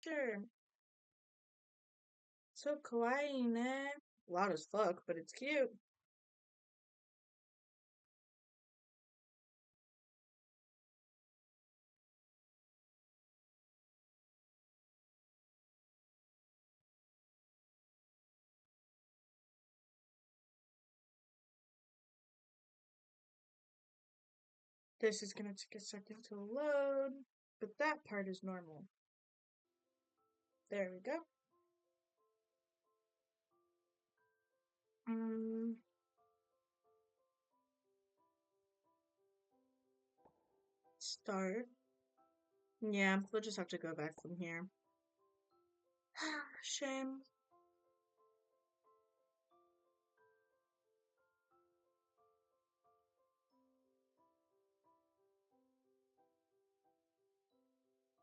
picture. So kawaii, ne? Loud as fuck, but it's cute. This is gonna take a second to load, but that part is normal. There we go. Start. Yeah, we'll just have to go back from here. Shame.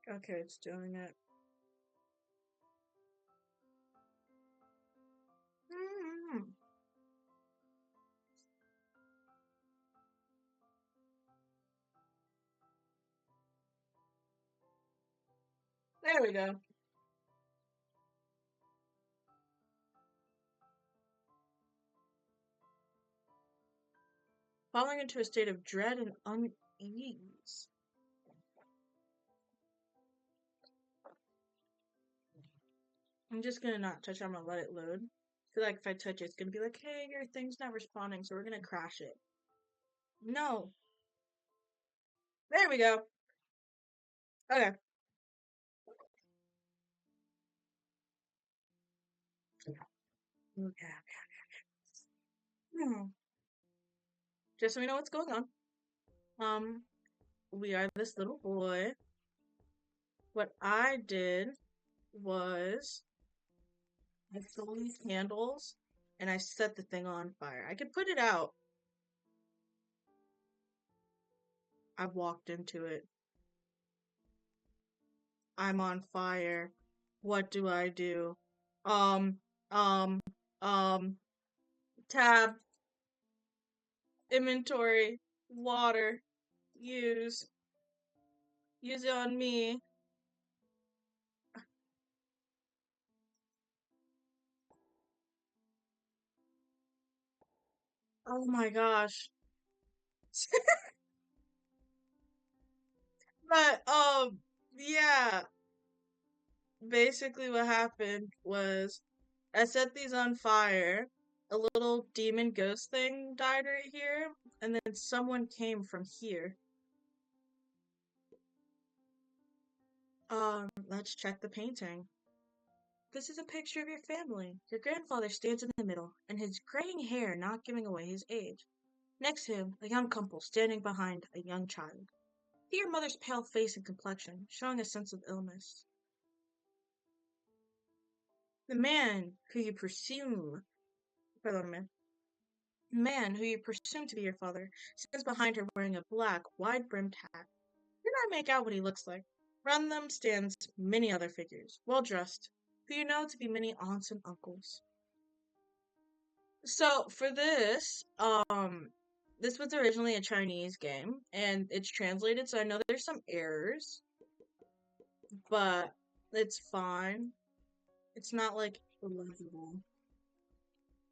Okay, it's doing it. There we go. Falling into a state of dread and unease. I'm just gonna not touch it. I'm gonna let it load. I feel like if I touch it, it's gonna be like, hey, your thing's not responding, so we're gonna crash it. No. There we go. Okay. Okay. Just so we know what's going on. We are this little boy. What I did was I stole these candles and I set the thing on fire. I could put it out. I walked into it. I'm on fire. What do I do? Um, um, um, tab, inventory, water, use it on me. Oh my gosh. But, yeah, basically what happened was I set these on fire. A little demon ghost thing died right here, and then someone came from here. Let's check the painting. This is a picture of your family. Your grandfather stands in the middle, and his graying hair not giving away his age. Next to him, a young couple standing behind a young child. See your mother's pale face and complexion, showing a sense of illness. The man who you presume, pardon me, the man who you presume to be your father stands behind her wearing a black, wide-brimmed hat. You cannot make out what he looks like. Round them stands many other figures, well dressed, who you know to be many aunts and uncles. So for this was originally a Chinese game, and it's translated, so I know there's some errors, but it's fine. It's not like illegible.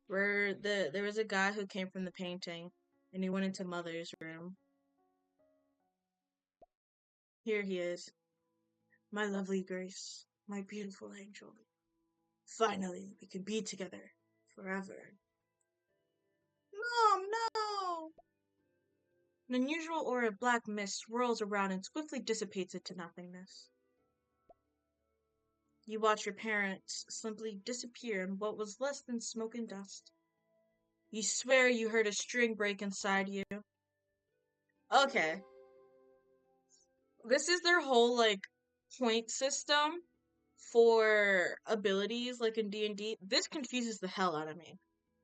There was a guy who came from the painting, and he went into Mother's room. Here he is, my lovely Grace, my beautiful angel. Finally, we can be together forever. Mom, no! An unusual aura of black mist swirls around and swiftly dissipates into nothingness. You watch your parents simply disappear in what was less than smoke and dust. You swear you heard a string break inside you. Okay. This is their whole, like, point system for abilities, like in D&D. This confuses the hell out of me.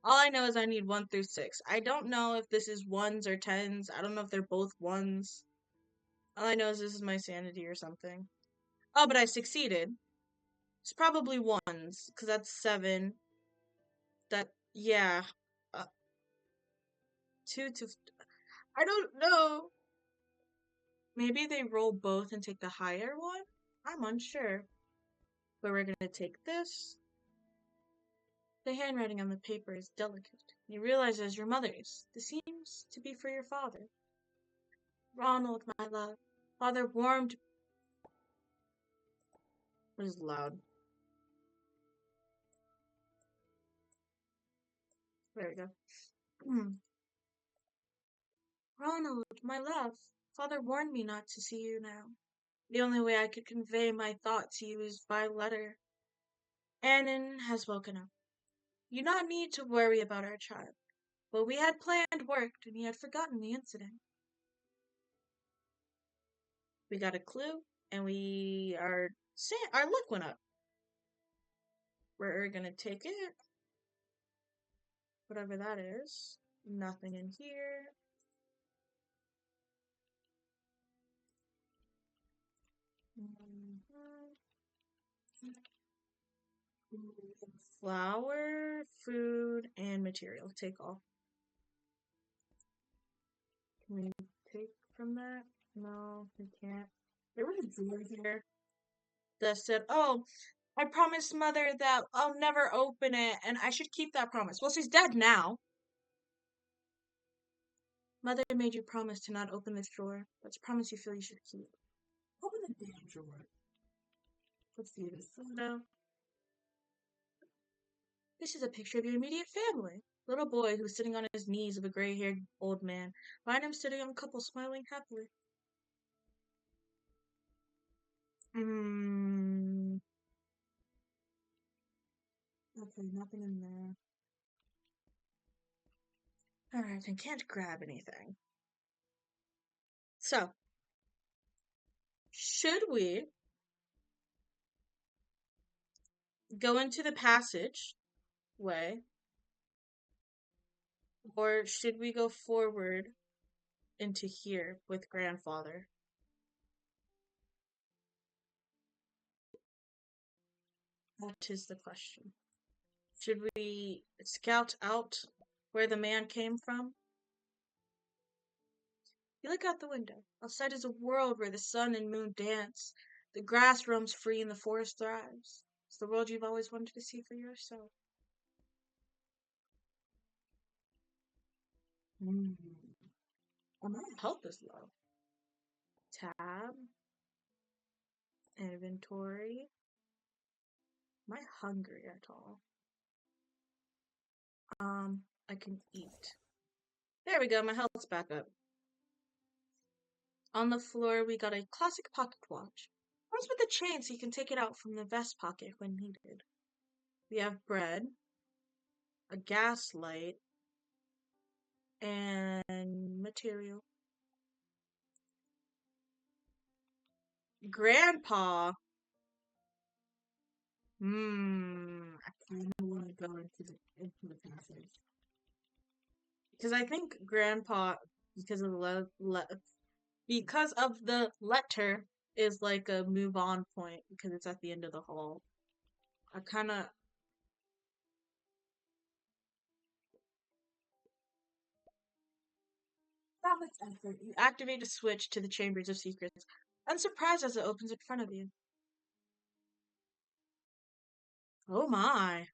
All I know is I need 1 through 6. I don't know if this is 1s or 10s. I don't know if they're both 1s. All I know is this is my sanity or something. Oh, but I succeeded. It's probably 1s, because that's 7. That, yeah. 2 to... I don't know. Maybe they roll both and take the higher one? I'm unsure. But we're gonna take this. The handwriting on the paper is delicate. You realize as your mother's. This seems to be for your father. Ronald, my love. Father warmed. What is loud? There we go. Ronald, my love. Father warned me not to see you now. The only way I could convey my thought to you is by letter. Annan has woken up. You not need to worry about our child. What we had planned worked, and he had forgotten the incident. We got a clue, and our luck went up. We're gonna take it, whatever that is. Nothing in here. Mhm. Flour, food, and material. Take all. Can we take from that? No, we can't. There was a drawer here that said, "Oh, I promised Mother that I'll never open it, and I should keep that promise." Well, she's dead now. Mother made you promise to not open this drawer. That's a promise you feel you should keep. Open the damn drawer. Let's see this photo. This is a picture of your immediate family. Little boy who's sitting on his knees of a gray-haired old man. Behind him stood a young couple smiling happily. Hmm. Okay, nothing in there. Alright, I can't grab anything. So, should we go into the passage way, or should we go forward into here with grandfather? That is the question. Should we scout out where the man came from? You look out the window. Outside is a world where the sun and moon dance. The grass roams free and the forest thrives. It's the world you've always wanted to see for yourself. Mm. Oh, my health is low. Tab. Inventory. Am I hungry at all? I can eat. There we go, my health's back up. On the floor, we got a classic pocket watch. Comes with a chain so you can take it out from the vest pocket when needed. We have bread, a gas light, and material. Grandpa. I kind of want to go into the passage because I think Grandpa, because of because of the letter, is like a move on point because it's at the end of the hall. I kind of. That much effort. You activate a switch to the Chambers of Secrets. Unsurprised as it opens in front of you. Oh my.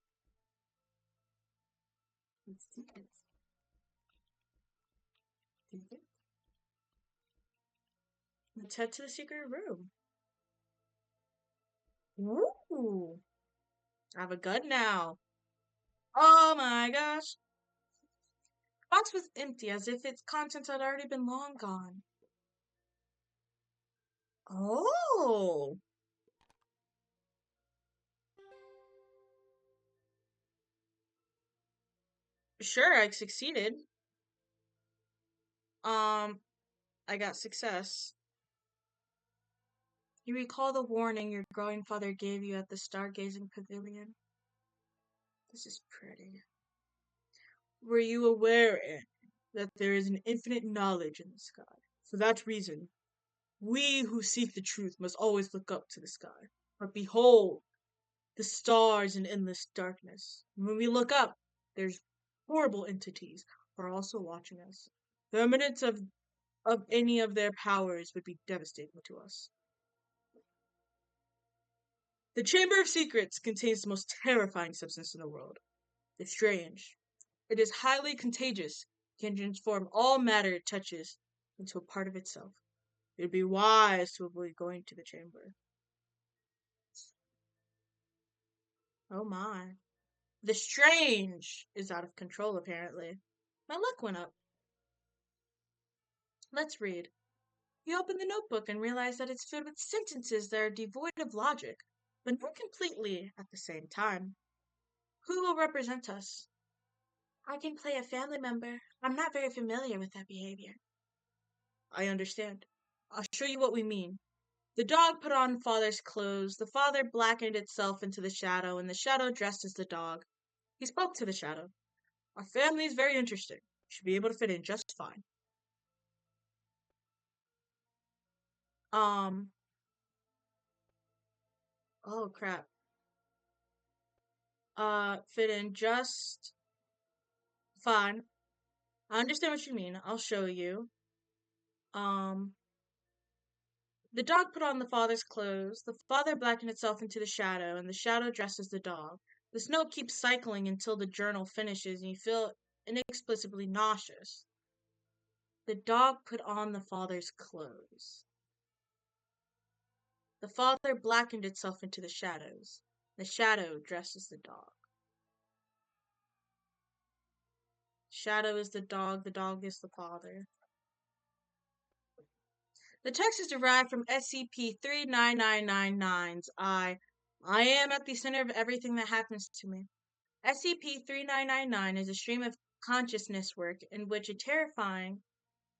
It's secrets. Secret. Let's head to the secret room. Ooh. I have a gun now. Oh my gosh. The box was empty as if its contents had already been long gone. Oh. Sure, I succeeded. I got success. You recall the warning your grandfather gave you at the stargazing pavilion? This is pretty. Were you aware, Anne, that there is an infinite knowledge in the sky? For that reason, we who seek the truth must always look up to the sky. But behold, the stars in endless darkness. When we look up, there's horrible entities are also watching us. The imminence of any of their powers would be devastating to us. The Chamber of Secrets contains the most terrifying substance in the world, the strange. It is highly contagious, can transform all matter it touches into a part of itself. It would be wise to avoid going to the chamber. Oh my. The strange is out of control, apparently. My luck went up. Let's read. You open the notebook and realize that it's filled with sentences that are devoid of logic, but not completely at the same time. Who will represent us? I can play a family member. I'm not very familiar with that behavior. I understand. I'll show you what we mean. The dog put on father's clothes. The father blackened itself into the shadow, and the shadow dressed as the dog. He spoke to the shadow. Our family is very interesting. You should be able to fit in just fine. Um, oh crap. Fit in just fine. I understand what you mean. I'll show you. Um, the dog put on the father's clothes. The father blackened itself into the shadow, and the shadow dresses the dog. This note keeps cycling until the journal finishes, and you feel inexplicably nauseous. The dog put on the father's clothes. The father blackened itself into the shadows. The shadow dresses the dog. Shadow is the dog is the father. The text is derived from SCP-39999's I am at the center of everything that happens to me. SCP-3999 is a stream of consciousness work in which a terrifying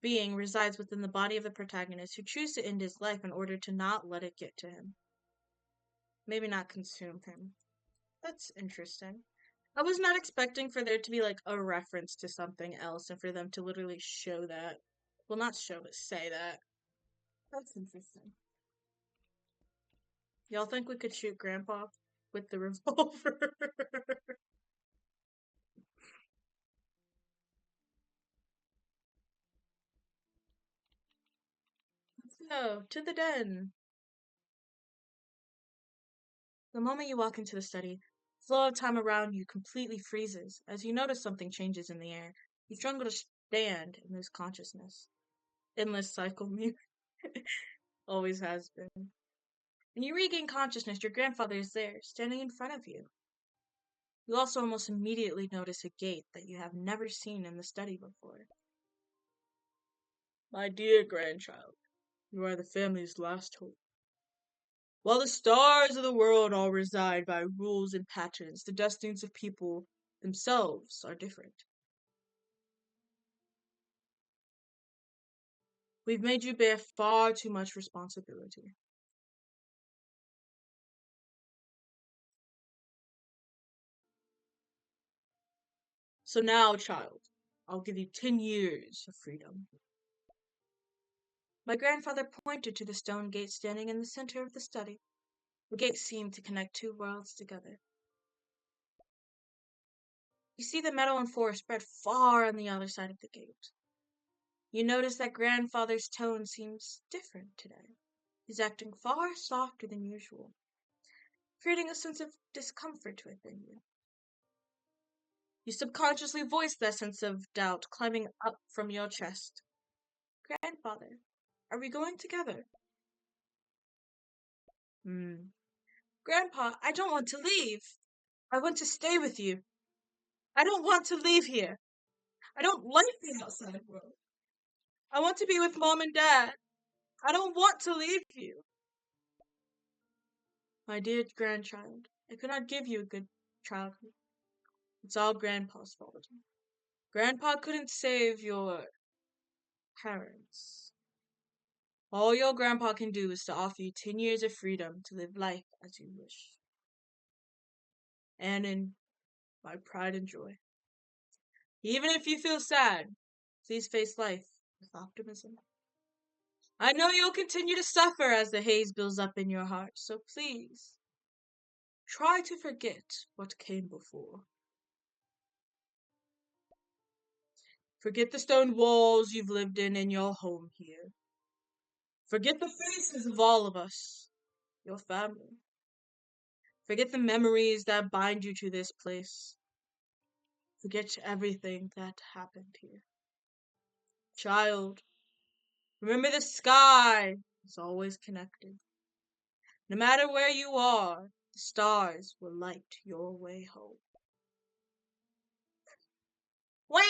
being resides within the body of the protagonist who chooses to end his life in order to not let it get to him. Maybe not consume him. That's interesting. I was not expecting for there to be like a reference to something else and for them to literally show that. Well, not show, but say that. That's interesting. Y'all think we could shoot Grandpa with the revolver? So, to the den. The moment you walk into the study, the flow of time around you completely freezes as you notice something changes in the air. You struggle to stand and lose consciousness. Endless cycle music always has been. When you regain consciousness, your grandfather is there, standing in front of you. You also almost immediately notice a gate that you have never seen in the study before. My dear grandchild, you are the family's last hope. While the stars of the world all reside by rules and patterns, the destinies of people themselves are different. We've made you bear far too much responsibility. So now, child, I'll give you 10 years of freedom. My grandfather pointed to the stone gate standing in the center of the study. The gate seemed to connect two worlds together. You see the meadow and forest spread far on the other side of the gate. You notice that grandfather's tone seems different today. He's acting far softer than usual, creating a sense of discomfort within you. You subconsciously voice that sense of doubt climbing up from your chest. Grandfather, are we going together? Grandpa, I don't want to leave. I want to stay with you. I don't want to leave here. I don't like the outside world. I want to be with mom and dad. I don't want to leave you. My dear grandchild, I could not give you a good childhood. It's all Grandpa's fault. Grandpa couldn't save your parents. All your grandpa can do is to offer you 10 years of freedom to live life as you wish. And in my pride and joy. Even if you feel sad, please face life with optimism. I know you'll continue to suffer as the haze builds up in your heart, so please try to forget what came before. Forget the stone walls you've lived in your home here. Forget the faces of all of us, your family. Forget the memories that bind you to this place. Forget everything that happened here. Child, remember the sky is always connected. No matter where you are, the stars will light your way home. When?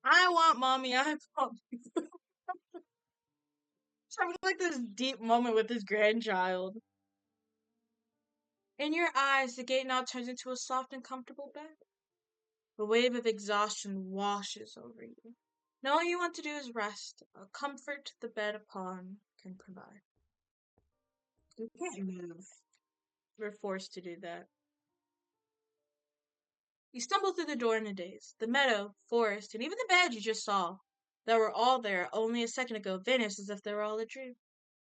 I want mommy, I want having like this deep moment with his grandchild. In your eyes, the gate now turns into a soft and comfortable bed. A wave of exhaustion washes over you. Now all you want to do is rest, a comfort the bed upon can provide. You can't move. We're forced to do that. You stumble through the door in a daze. The meadow, forest, and even the bed you just saw, that were all there only a second ago, vanished as if they were all a dream.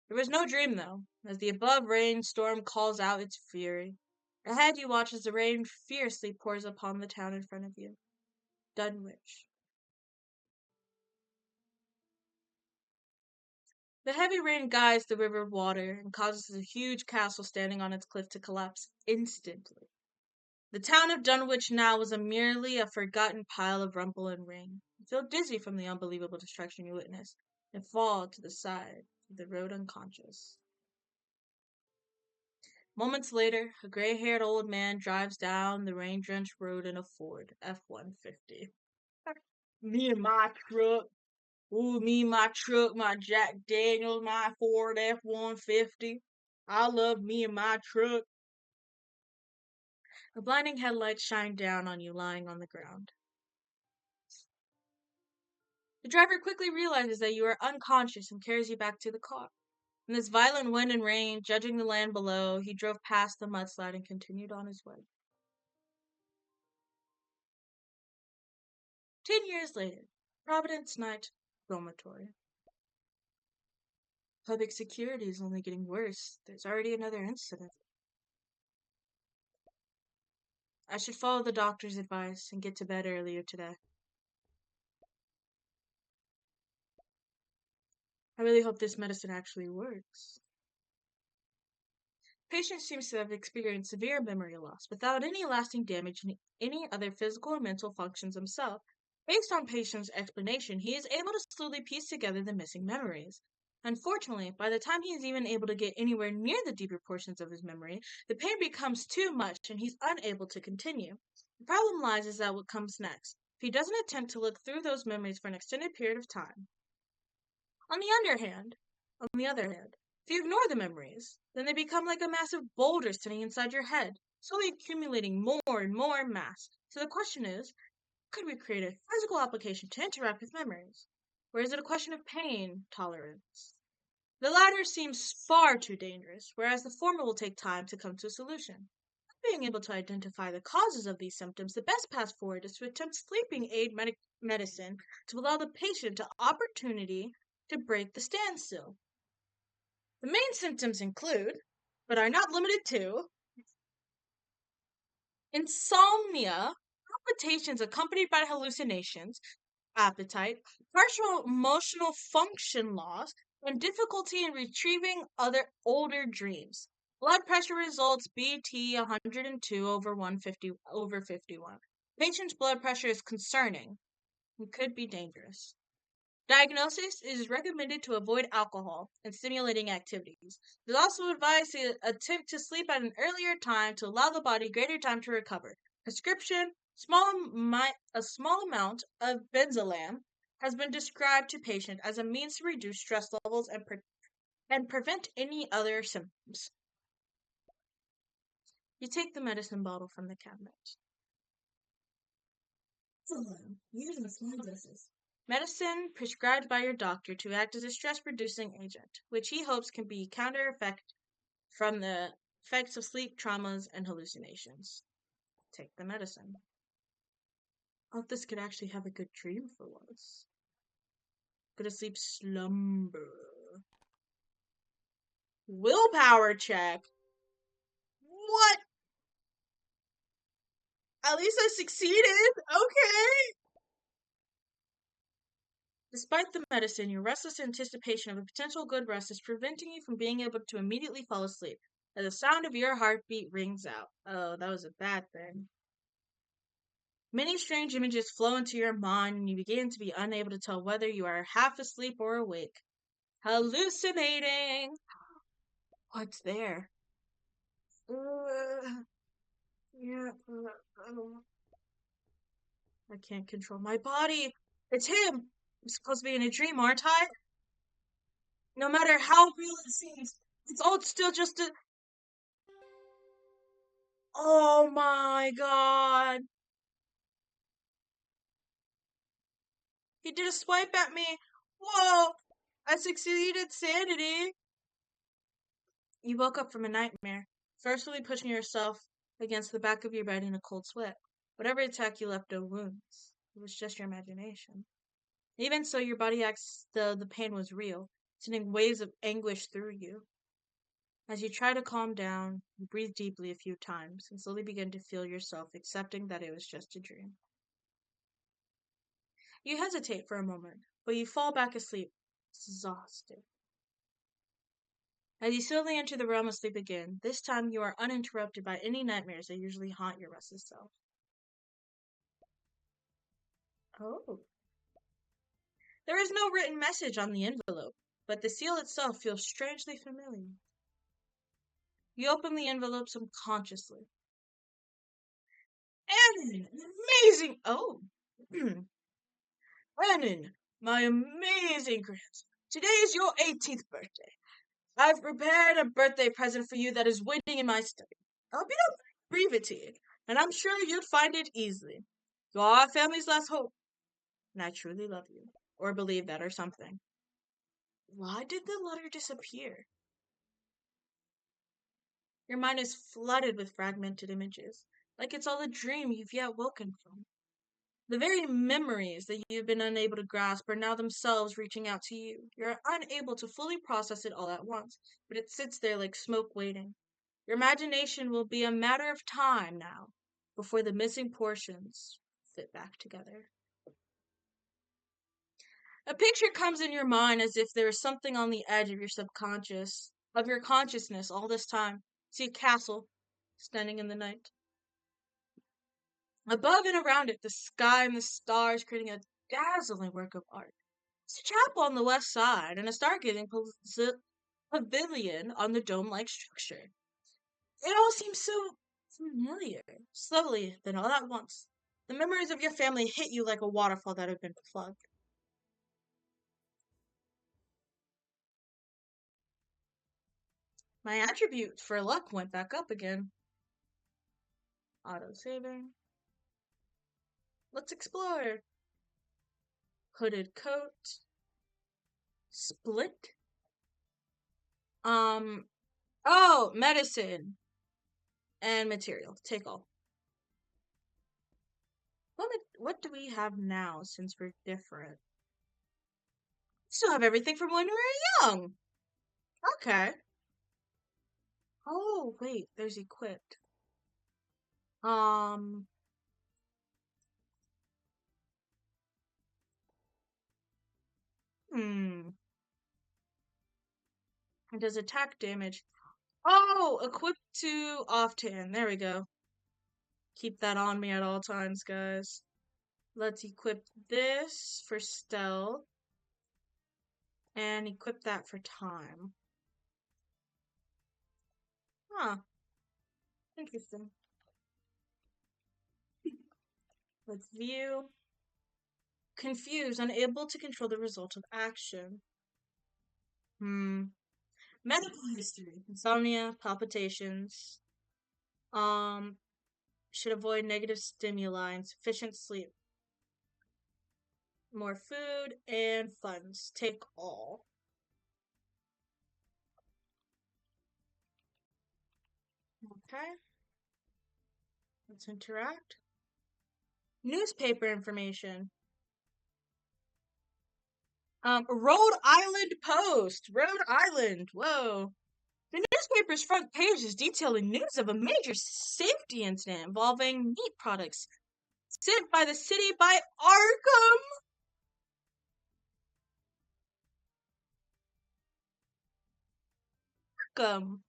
There was no dream, though, as the above rain storm calls out its fury. Ahead you watch as the rain fiercely pours upon the town in front of you. Dunwich. The heavy rain guides the river of water and causes a huge castle standing on its cliff to collapse instantly. The town of Dunwich now was merely a forgotten pile of rumble and rain. You feel dizzy from the unbelievable destruction you witness and fall to the side of the road unconscious. Moments later, a gray-haired old man drives down the rain-drenched road in a Ford F-150. Me and my truck. Ooh, me, my truck, my Jack Daniels, my Ford F-150. I love me and my truck. The blinding headlights shine down on you lying on the ground. The driver quickly realizes that you are unconscious and carries you back to the car. In this violent wind and rain, judging the land below, he drove past the mudslide and continued on his way. 10 years later, Providence Night Dormitory. Public security is only getting worse. There's already another incident. I should follow the doctor's advice and get to bed earlier today. I really hope this medicine actually works. Patient seems to have experienced severe memory loss without any lasting damage in any other physical or mental functions himself. Based on patient's explanation, he is able to slowly piece together the missing memories. Unfortunately, by the time he is even able to get anywhere near the deeper portions of his memory, the pain becomes too much and he's unable to continue. The problem lies is that what comes next. If he doesn't attempt to look through those memories for an extended period of time. On the other hand, if you ignore the memories, then they become like a massive boulder sitting inside your head, slowly accumulating more and more mass. So the question is, could we create a physical application to interact with memories? Or is it a question of pain tolerance? The latter seems far too dangerous, whereas the former will take time to come to a solution. Being able to identify the causes of these symptoms, the best path forward is to attempt sleeping aid medicine to allow the patient the opportunity to break the standstill. The main symptoms include, but are not limited to, insomnia, palpitations accompanied by hallucinations, appetite, partial emotional function loss, and difficulty in retrieving other older dreams. Blood pressure results BT 102 over 150 over 51. Patient's blood pressure is concerning and could be dangerous. Diagnosis is recommended to avoid alcohol and stimulating activities. It is also advised to attempt to sleep at an earlier time to allow the body greater time to recover. Prescription, a small amount of benzolam has been described to patient as a means to reduce stress levels and prevent any other symptoms. You take the medicine bottle from the cabinet. Used in small doses. Medicine prescribed by your doctor to act as a stress-reducing agent, which he hopes can be counter-effect from the effects of sleep traumas and hallucinations. Take the medicine. I hope this could actually have a good dream for once. Go to sleep, slumber. Willpower check. What? At least I succeeded. Okay. Despite the medicine, your restless anticipation of a potential good rest is preventing you from being able to immediately fall asleep. as the sound of your heartbeat rings out. Oh, that was a bad thing. Many strange images flow into your mind, and you begin to be unable to tell whether you are half asleep or awake. Hallucinating! What's there? Uh, yeah, I can't control my body. It's him! I'm supposed to be in a dream, aren't I? No matter how real it seems, it's all still just a. Oh my god! He did a swipe at me! Whoa! I succeeded sanity! You woke up from a nightmare, forcefully pushing yourself against the back of your bed in a cold sweat. Whatever attack you left no wounds. It was just your imagination. Even so, your body acts though the pain was real, sending waves of anguish through you. As you try to calm down, you breathe deeply a few times and slowly begin to feel yourself accepting that it was just a dream. You hesitate for a moment, but you fall back asleep, exhausted. As you slowly enter the realm of sleep again, this time you are uninterrupted by any nightmares that usually haunt your restless self. Oh. There is no written message on the envelope, but the seal itself feels strangely familiar. You open the envelope subconsciously. Annan, amazing! Oh. Annan, my amazing grandson. Today is your 18th birthday. I've prepared a birthday present for you that is waiting in my study. I'll be no brevity, and I'm sure you'd find it easily. You are our family's last hope, and I truly love you. Or believe that, or something. Why did the letter disappear? Your mind is flooded with fragmented images, like it's all a dream you've yet woken from. The very memories that you've been unable to grasp are now themselves reaching out to you. You're unable to fully process it all at once, but it sits there like smoke waiting. Your imagination will be a matter of time now before the missing portions fit back together. A picture comes in your mind as if there is something on the edge of your subconscious, of your consciousness all this time. See a castle standing in the night. Above and around it, the sky and the stars creating a dazzling work of art. It's a chapel on the west side and a stargazing pavilion on the dome-like structure. It all seems so familiar. Slowly, then all at once, the memories of your family hit you like a waterfall that had been plugged. My attribute for luck went back up again. Auto saving. Let's explore. Hooded coat. Split. Um. Oh, medicine and material. Take all. What do we have now since we're different? Still have everything from when we were young. Okay. Oh, wait, there's equipped. Um, hmm. It does attack damage. Oh, equipped to off tan. There we go. Keep that on me at all times, guys. Let's equip this for stealth and equip that for time. Huh, interesting. Let's view. Confused, unable to control the result of action. Medical history. Insomnia, palpitations. Um, should avoid negative stimuli, insufficient sleep. More food and funds. Take all. Okay, let's interact. Newspaper information. Rhode Island Post. Rhode Island. Whoa. The newspaper's front page is detailing news of a major safety incident involving meat products sent by the city by Arkham.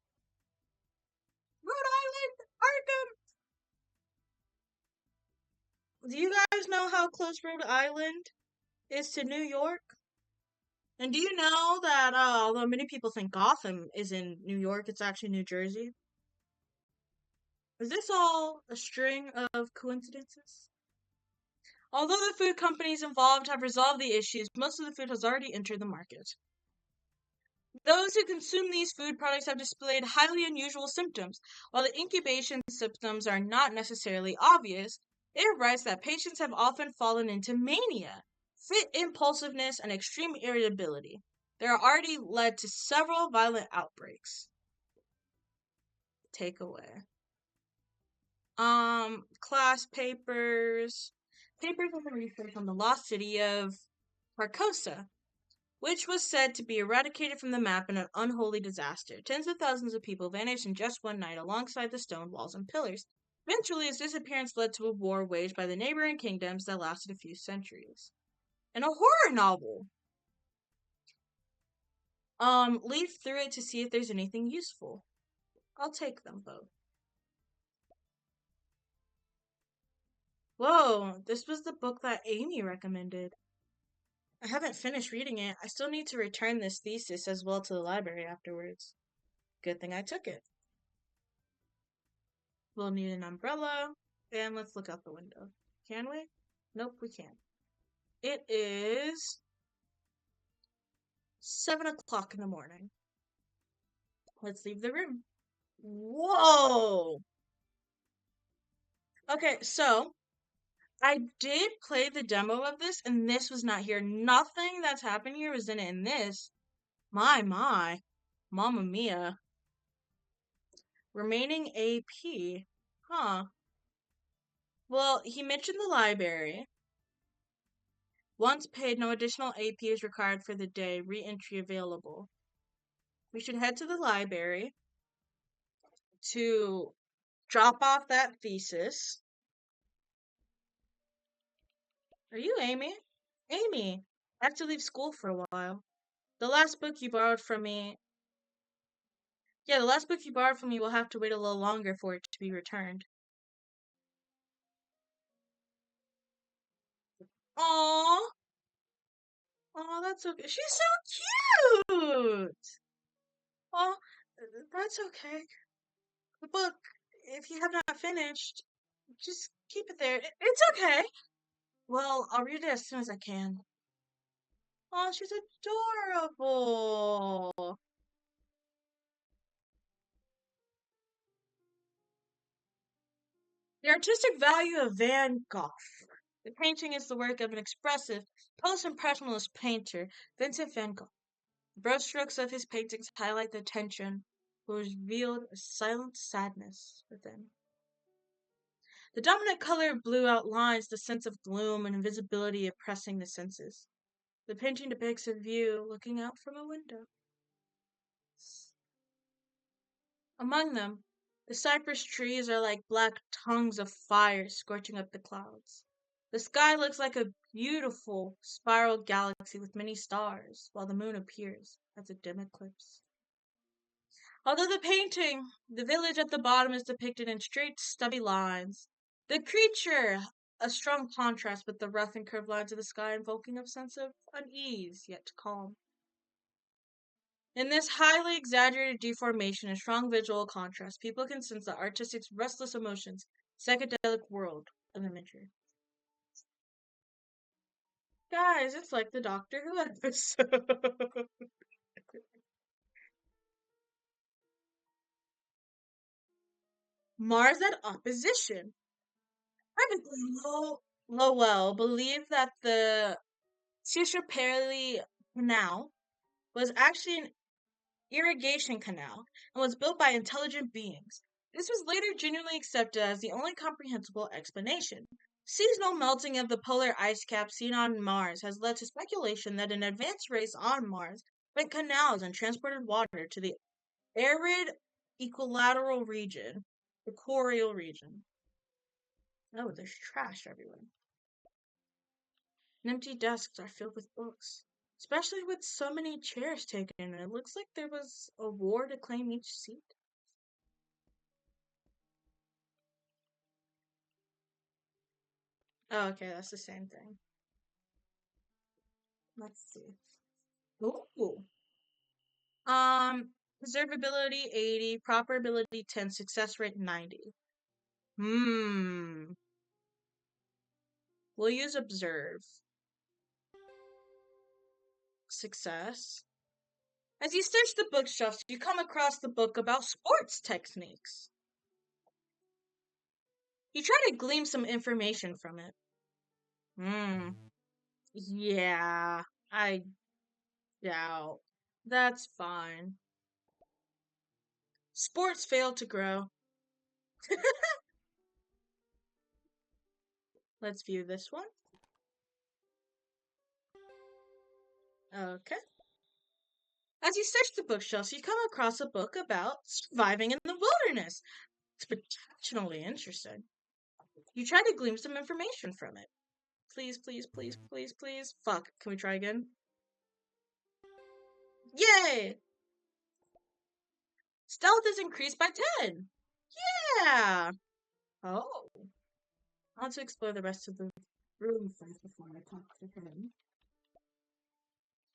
Do you guys know how close Rhode Island is to New York? And do you know that although many people think Gotham is in New York, it's actually New Jersey? Is this all a string of coincidences? Although the food companies involved have resolved the issues, most of the food has already entered the market. Those who consume these food products have displayed highly unusual symptoms. While the incubation symptoms are not necessarily obvious, it writes that patients have often fallen into mania, fit impulsiveness, and extreme irritability. They are already led to several violent outbreaks. Takeaway. Class papers. Papers on the research on the lost city of Carcosa, which was said to be eradicated from the map in an unholy disaster. Tens of thousands of people vanished in just one night alongside the stone walls and pillars. Eventually, its disappearance led to a war waged by the neighboring kingdoms that lasted a few centuries. And a horror novel. Leaf through it to see if there's anything useful. I'll take them both. Whoa, this was the book that Amy recommended. I haven't finished reading it. I still need to return this thesis as well to the library afterwards. Good thing I took it. We'll need an umbrella. And let's look out the window. Can we? Nope, we can't. It is 7 o'clock in the morning. Let's leave the room. Whoa! Okay, so I did play the demo of this, and this was not here. Nothing that's happened here was in it in this. My. Mamma mia. Remaining AP. Huh. Well, he mentioned the library. Once paid, no additional AP is required for the day. Re-entry available. We should head to the library to drop off that thesis. Are you Amy? Amy, I have to leave school for a while. The last book you borrowed from me. Yeah, the last book you borrowed from me will have to wait a little longer for it to be returned. Aww. Aw, that's okay. She's so cute. Aw, that's okay. The book, if you have not finished, just keep it there. It's okay. Well, I'll read it as soon as I can. Oh, she's adorable. The artistic value of Van Gogh. The painting is the work of an expressive, post-impressionist painter, Vincent van Gogh. The brushstrokes of his paintings highlight the tension, which revealed a silent sadness within. The dominant color of blue outlines the sense of gloom and invisibility oppressing the senses. The painting depicts a view looking out from a window. Among them, the cypress trees are like black tongues of fire scorching up the clouds. The sky looks like a beautiful spiral galaxy with many stars, while the moon appears as a dim eclipse. Although the village at the bottom is depicted in straight, stubby lines. The creature, a strong contrast with the rough and curved lines of the sky, invoking a sense of unease, yet calm. In this highly exaggerated deformation and strong visual contrast, people can sense the artistic's restless emotions, psychedelic world of imagery. Guys, it's like the Doctor Who episode. Mars at opposition. Privately, Lowell believed that the Tisha Canal was actually an irrigation canal and was built by intelligent beings. This was later genuinely accepted as the only comprehensible explanation. Seasonal melting of the polar ice cap seen on Mars has led to speculation that an advanced race on Mars built canals and transported water to the arid equilateral region, the Equatorial region. Oh, there's trash everywhere. And empty desks are filled with books, especially with so many chairs taken. It looks like there was a war to claim each seat. Oh, okay, that's the same thing. Let's see. Ooh. Preservability 80, proper ability 10, success rate 90. Hmm. We'll use observe. Success. As you search the bookshelves, you come across the book about sports techniques. You try to glean some information from it. Hmm. Yeah, I doubt. That's fine. Sports fail to grow. Let's view this one. Okay. As you search the bookshelves, you come across a book about surviving in the wilderness. It's potentially interesting. You try to glean some information from it. Please, please, please, please, please. Fuck. Can we try again? Yay! Stealth is increased by 10. Yeah. Oh. I want to explore the rest of the room first before I talk to him.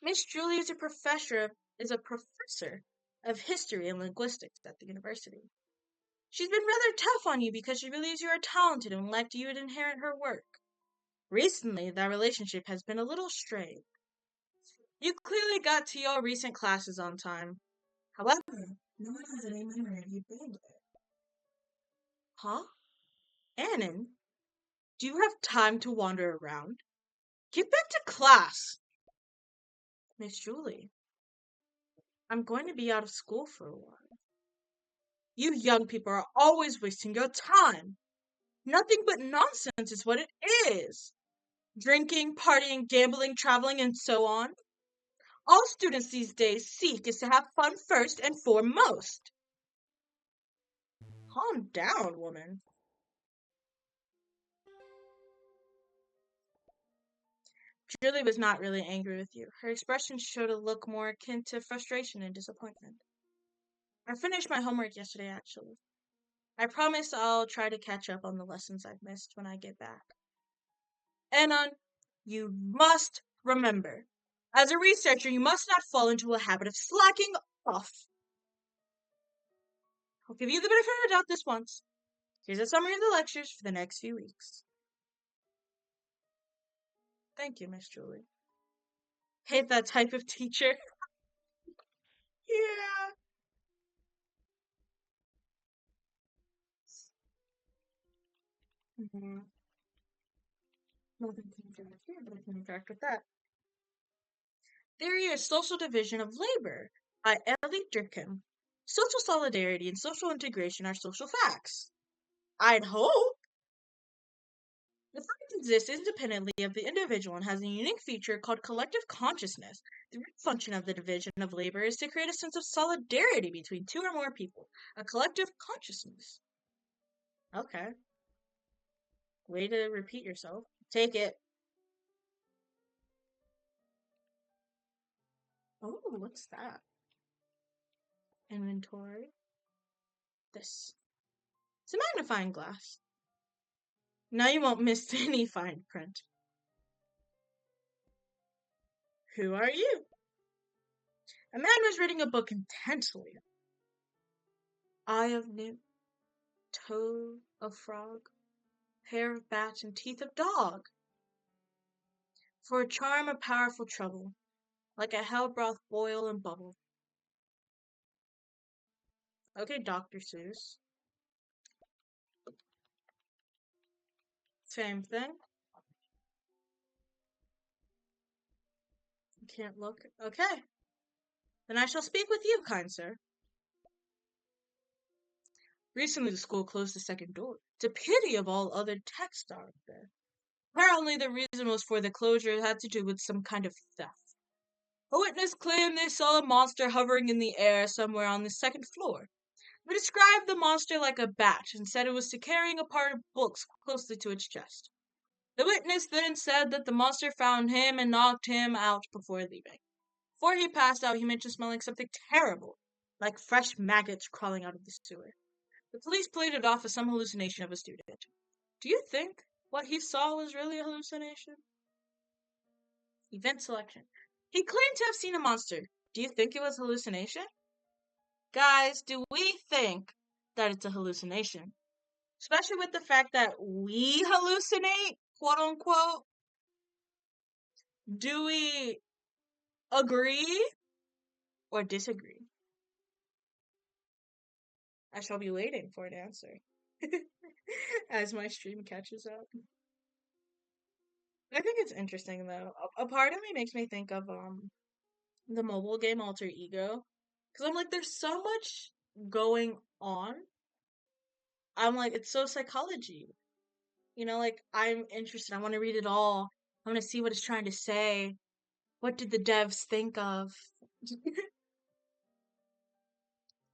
Miss Julie is a professor of history and linguistics at the university. She's been rather tough on you because she believes you are talented and like you would inherit her work. Recently, that relationship has been a little strained. You clearly got to your recent classes on time. However, no one has any memory of you being there. Huh? Annan, do you have time to wander around? Get back to class! Miss Julie, I'm going to be out of school for a while. You young people are always wasting your time. Nothing but nonsense is what it is. Drinking, partying, gambling, traveling, and so on. All students these days seek is to have fun first and foremost. Calm down, woman. Julie was not really angry with you. Her expression showed a look more akin to frustration and disappointment. I finished my homework yesterday, actually. I promise I'll try to catch up on the lessons I've missed when I get back. Anon, you must remember, as a researcher, you must not fall into a habit of slacking off. I'll give you the benefit of the doubt this once. Here's a summary of the lectures for the next few weeks. Thank you, Miss Julie. Hate that type of teacher. Yeah. Mm-hmm. Nothing to interact here, but I can interact with that. Theory of Social Division of Labor by Ellie Durkheim. Social solidarity and social integration are social facts. I'd hope. The fact exists independently of the individual and has a unique feature called collective consciousness. The root function of the division of labor is to create a sense of solidarity between two or more people, a collective consciousness. Okay. Way to repeat yourself. Take it. Oh, what's that? Inventory. This. It's a magnifying glass. Now you won't miss any fine print. Who are you? A man was reading a book intently. Eye of nymph, toe of frog, hair of bat, and teeth of dog. For a charm of powerful trouble, like a hell broth boil and bubble. Okay, Dr. Seuss. Same thing. You can't look. Okay. Then I shall speak with you, kind sir. Recently the school closed the second door. To pity of all other texts out there. Apparently the reason was for the closure had to do with some kind of theft. A witness claimed they saw a monster hovering in the air somewhere on the second floor. They described the monster like a bat and said it was carrying a part of books closely to its chest. The witness then said that the monster found him and knocked him out before leaving. Before he passed out, he mentioned smelling something terrible, like fresh maggots crawling out of the sewer. The police played it off as some hallucination of a student. Do you think what he saw was really a hallucination? Event selection. He claimed to have seen a monster. Do you think it was hallucination? Guys, do we think that it's a hallucination? Especially with the fact that we hallucinate, quote unquote. Do we agree or disagree? I shall be waiting for an answer as my stream catches up. I think it's interesting though. A part of me makes me think of the mobile game Alter Ego, because I'm like, there's so much going on. I'm like, it's so psychology. Like I'm interested. I want to read it all. I want to see what it's trying to say. What did the devs think of?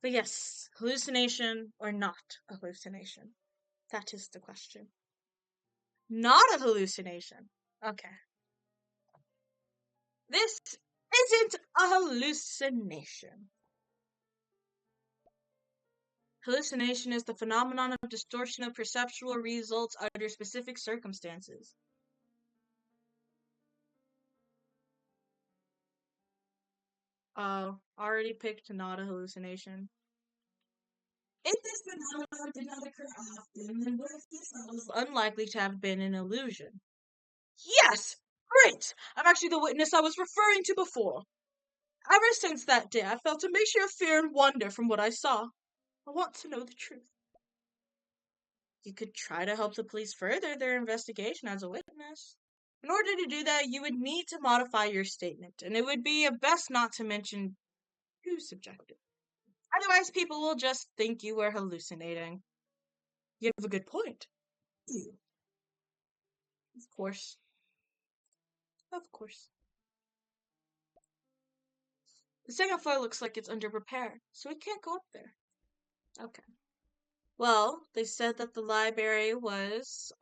But yes, hallucination or not a hallucination? That is the question. Not a hallucination. Okay. This isn't a hallucination. Hallucination is the phenomenon of distortion of perceptual results under specific circumstances. Already picked not a hallucination. If this phenomenon did not occur often, then what if this was unlikely to have been an illusion? Yes! Great! I'm actually the witness I was referring to before. Ever since that day, I felt a mixture of fear and wonder from what I saw. I want to know the truth. You could try to help the police further their investigation as a witness. In order to do that, you would need to modify your statement, and it would be best not to mention too subjective. Otherwise, people will just think you were hallucinating. You have a good point. Of course. Of course. The second floor looks like it's under repair, so we can't go up there. Okay. Well, they said that the library was,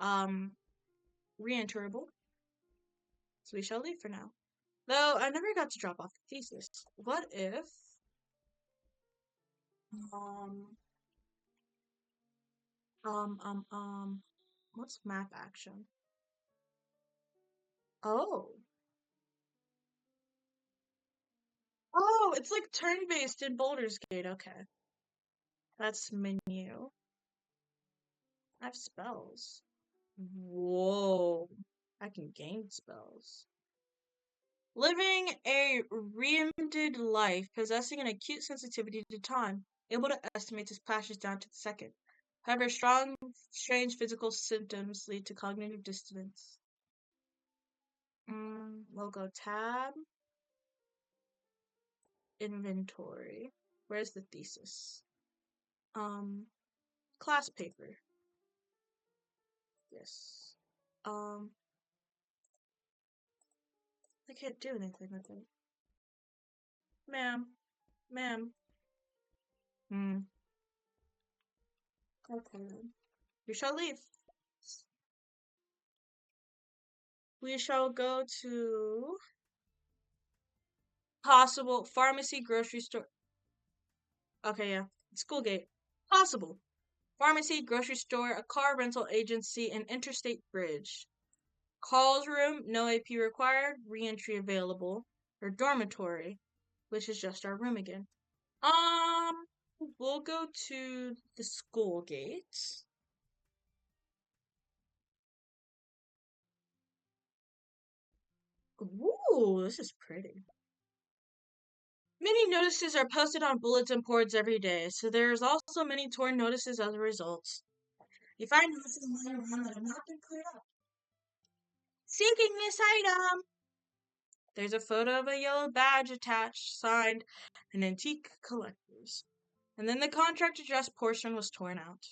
re-enterable, so we shall leave for now. Though, I never got to drop off the thesis. What if, um, um, um, um, what's map action? Oh. Oh, it's like turn-based in Baldur's Gate, okay. That's menu. I have spells. Whoa. I can gain spells. Living a reimagined life, possessing an acute sensitivity to time, able to estimate his passions down to the second. However, strange physical symptoms lead to cognitive dissonance. Logo tab. Inventory. Where's the thesis? Class paper. Yes. I can't do anything with it. Ma'am. Ma'am. Okay then. We shall leave. We shall go to possible pharmacy, grocery store. Okay, yeah. School gate. Possible. Pharmacy, grocery store, a car rental agency, an interstate bridge. Call's room, no AP required, re-entry available. Or dormitory, which is just our room again. We'll go to the school gate. Ooh, this is pretty. Many notices are posted on bulletin boards every day, so there's also many torn notices as a result. You find notices lying around that have not been cleared up. Seeking this item! There's a photo of a yellow badge attached, signed, an antique collectors. And then the contract address portion was torn out.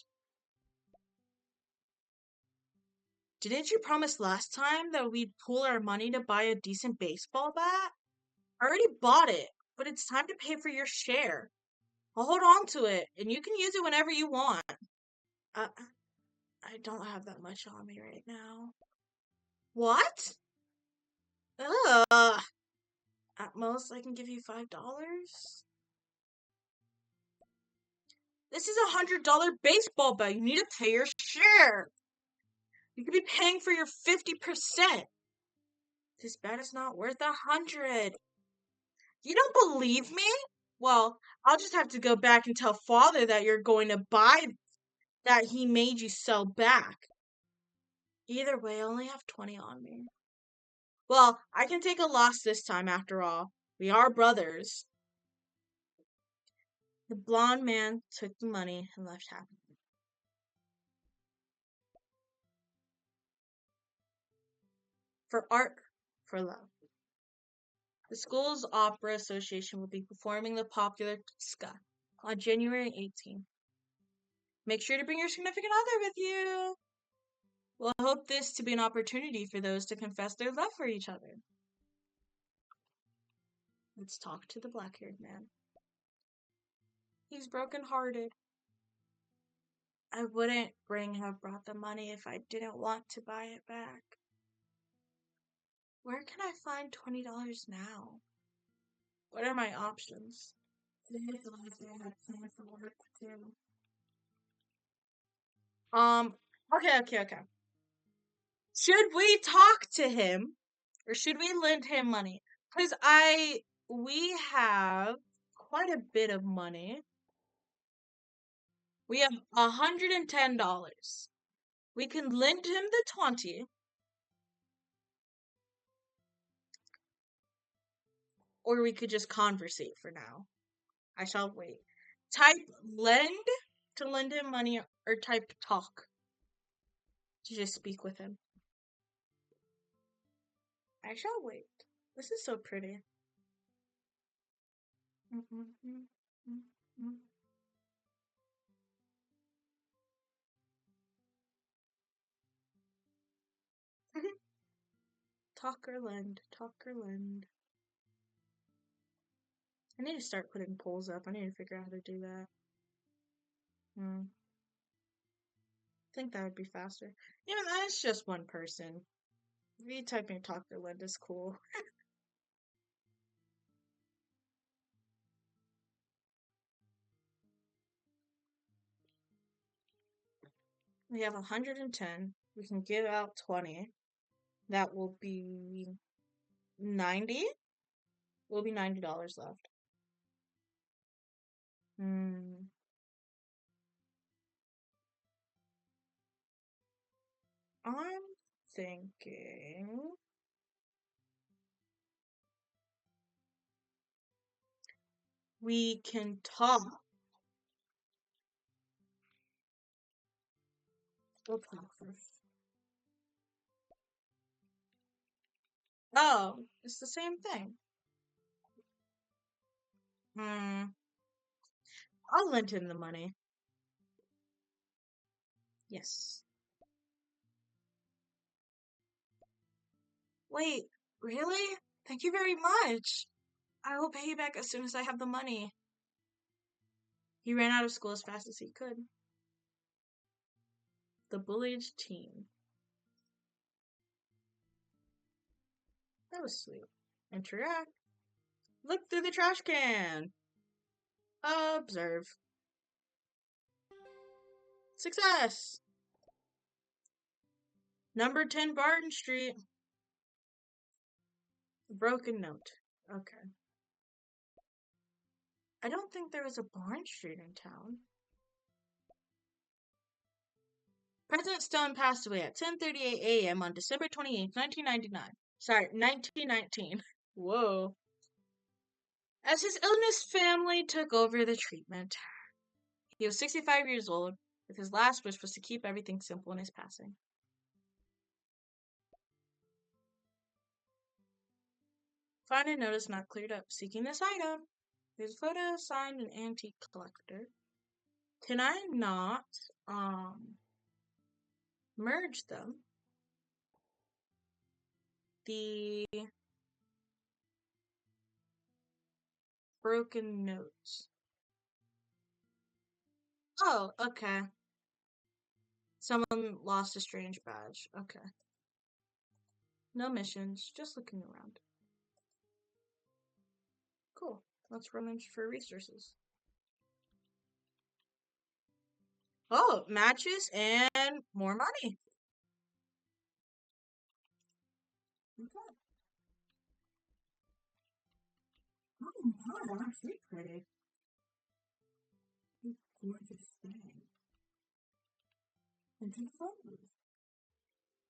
Didn't you promise last time that we'd pool our money to buy a decent baseball bat? I already bought it, but it's time to pay for your share. I'll hold on to it, and you can use it whenever you want. Uh, I don't have that much on me right now. What? Ugh. At most, I can give you $5. This is $100 baseball bat. You need to pay your share. You could be paying for your 50%. This bed is not worth 100. You don't believe me? Well, I'll just have to go back and tell father that you're going to buy that he made you sell back. Either way, I only have 20 on me. Well, I can take a loss this time after all. We are brothers. The blonde man took the money and left happy. For art, for love. The school's opera association will be performing the popular Ska on January 18th. Make sure to bring your significant other with you. We'll hope this to be an opportunity for those to confess their love for each other. Let's talk to the black-haired man. He's broken-hearted. I wouldn't have brought the money if I didn't want to buy it back. Where can I find $20 now? What are my options? Today's the last day I have planned for work too. Um, okay. Should we talk to him or should we lend him money? Because we have quite a bit of money. We have $110. We can lend him the 20, or we could just conversate for now. I shall wait. Type lend to lend him money, or type talk to just speak with him. I shall wait. This is so pretty. Talk or lend. I need to start putting polls up. I need to figure out how to do that. I think that would be faster. Even that is just one person. Retyping talk or lend is cool. We have 110. We can give out 20. That will be 90. Will be $90 left. I'm thinking we can talk. We'll talk first. Oh, it's the same thing. I'll lend him the money. Yes. Wait, really? Thank you very much. I will pay you back as soon as I have the money. He ran out of school as fast as he could. The bullied teen. That was sweet. Interact. Look through the trash can. Observe. Success. Number 10 Barton Street. Broken note. Okay. I don't think there was a Barton Street in town. President Stone passed away at 10:38 a.m. on December 28, 1999. Sorry, 1919. Whoa. As his illness family took over the treatment, he was 65 years old, with his last wish was to keep everything simple in his passing. Find a notice not cleared up. Seeking this item. There's a photo signed an antique collector. Can I not merge them? The broken notes. Oh, okay. Someone lost a strange badge. Okay. No missions, just looking around. Cool. Let's rummage for resources. Oh, matches and more money. wow, that's really pretty. Gorgeous thing. And two photos.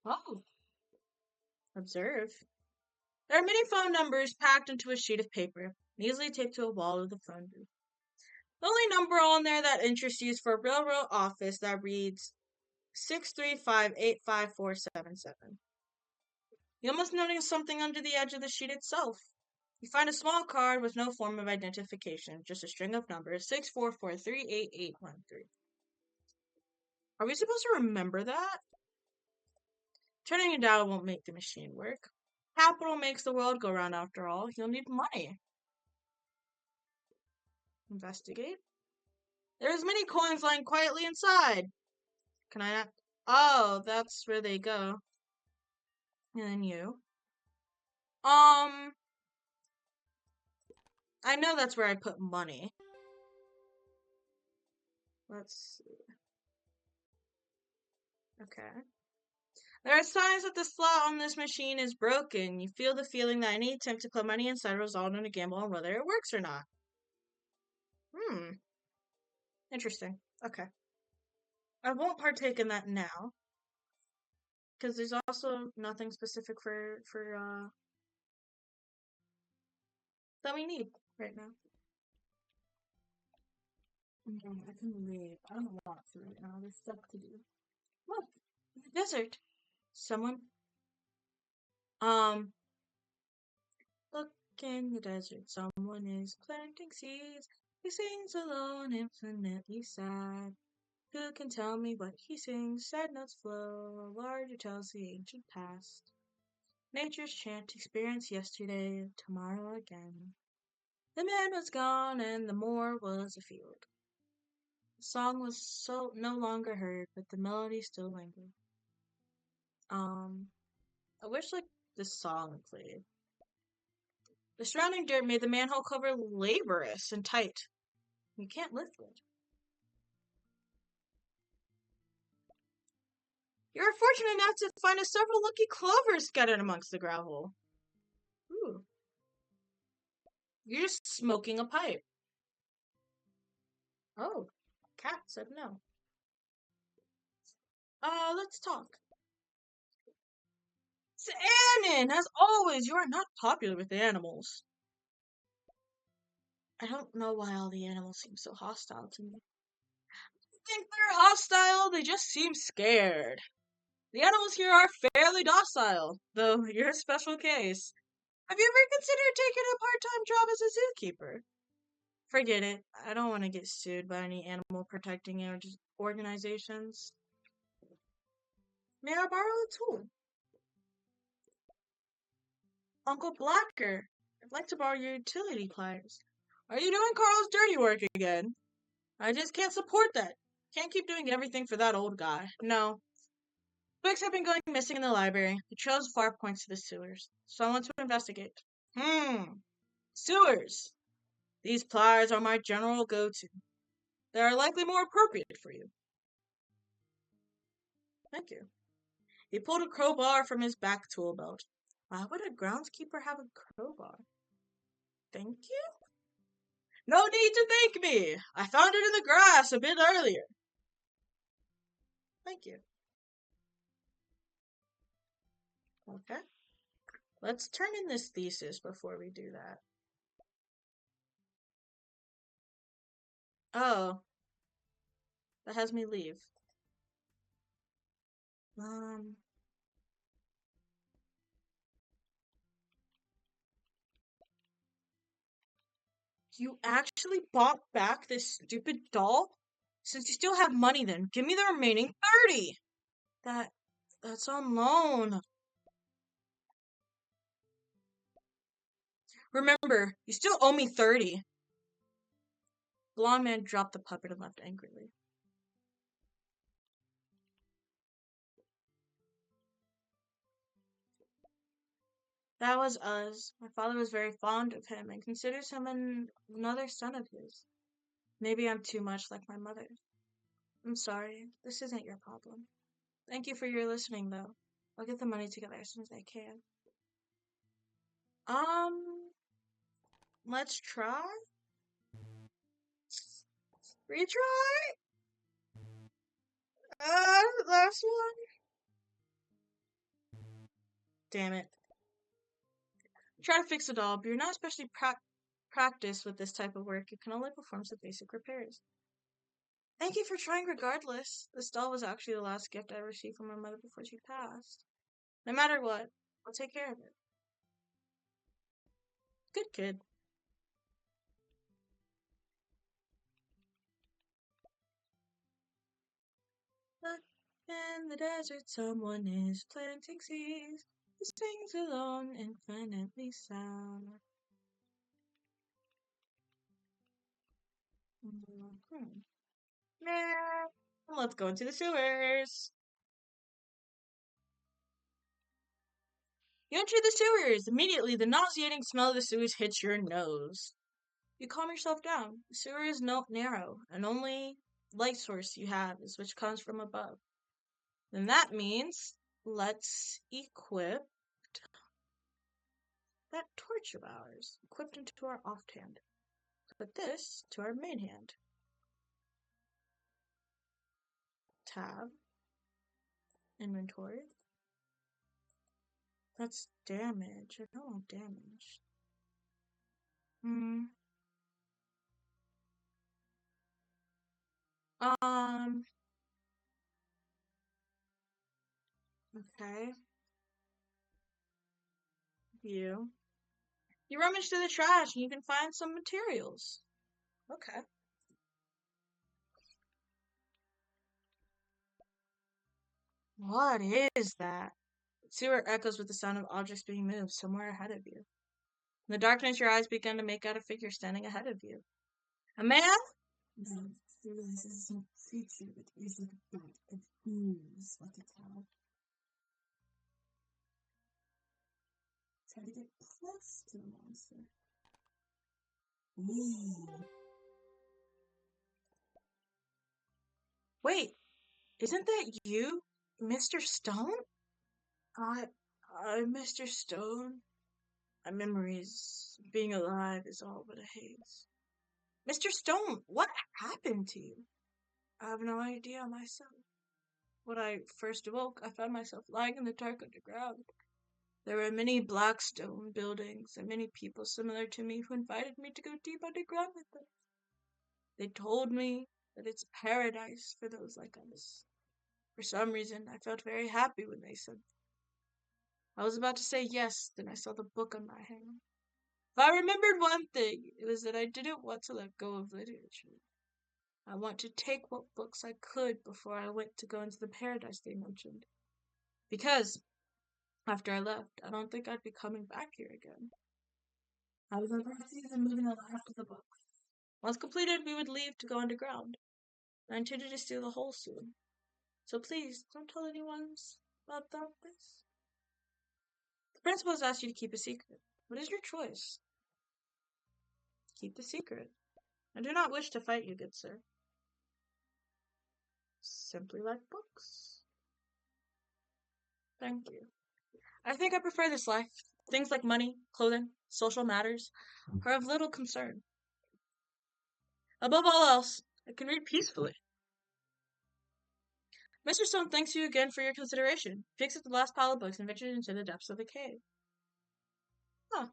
Oh, observe. There are many phone numbers packed into a sheet of paper, easily taped to a wall of the phone booth. The only number on there that interests you is for a railroad office that reads 635-85477. You almost notice something under the edge of the sheet itself. You find a small card with no form of identification, just a string of numbers 644388813. Are we supposed to remember that? Turning it down won't make the machine work. Capital makes the world go round after all. You'll need money. Investigate. There's many coins lying quietly inside. Can I not? Oh, that's where they go. And then you. I know that's where I put money. Let's see. Okay. There are signs that the slot on this machine is broken. You feel the feeling that any attempt to put money inside results in a gamble on whether it works or not. Interesting. Okay. I won't partake in that now. Because there's also nothing specific for that we need right now. I can leave. I don't want to right now. There's stuff to do. Look, the desert. Someone. Um, look in the desert. Someone is planting seeds. He sings alone, infinitely sad. Who can tell me what he sings? Sad notes flow. A larger tells the ancient past. Nature's chant, experience yesterday, tomorrow again. The man was gone, and the moor was a field. The song was so no longer heard, but the melody still lingered. I wish like this song played. The surrounding dirt made the manhole cover laborious and tight. You can't lift it. You are fortunate enough to find several lucky clovers scattered amongst the gravel. Ooh. You're just smoking a pipe. Oh, cat said no. Let's talk. Annan, as always, you are not popular with the animals. I don't know why all the animals seem so hostile to me. I think they're hostile, they just seem scared. The animals here are fairly docile, though you're a special case. Have you ever considered taking a part-time job as a zookeeper? Forget it. I don't want to get sued by any animal protecting organizations. May I borrow a tool? Uncle Blacker, I'd like to borrow your utility pliers. Are you doing Carl's dirty work again? I just can't support that. Can't keep doing everything for that old guy. No. Books have been going missing in the library. The trail's far points to the sewers. So I want to investigate. Sewers. These pliers are my general go-to. They are likely more appropriate for you. Thank you. He pulled a crowbar from his back tool belt. Why would a groundskeeper have a crowbar? Thank you? No need to thank me. I found it in the grass a bit earlier. Thank you. Okay. Let's turn in this thesis before we do that. Oh, that has me leave. Um, you actually bought back this stupid doll? Since you still have money then, give me the remaining 30! That's on loan. Remember, you still owe me 30. Blonde man dropped the puppet and left angrily. That was us. My father was very fond of him and considers him another son of his. Maybe I'm too much like my mother. I'm sorry. This isn't your problem. Thank you for your listening, though. I'll get the money together as soon as I can. Um, Let's try. Retry. Last one. Damn it. Try to fix the doll, but you're not especially practiced with this type of work. You can only perform some basic repairs. Thank you for trying regardless. This doll was actually the last gift I received from my mother before she passed. No matter what, I'll take care of it. Good kid. Look, in the desert, someone is planting seeds. He sings alone, infinitely sound. Nah. Let's go into the sewers. You enter the sewers. Immediately, the nauseating smell of the sewers hits your nose. You calm yourself down. The sewer is narrow, and only light source you have is which comes from above. Then that means let's equip that torch of ours, equipped into our offhand. Put this to our main hand. Tab. Inventory. That's damage. I don't want damage. Hmm. Um. Okay. You. You rummage through the trash and you can find some materials. Okay. What is that? The sewer echoes with the sound of objects being moved somewhere ahead of you. In the darkness, your eyes begin to make out a figure standing ahead of you. A man? Then he realizes some creature with ears like a bat and moves like a cow. Try to get close to the monster. Ooh. Wait, isn't that you, Mr. Stone? I, I'm Mr. Stone. My memories of being alive is all but a haze. Mr. Stone, what happened to you? I have no idea myself. When I first awoke, I found myself lying in the dark underground. There were many black stone buildings and many people similar to me who invited me to go deep underground with them. They told me that it's paradise for those like us. For some reason, I felt very happy when they said I was about to say yes, then I saw the book on my hand. If I remembered one thing, it was that I didn't want to let go of literature. I want to take what books I could before I went to go into the paradise they mentioned. Because, after I left, I don't think I'd be coming back here again. I was on first season moving the last of the book. Once completed, we would leave to go underground. I intended to steal the hole soon. So please, don't tell anyone about this. The principal has asked you to keep a secret. What is your choice? Keep the secret. I do not wish to fight you, good sir. Simply like books. Thank you. I think I prefer this life. Things like money, clothing, social matters are of little concern. Above all else, I can read peacefully. Mr. Stone thanks you again for your consideration. He picks up the last pile of books and ventures into the depths of the cave. Huh.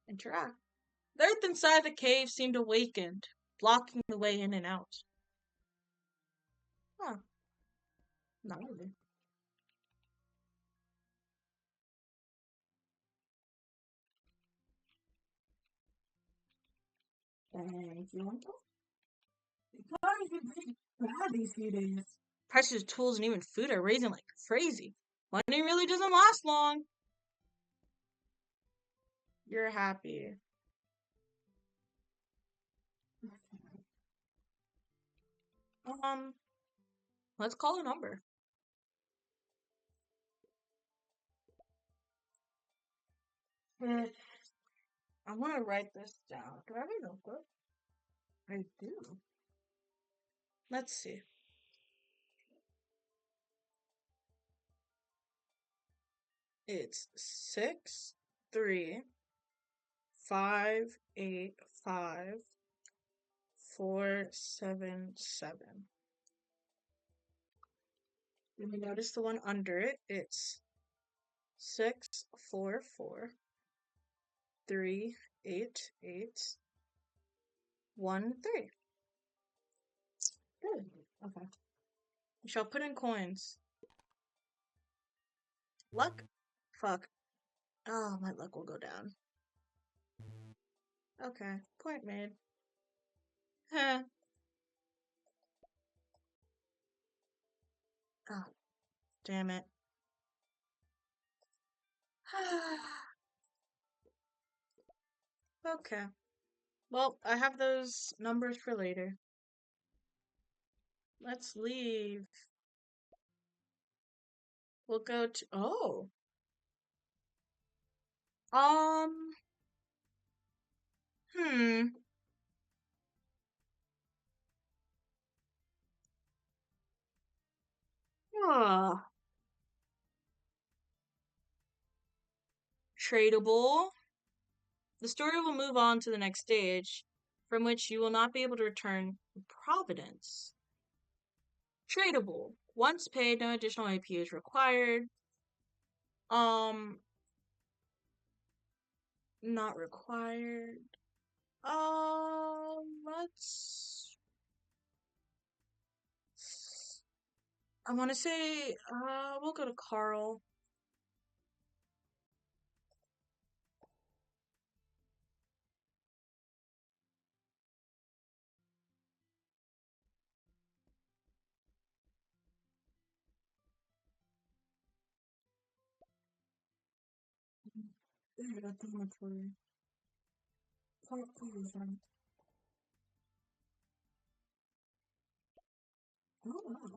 Interact. The earth inside the cave seemed awakened, blocking the way in and out. Huh. Not really. Thank you, Uncle. The car's been pretty bad these few days. Prices of tools and even food are raising like crazy. Money really doesn't last long. You're happy. Um, let's call a number. Eh, I want to write this down. Do I have a notebook? I do. Let's see. It's 6, 1, 3, 5, 8, 5, 4, 7, 7. And you notice the one under it, it's 6, 4, 4, 3, 8, 8, 1, 3. Good. Okay. You shall put in coins. Luck? Fuck. Oh, my luck will go down. Okay. Point made. Huh. Oh, damn it. Okay. Well, I have those numbers for later. Let's leave. We'll go to. Oh. Um. Hmm. Ah. Tradable. The story will move on to the next stage, from which you will not be able to return Providence. Tradable. Once paid, no additional AP is required. Um. Not required. Let's. I want to say, we'll go to Carl. There, that's dormitory. Part 4. Oh, wow.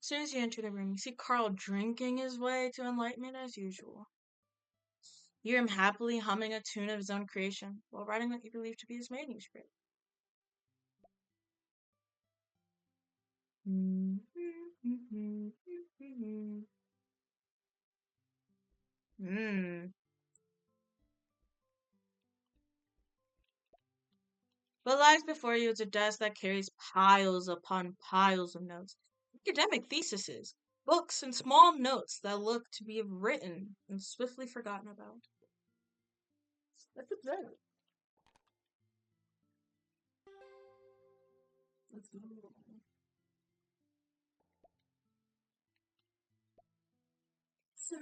As soon as you enter the room, you see Carl drinking his way to enlightenment as usual. You hear him happily humming a tune of his own creation while writing what you believe to be his manuscript. Hmm. What lies before you is a desk that carries piles upon piles of notes, academic theses, books, and small notes that look to be written and swiftly forgotten about. Let's observe. Let's go. So,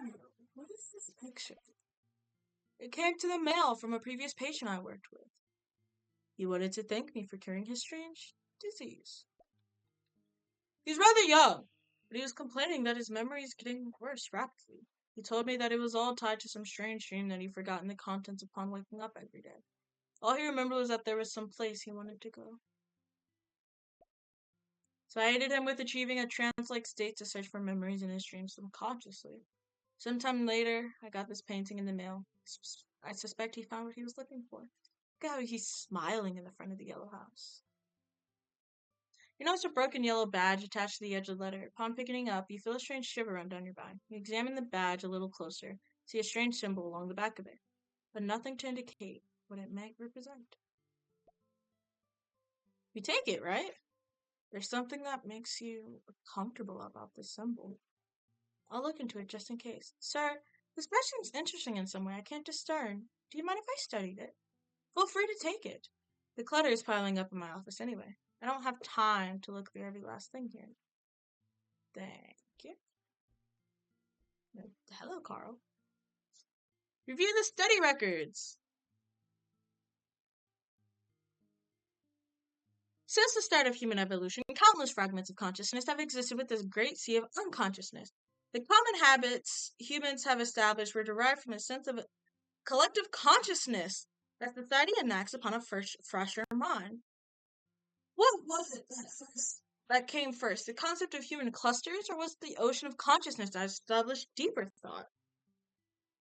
what is this picture? It came to the mail from a previous patient I worked with. He wanted to thank me for curing his strange disease. He was rather young, but he was complaining that his memory is getting worse rapidly. He told me that it was all tied to some strange dream that he'd forgotten the contents upon waking up every day. All he remembered was that there was some place he wanted to go. So I aided him with achieving a trance-like state to search for memories in his dreams subconsciously. Sometime later, I got this painting in the mail. I suspect he found what he was looking for. Look how he's smiling in the front of the yellow house. You notice a broken yellow badge attached to the edge of the letter. Upon picking it up, you feel a strange shiver run down your back. You examine the badge a little closer, see a strange symbol along the back of it, but nothing to indicate what it might represent. You take it, right? There's something that makes you comfortable about this symbol. I'll look into it just in case. Sir, this badge seems interesting in some way. I can't discern. Do you mind if I studied it? Feel free to take it. The clutter is piling up in my office anyway. I don't have time to look through every last thing here. Thank you. Hello, Carl. Review the study records. Since the start of human evolution, countless fragments of consciousness have existed with this great sea of unconsciousness. The common habits humans have established were derived from a sense of collective consciousness that society enacts upon a fresher mind. What was it That came first, the concept of human clusters, or was it the ocean of consciousness that established deeper thought?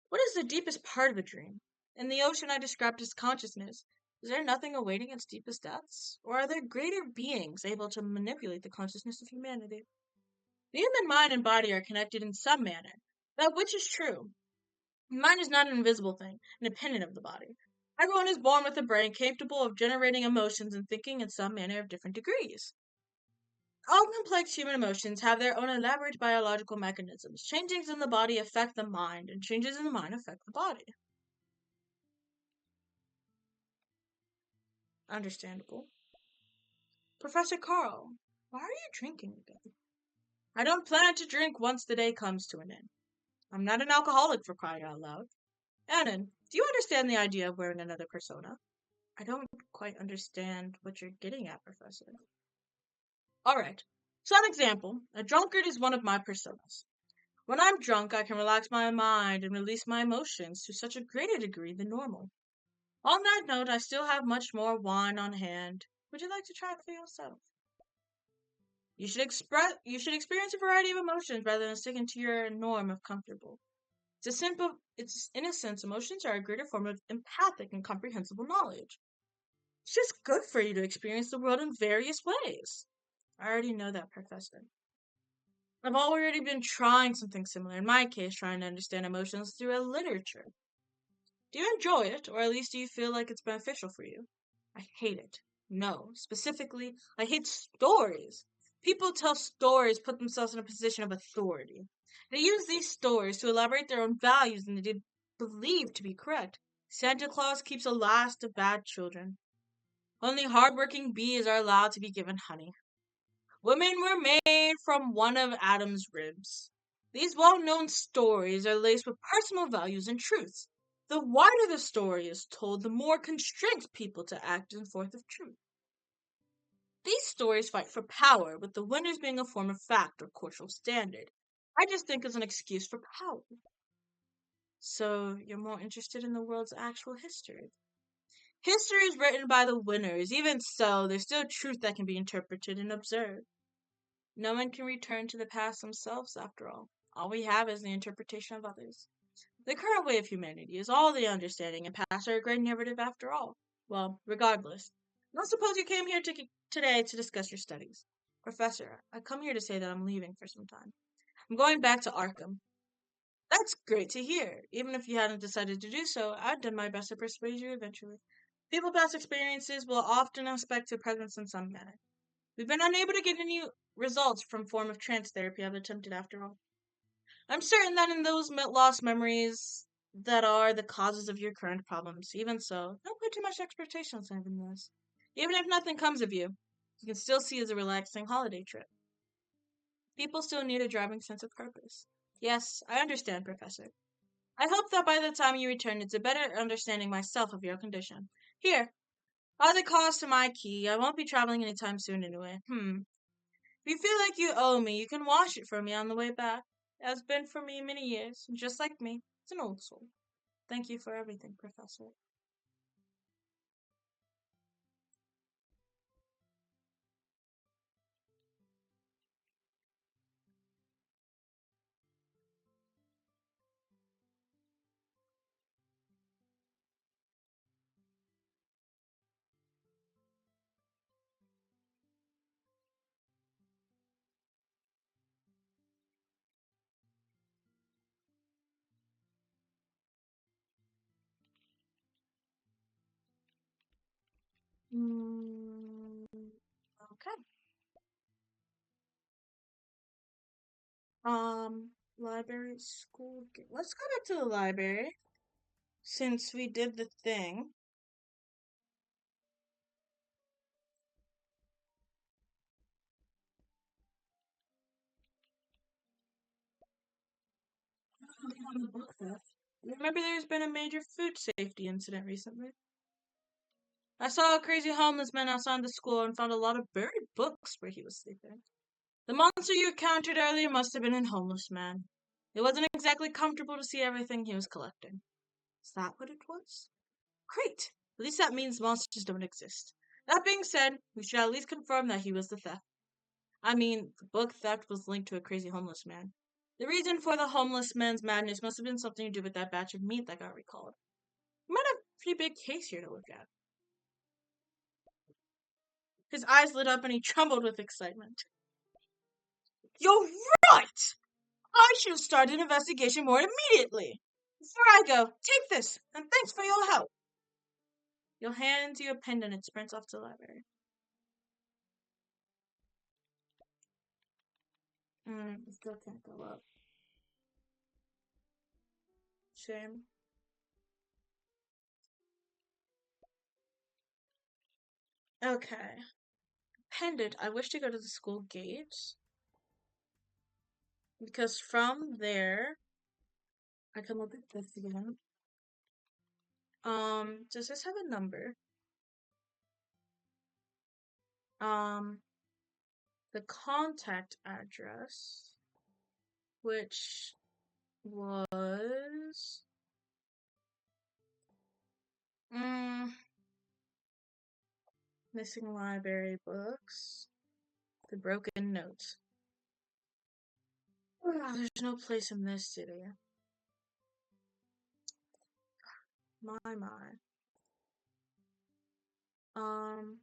What is the deepest part of a dream? In the ocean I described as consciousness, is there nothing awaiting its deepest depths? Or are there greater beings able to manipulate the consciousness of humanity? The human mind and body are connected in some manner. But which is true? Mind is not an invisible thing, independent of the body. Everyone is born with a brain capable of generating emotions and thinking in some manner of different degrees. All complex human emotions have their own elaborate biological mechanisms. Changes in the body affect the mind, and changes in the mind affect the body. Understandable. Professor Carl, why are you drinking again? I don't plan to drink once the day comes to an end. I'm not an alcoholic, for crying out loud. Annan, do you understand the idea of wearing another persona? I don't quite understand what you're getting at, Professor. Alright, so an example. A drunkard is one of my personas. When I'm drunk, I can relax my mind and release my emotions to such a greater degree than normal. On that note, I still have much more wine on hand. Would you like to try it for yourself? You should experience a variety of emotions rather than sticking to your norm of comfortable. It's in a sense, emotions are a greater form of empathic and comprehensible knowledge. It's just good for you to experience the world in various ways. I already know that, Professor. I've already been trying something similar, in my case, trying to understand emotions through a literature. Do you enjoy it, or at least do you feel like it's beneficial for you? I hate it. No, specifically, I hate stories. People tell stories, put themselves in a position of authority. They use these stories to elaborate their own values and they believe to be correct. Santa Claus keeps a last of bad children. Only hardworking bees are allowed to be given honey. Women were made from one of Adam's ribs. These well-known stories are laced with personal values and truths. The wider the story is told, the more constraints people to act in forth of truth. These stories fight for power, with the winners being a form of fact or cultural standard. I just think it's an excuse for power. So you're more interested in the world's actual history. History is written by the winners. Even so, there's still truth that can be interpreted and observed. No one can return to the past themselves, after all. All we have is the interpretation of others. The current way of humanity is all the understanding, and past are a great narrative after all. Well, regardless. Now suppose you came here today to discuss your studies. Professor, I come here to say that I'm leaving for some time. I'm going back to Arkham. That's great to hear. Even if you hadn't decided to do so, I'd done my best to persuade you eventually. People's past experiences will often affect their presence in some manner. We've been unable to get any results from form of trance therapy I've attempted after all. I'm certain that in those lost memories that are the causes of your current problems. Even so, don't put too much expectations in this. Even if nothing comes of you can still see it as a relaxing holiday trip. People still need a driving sense of purpose. Yes, I understand, Professor. I hope that by the time you return, it's a better understanding myself of your condition. Here, add the cost to my key. I won't be traveling anytime soon anyway. If you feel like you owe me, you can wash it for me on the way back. It has been for me many years, just like me. It's an old soul. Thank you for everything, Professor. Mm, okay. Library, school. Let's go back to the library since we did the thing. Remember, there's been a major food safety incident recently. I saw a crazy homeless man outside the school and found a lot of buried books where he was sleeping. The monster you encountered earlier must have been a homeless man. It wasn't exactly comfortable to see everything he was collecting. Is that what it was? Great! At least that means monsters don't exist. That being said, we should at least confirm that he was the theft. I mean, the book theft was linked to a crazy homeless man. The reason for the homeless man's madness must have been something to do with that batch of meat that got recalled. We might have a pretty big case here to look at. His eyes lit up and he trembled with excitement. You're right! I should have started an investigation more immediately. Before I go, take this, and thanks for your help. He'll hand you a pendant and sprints off to the library. I still can't go up. Shame. Okay. Pendant, I wish to go to the school gate. Because from there, I can look at this again. Does this have a number? Um, the contact address, which was mm, missing library books, the broken notes. There's no place in this city. My. Um,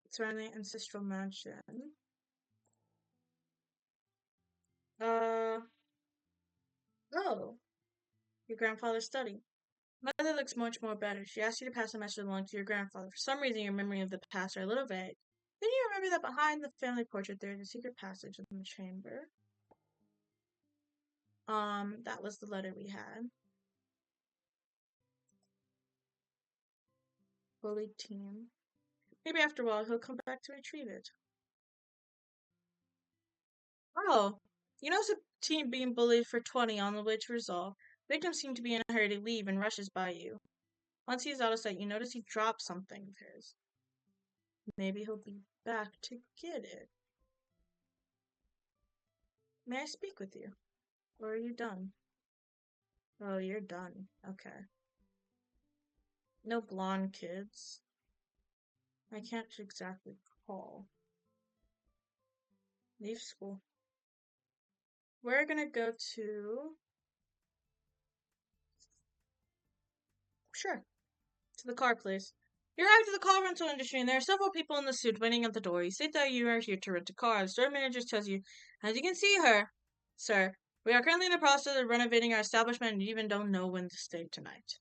surrounding ancestral mansion. Uh, oh, your grandfather's study. Mother looks much more better. She asked you to pass a message along to your grandfather. For some reason, your memory of the past are a little vague. Then you remember that behind the family portrait there is a secret passage in the chamber. That was the letter we had. Bullied team. Maybe after a while he'll come back to retrieve it. Oh, you notice a team being bullied for 20 on the way to resolve. Victims seem to be in a hurry to leave and rushes by you. Once he's out of sight, you notice he dropped something of his. Maybe he'll be back to get it. May I speak with you? Or are you done? Oh, you're done. Okay. No blonde kids. I can't exactly call. Leave school. We're gonna go to... Sure. To the car place. You arrive at the car rental industry and there are several people in the suit waiting at the door. You say that you are here to rent a car. The store manager tells you, as you can see her, sir, we are currently in the process of renovating our establishment and you even don't know when to stay tonight.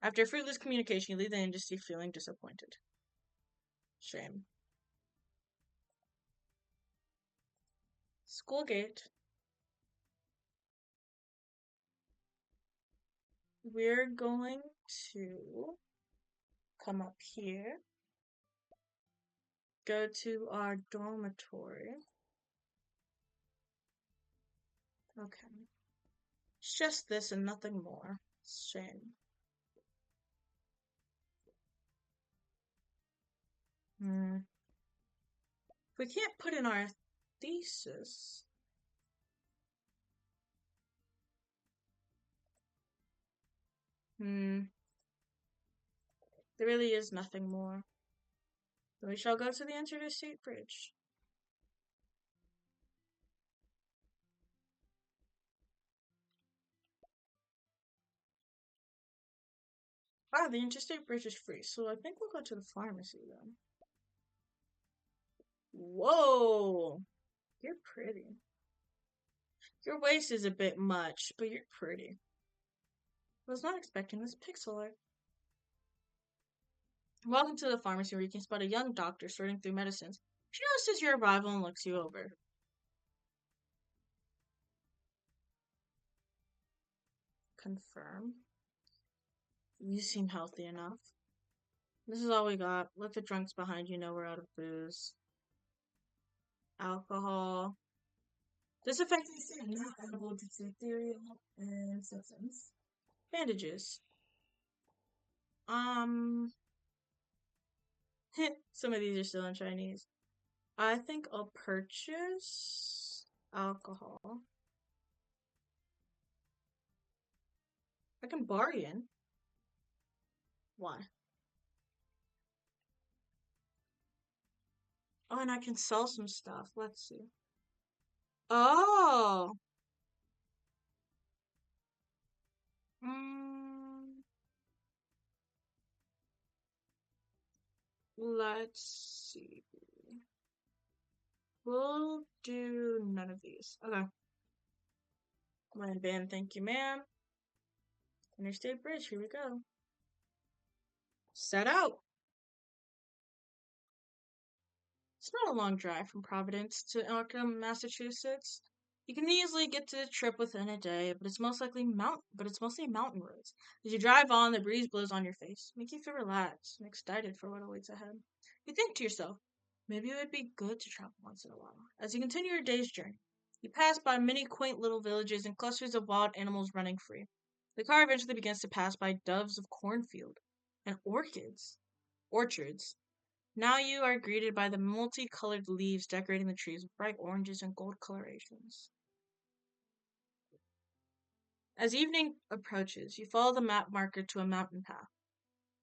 After a fruitless communication, you leave the industry feeling disappointed. Shame. School gate. We're going to come up here, go to our dormitory. Okay. It's just this and nothing more. Shame. Hmm. We can't put in our thesis. Hmm. There really is nothing more. Then we shall go to the interstate bridge. Ah, the interstate bridge is free, so I think we'll go to the pharmacy then. Whoa! You're pretty. Your waist is a bit much, but you're pretty. I was not expecting this pixel art. Welcome to the pharmacy where you can spot a young doctor sorting through medicines. She notices your arrival and looks you over. Confirm. You seem healthy enough. This is all we got. Let the drunks behind you know we're out of booze. Alcohol. Disinfectant And not edible diphtheria and substance. bandages. Um, some of these are still in Chinese. I think I'll purchase alcohol. I can bargain. Why? Oh, and I can sell some stuff. Let's see. Oh. Mm, let's see. We'll do none of these. Okay. Land band, thank you, ma'am. Interstate Bridge, here we go. Set out. It's not a long drive from Providence to Elkham, Massachusetts. You can easily get to the trip within a day, but it's mostly mountain roads. As you drive on, the breeze blows on your face, making you feel relaxed and excited for what awaits ahead. You think to yourself, maybe it would be good to travel once in a while. As you continue your day's journey, you pass by many quaint little villages and clusters of wild animals running free. The car eventually begins to pass by doves of cornfield and orchards. Now you are greeted by the multicolored leaves decorating the trees with bright oranges and gold colorations. As evening approaches, you follow the map marker to a mountain path.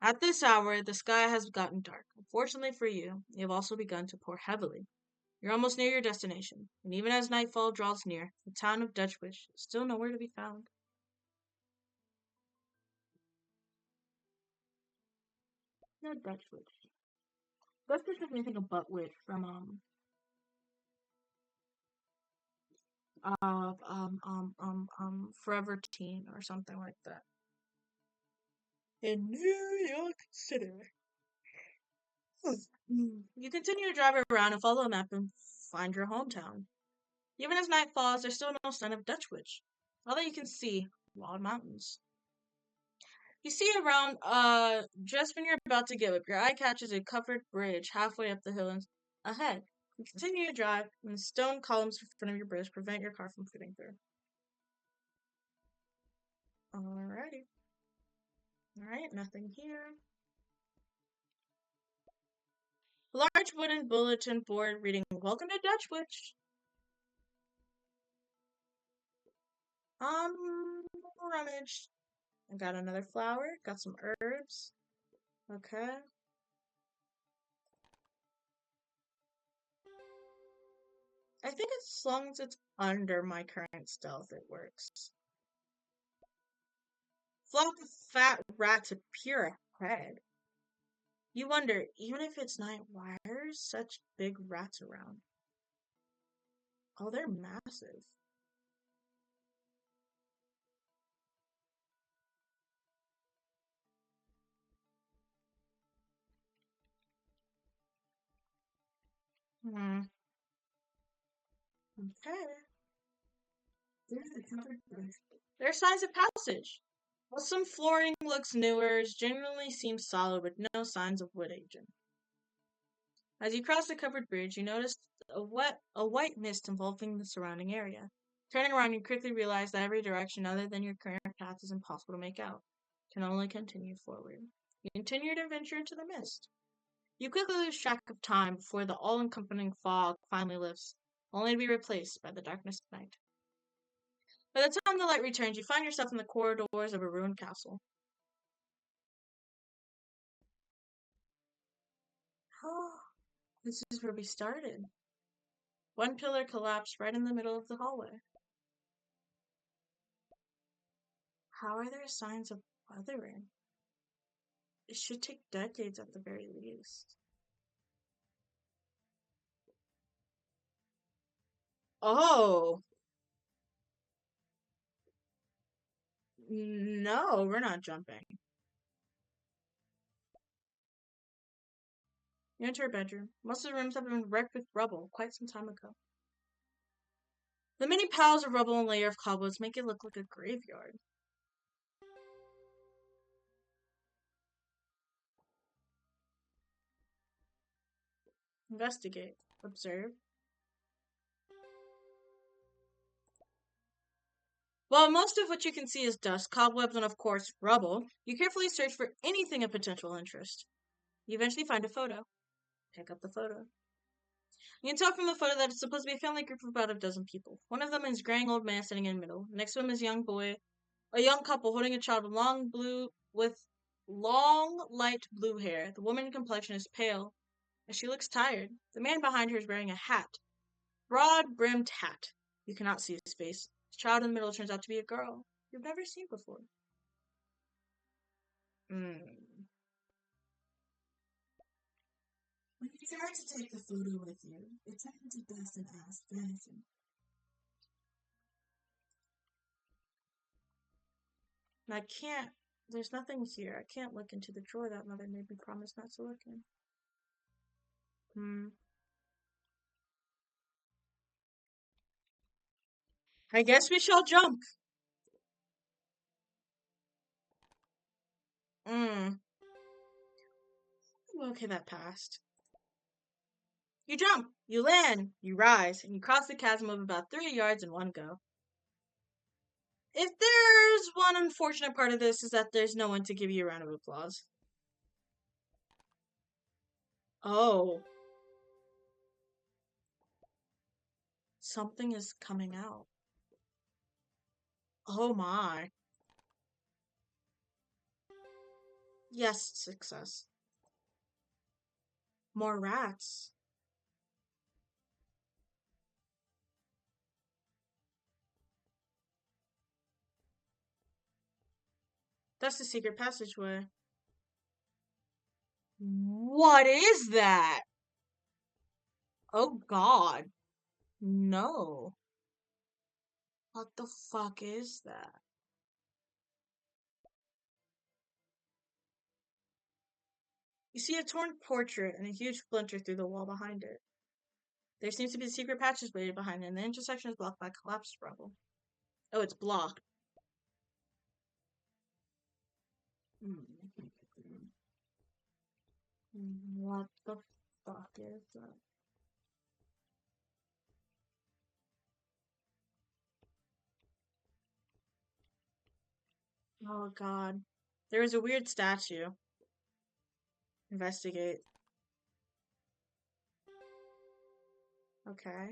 At this hour, the sky has gotten dark. Unfortunately for you, it have also begun to pour heavily. You're almost near your destination, and even as nightfall draws near, the town of Dutchwish is still nowhere to be found. No Dutchwish. Dutchwish is anything a butt witch from Forever Teen or something like that. In New York City. You continue to drive around and follow a map and find your hometown. Even as night falls, there's still no sign of Dutchwich. All that you can see, wild mountains. You see around, just when you're about to give up, your eye catches a covered bridge halfway up the hill and ahead. You continue to drive, and the stone columns in front of your bridge prevent your car from fitting through. Alrighty. Alright, nothing here. Large wooden bulletin board reading, "Welcome to Dutchwich." Rummage. I got another flower, got some herbs. Okay. I think as long as it's under my current stealth, it works. Flock of fat rats appear ahead. You wonder, even if it's night, why are such big rats around? Oh, they're massive. Hmm. Okay. There's a covered bridge. There are signs of passage. While some flooring looks newer, it generally seems solid with no signs of wood aging. As you cross the covered bridge, you notice a white mist enveloping the surrounding area. Turning around, you quickly realize that every direction other than your current path is impossible to make out. You can only continue forward. You continue to venture into the mist. You quickly lose track of time before the all-encompassing fog finally lifts, only to be replaced by the darkness of night. By the time the light returns, you find yourself in the corridors of a ruined castle. Oh, this is where we started. One pillar collapsed right in the middle of the hallway. How are there signs of weathering? It should take decades at the very least. Oh, no, we're not jumping. You enter a bedroom. Most of the rooms have been wrecked with rubble quite some time ago. The many piles of rubble and layer of cobwebs make it look like a graveyard. Investigate. Observe. While most of what you can see is dust, cobwebs, and of course, rubble, you carefully search for anything of potential interest. You eventually find a photo. Pick up the photo. You can tell from the photo that it's supposed to be a family group of about a dozen people. One of them is a graying old man sitting in the middle. Next to him is a young couple holding a child with long light blue hair. The woman's complexion is pale, and she looks tired. The man behind her is wearing a hat, broad brimmed hat. You cannot see his face. The child in the middle turns out to be a girl you've never seen before. Hmm. When you try to take the photo with you, it turns into dust and ash, vanishing. And I can't, there's nothing here. I can't look into the drawer that Mother made me promise not to look in. Hmm. I guess we shall jump. Hmm. Okay, that passed. You jump, you land, you rise, and you cross the chasm of about 3 yards in one go. If there's one unfortunate part of this is that there's no one to give you a round of applause. Oh, something is coming out. Oh my. Yes, success. More rats. That's the secret passageway. What is that? Oh god. No. What the fuck is that? You see a torn portrait and a huge splinter through the wall behind it. There seems to be a secret passageway behind it, and the intersection is blocked by collapsed rubble. Oh, it's blocked. Hmm. What the fuck is that? Oh god. There is a weird statue. Investigate. Okay.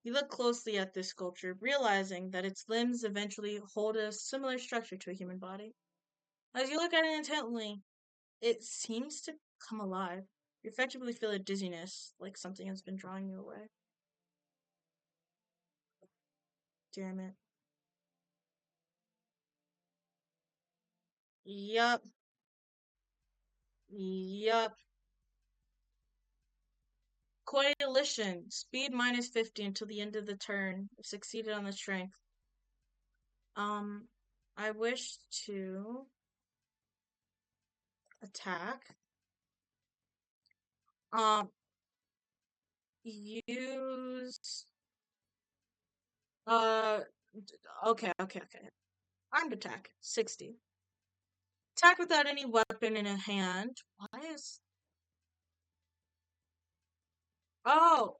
You look closely at this sculpture, realizing that its limbs eventually hold a similar structure to a human body. As you look at it intently, it seems to come alive. You effectively feel a dizziness, like something has been drawing you away. Damn it. Yup. Yup. Coalition. Speed minus 50 until the end of the turn. Succeeded on the strength. Um, I wish to attack. Um, use uh okay. Armed attack, 60. Attack without any weapon in a hand. Why is oh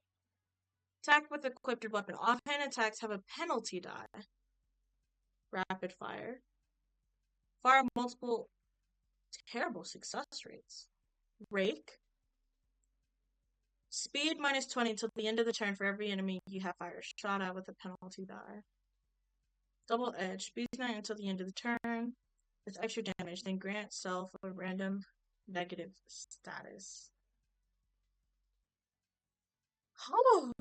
attack with equipped weapon. Offhand attacks have a penalty die. Rapid fire. Fire multiple terrible success rates. Rake. Speed minus 20 until the end of the turn for every enemy you have fire shot at with a penalty die. Double edge. Speed 9 until the end of the turn. With extra damage, then grant self a random negative status. Oh,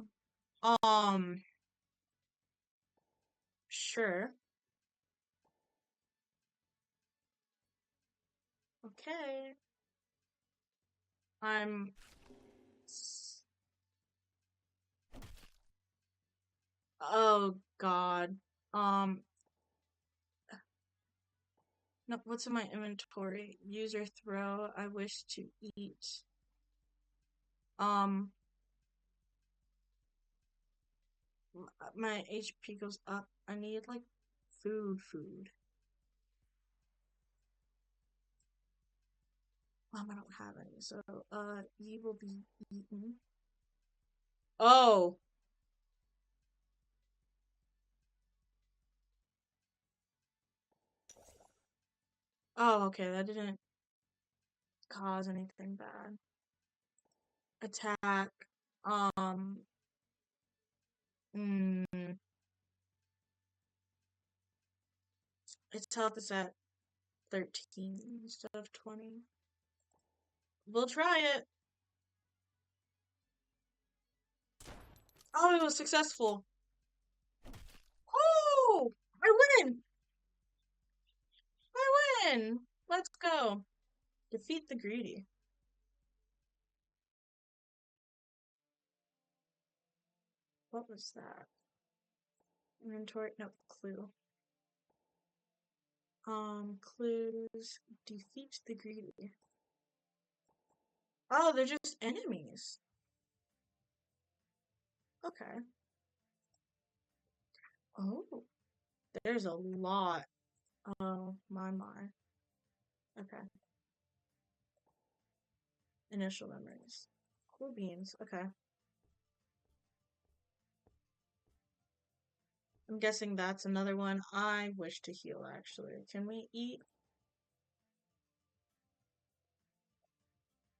sure. Okay. I'm. Oh God. Um. No. What's in my inventory? User throw. I wish to eat. Um. My HP goes up. I need like food. I don't have any. So, you will be eaten. Oh. Oh. Okay. That didn't cause anything bad. Attack. Um. Mm, its health is at 13 instead of 20. We'll try it. Oh, it was successful. Oh, I win. I win. Let's go. Defeat the greedy. What was that? Inventory. No clue. Clues. Defeat the greedy. Oh, they're just enemies. Okay. Oh, there's a lot. Oh, my. Okay. Initial memories. Cool beans. Okay. I'm guessing that's another one I wish to heal, actually. Can we eat?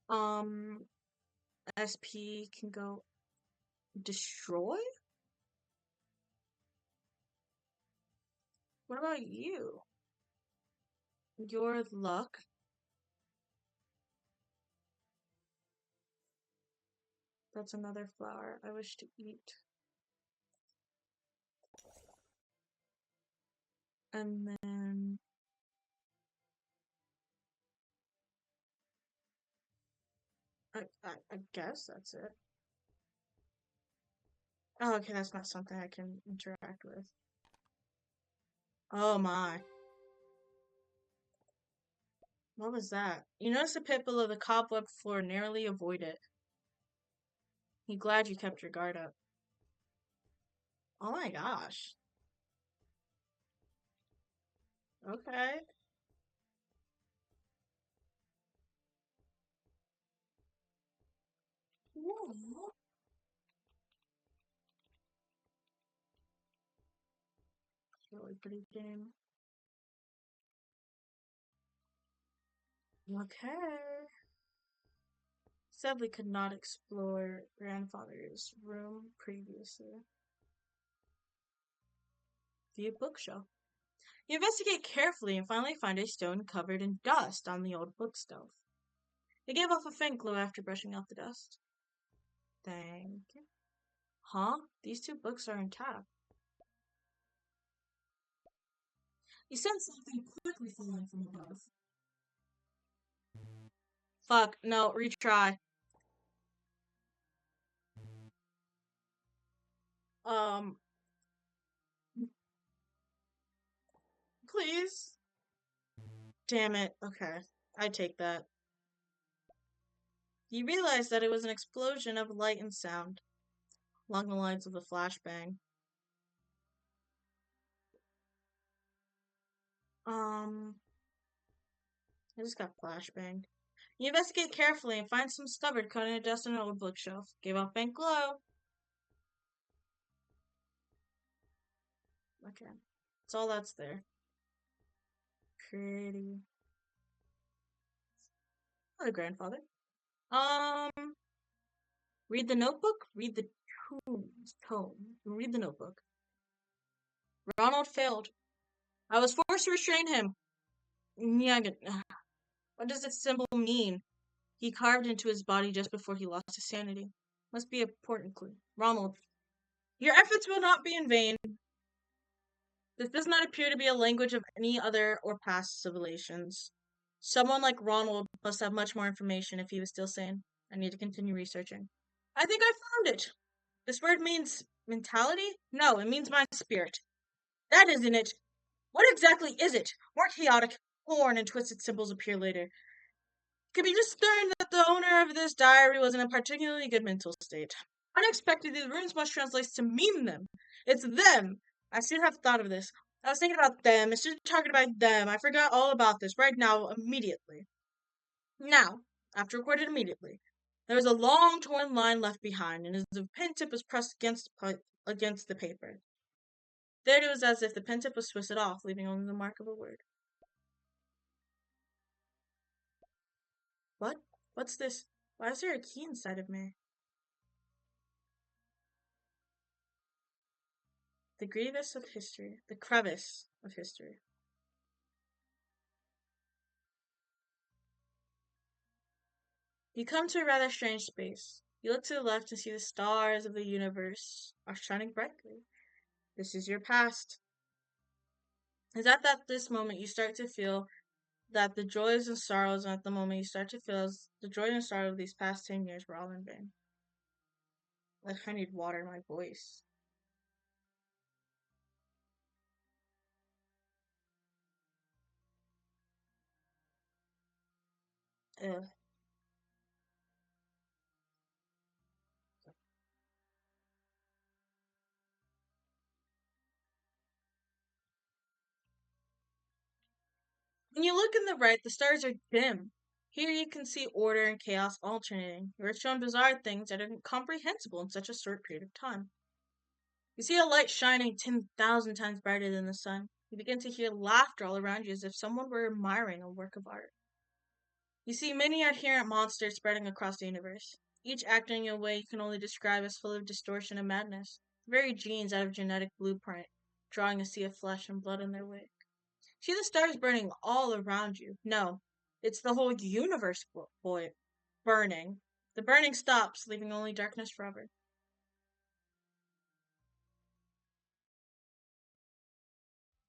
Um, SP can go destroy? What about you? Your luck. That's another flower I wish to eat. And then I guess that's it. Oh, okay, that's not something I can interact with. Oh my. What was that? You notice the pit below the cobweb floor, narrowly avoid it. You glad you kept your guard up. Oh my gosh. Okay. Whoa. Really pretty game. Okay. Sadly could not explore grandfather's room previously. View bookshelf. You investigate carefully and finally find a stone covered in dust on the old bookshelf. It gave off a faint glow after brushing off the dust. Thank you. Huh? These two books are intact. You sense something quickly falling from above. Fuck, no, retry. Um, please. Damn it. Okay, I take that. You realize that it was an explosion of light and sound, along the lines of a flashbang. Um, I just got flashbanged. You investigate carefully and find some stubborn coating of dust on an old bookshelf. Gave off faint glow. Okay. That's all that's there. Pretty. Hello, grandfather. Um, read the notebook? Read the tome. Read the notebook. Ronald failed. I was forced to restrain him. Yeah, what does this symbol mean? He carved into his body just before he lost his sanity. Must be an important clue. Ronald, your efforts will not be in vain. This does not appear to be a language of any other or past civilizations. Someone like Ronald must have much more information if he was still sane. I need to continue researching. I think I found it. This word means mentality? No, it means mind spirit. That isn't it. What exactly is it? More chaotic, torn, and twisted symbols appear later. It can be discerned that the owner of this diary was in a particularly good mental state. Unexpectedly, the runes must translate to mean them. It's them. I should have thought of this. I was thinking about them. It's just talking about them. I forgot all about this right now, immediately. Now, after recorded immediately, there was a long torn line left behind, and as the pen tip was pressed against the paper. There it was as if the pen tip was twisted off, leaving only the mark of a word. What? What's this? Why is there a key inside of me? The grievous of history. The crevice of history. You come to a rather strange space. You look to the left and see the stars of the universe are shining brightly. This is your past. Is at this moment you start to feel that the joys and sorrows, and at the moment you start to feel as the joy and sorrow of these past 10 years were all in vain. Like I need water in my voice. Ugh. When you look in the right, the stars are dim. Here you can see order and chaos alternating. You are shown bizarre things that are incomprehensible in such a short period of time. You see a light shining 10,000 times brighter than the sun. You begin to hear laughter all around you as if someone were admiring a work of art. You see many adherent monsters spreading across the universe, each acting in a way you can only describe as full of distortion and madness. Very genes out of genetic blueprint, drawing a sea of flesh and blood in their wake. See the stars burning all around you. No, it's the whole universe, boy, burning. The burning stops, leaving only darkness forever.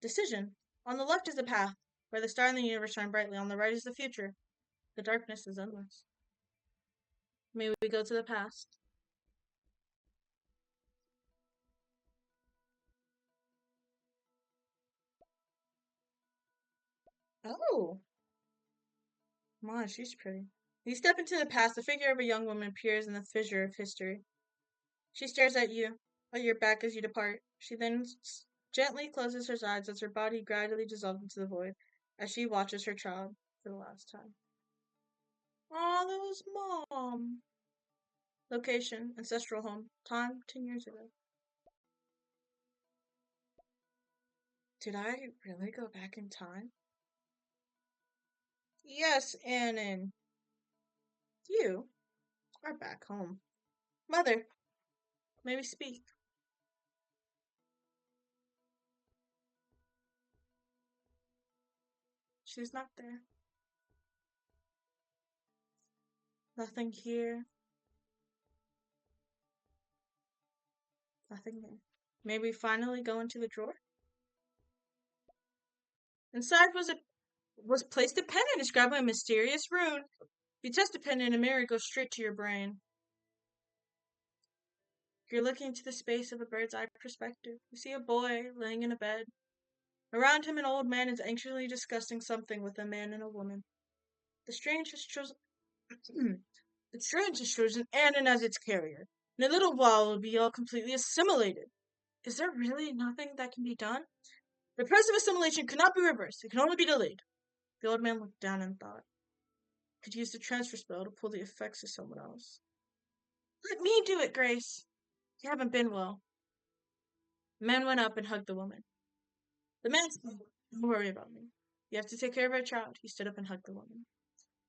Decision. On the left is the path, where the star and the universe shine brightly. On the right is the future. The darkness is endless. May we go to the past? Oh, my, she's pretty. You step into the past. The figure of a young woman appears in the fissure of history. She stares at your back as you depart. She then gently closes her eyes as her body gradually dissolves into the void, as she watches her child for the last time. Aw, that was mom. Location, ancestral home. Time, 10 years ago. Did I really go back in time? Yes, and you are back home. Mother, may we speak? She's not there. Nothing here, nothing there. May we finally go into the drawer? Inside was placed a pen describing a mysterious rune. If you test a pen in a mirror, it goes straight to your brain. You're looking into the space of a bird's eye perspective. You see a boy laying in a bed. Around him, an old man is anxiously discussing something with a man and a woman. The strange has chosen the strange has chosen Annan as its carrier. In a little while, it will be all completely assimilated. Is there really nothing that can be done? The process of assimilation cannot be reversed. It can only be delayed. The old man looked down and thought. Could use the transfer spell to pull the effects of someone else. Let me do it, Grace. You haven't been well. The man went up and hugged the woman. The man said, don't worry about me. You have to take care of our child. He stood up and hugged the woman.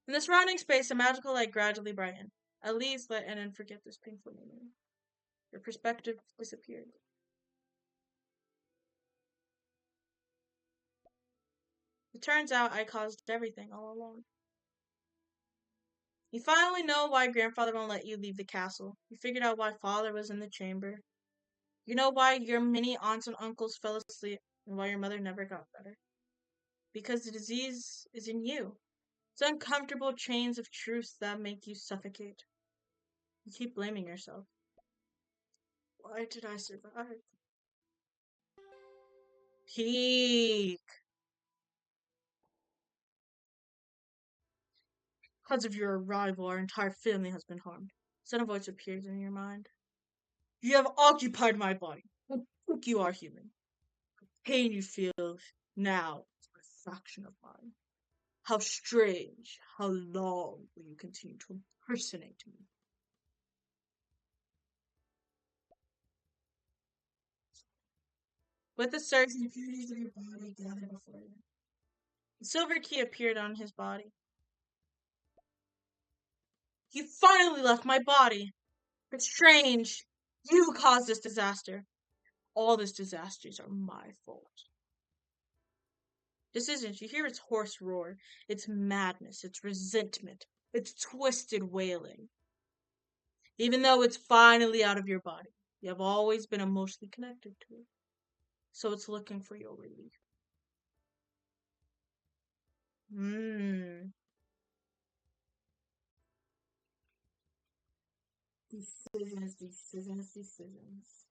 In the surrounding space, a magical light gradually brightened. At least let Enon forget this painful memory. Your perspective disappeared. It turns out I caused everything all along. You finally know why grandfather won't let you leave the castle. You figured out why father was in the chamber. You know why your many aunts and uncles fell asleep and why your mother never got better. Because the disease is in you. It's uncomfortable chains of truth that make you suffocate. You keep blaming yourself. Why did I survive? Peak. Because of your arrival, our entire family has been harmed. Then a voice appears in your mind. You have occupied my body. I think you are human. Pain you feel now is a fraction of mine. How strange. How long will you continue to impersonate me? With a surge, the impurities of your body gathered before you. The silver key appeared on his body. You finally left my body. It's strange. You caused this disaster. All these disasters are my fault. Decisions. You hear its hoarse roar, its madness, its resentment, its twisted wailing. Even though it's finally out of your body, you have always been emotionally connected to it. So it's looking for your relief. Hmm. Decisions, decisions, decisions.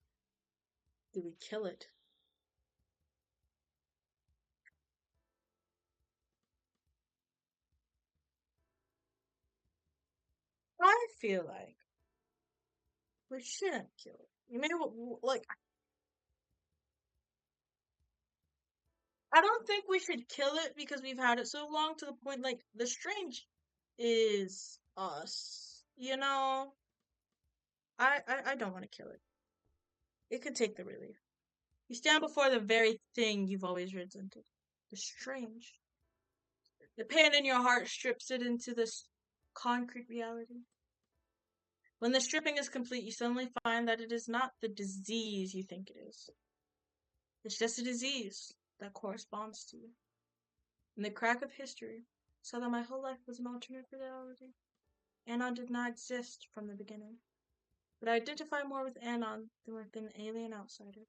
Do we kill it? feel like we shouldn't kill it. You may like. I don't think we should kill it because we've had it so long to the point like the strange is us. You know, I don't want to kill it. It could take the relief. You stand before the very thing you've always resented. The strange. The pain in your heart strips it into this concrete reality. When the stripping is complete, you suddenly find that it is not the disease you think it is. It's just a disease that corresponds to you. In the crack of history, saw that my whole life was an alternate reality. Anon did not exist from the beginning, but I identify more with Anon than with an alien outsider.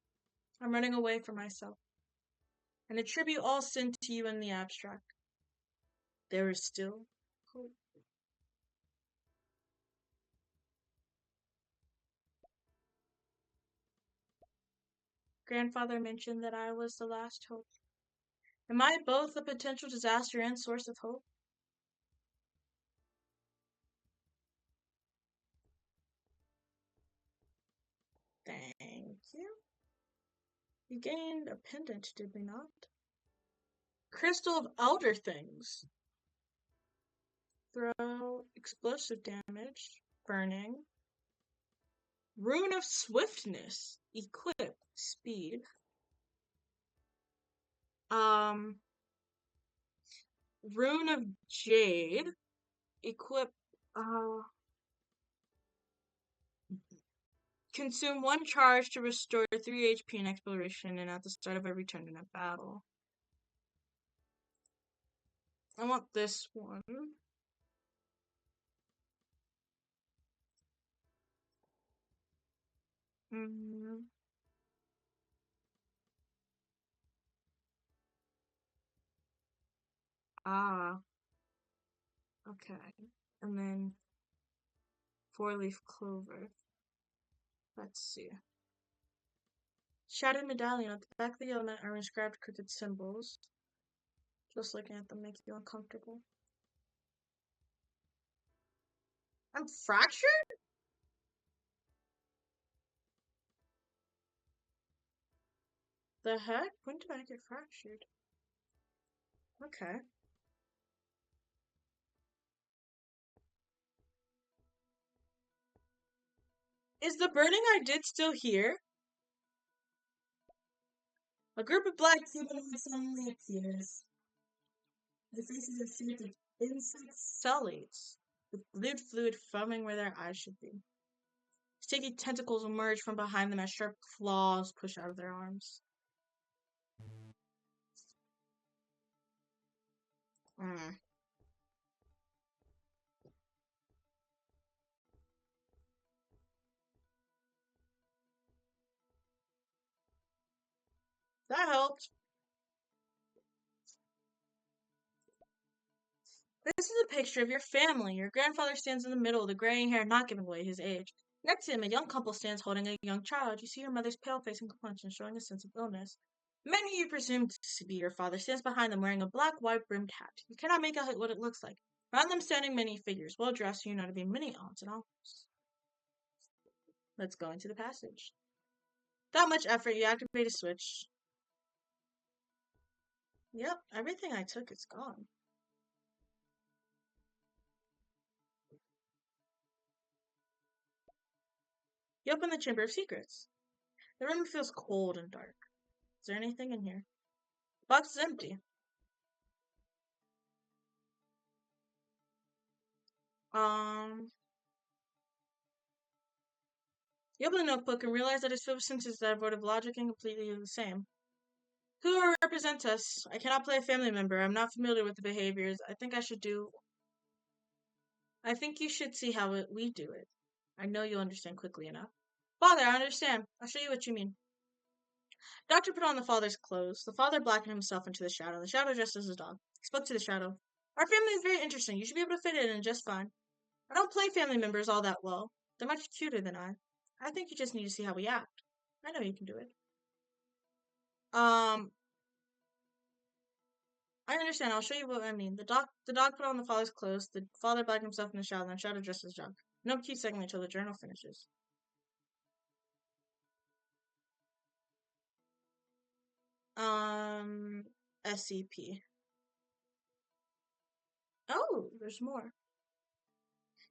I'm running away from myself, and attribute all sin to you in the abstract. There is still hope. Grandfather mentioned that I was the last hope. Am I both a potential disaster and source of hope? Thank you. We gained a pendant, did we not? Crystal of Elder Things. Throw explosive damage. Burning. Rune of Swiftness. Equip. Speed. Um. Rune of Jade. Equip. Consume 1 charge to restore 3 HP in exploration and at the start of every turn in a battle. I want this one. Mm, ah, okay. And then 4-leaf clover. Let's see. Shattered medallion. At the back of the element are inscribed crooked symbols. Just looking at them make you uncomfortable. I'm fractured? The heck? When did I get fractured? Okay. Is the burning I did still here? A group of black humanoids suddenly appears. Their faces are seared with insect stellates, with glued fluid foaming where their eyes should be. Sticky tentacles emerge from behind them as sharp claws push out of their arms. Mm. That helped. This is a picture of your family. Your grandfather stands in the middle, the graying hair not giving away his age. Next to him, a young couple stands holding a young child. You see your mother's pale face and complexion showing a sense of illness. The man who you presume to be your father stands behind them wearing a black, wide-brimmed hat. You cannot make out what it looks like. Around them standing many figures, well dressed, you know to be many aunts and uncles. Let's go into the passage. Without much effort, you activate a switch. Yep, everything I took is gone. You open the Chamber of Secrets. The room feels cold and dark. Is there anything in here? The box is empty. Um, you open the notebook and realize that it's filled with sentences that are void of logic and completely the same. Who represents us? I cannot play a family member. I'm not familiar with the behaviors. I think you should see how we do it. I know you'll understand quickly enough. Father, I understand. I'll show you what you mean. Doctor put on the father's clothes. The father blackened himself into the shadow. The shadow dressed as a dog. He spoke to the shadow. Our family is very interesting. You should be able to fit in just fine. I don't play family members all that well. They're much cuter than I. I think you just need to see how we act. I know you can do it. Um, I understand. I'll show you what I mean. The dog put on the father's clothes. The father blacked himself in the shower, then shouted just his dog. No key segment until the journal finishes. Um, SCP. Oh, there's more.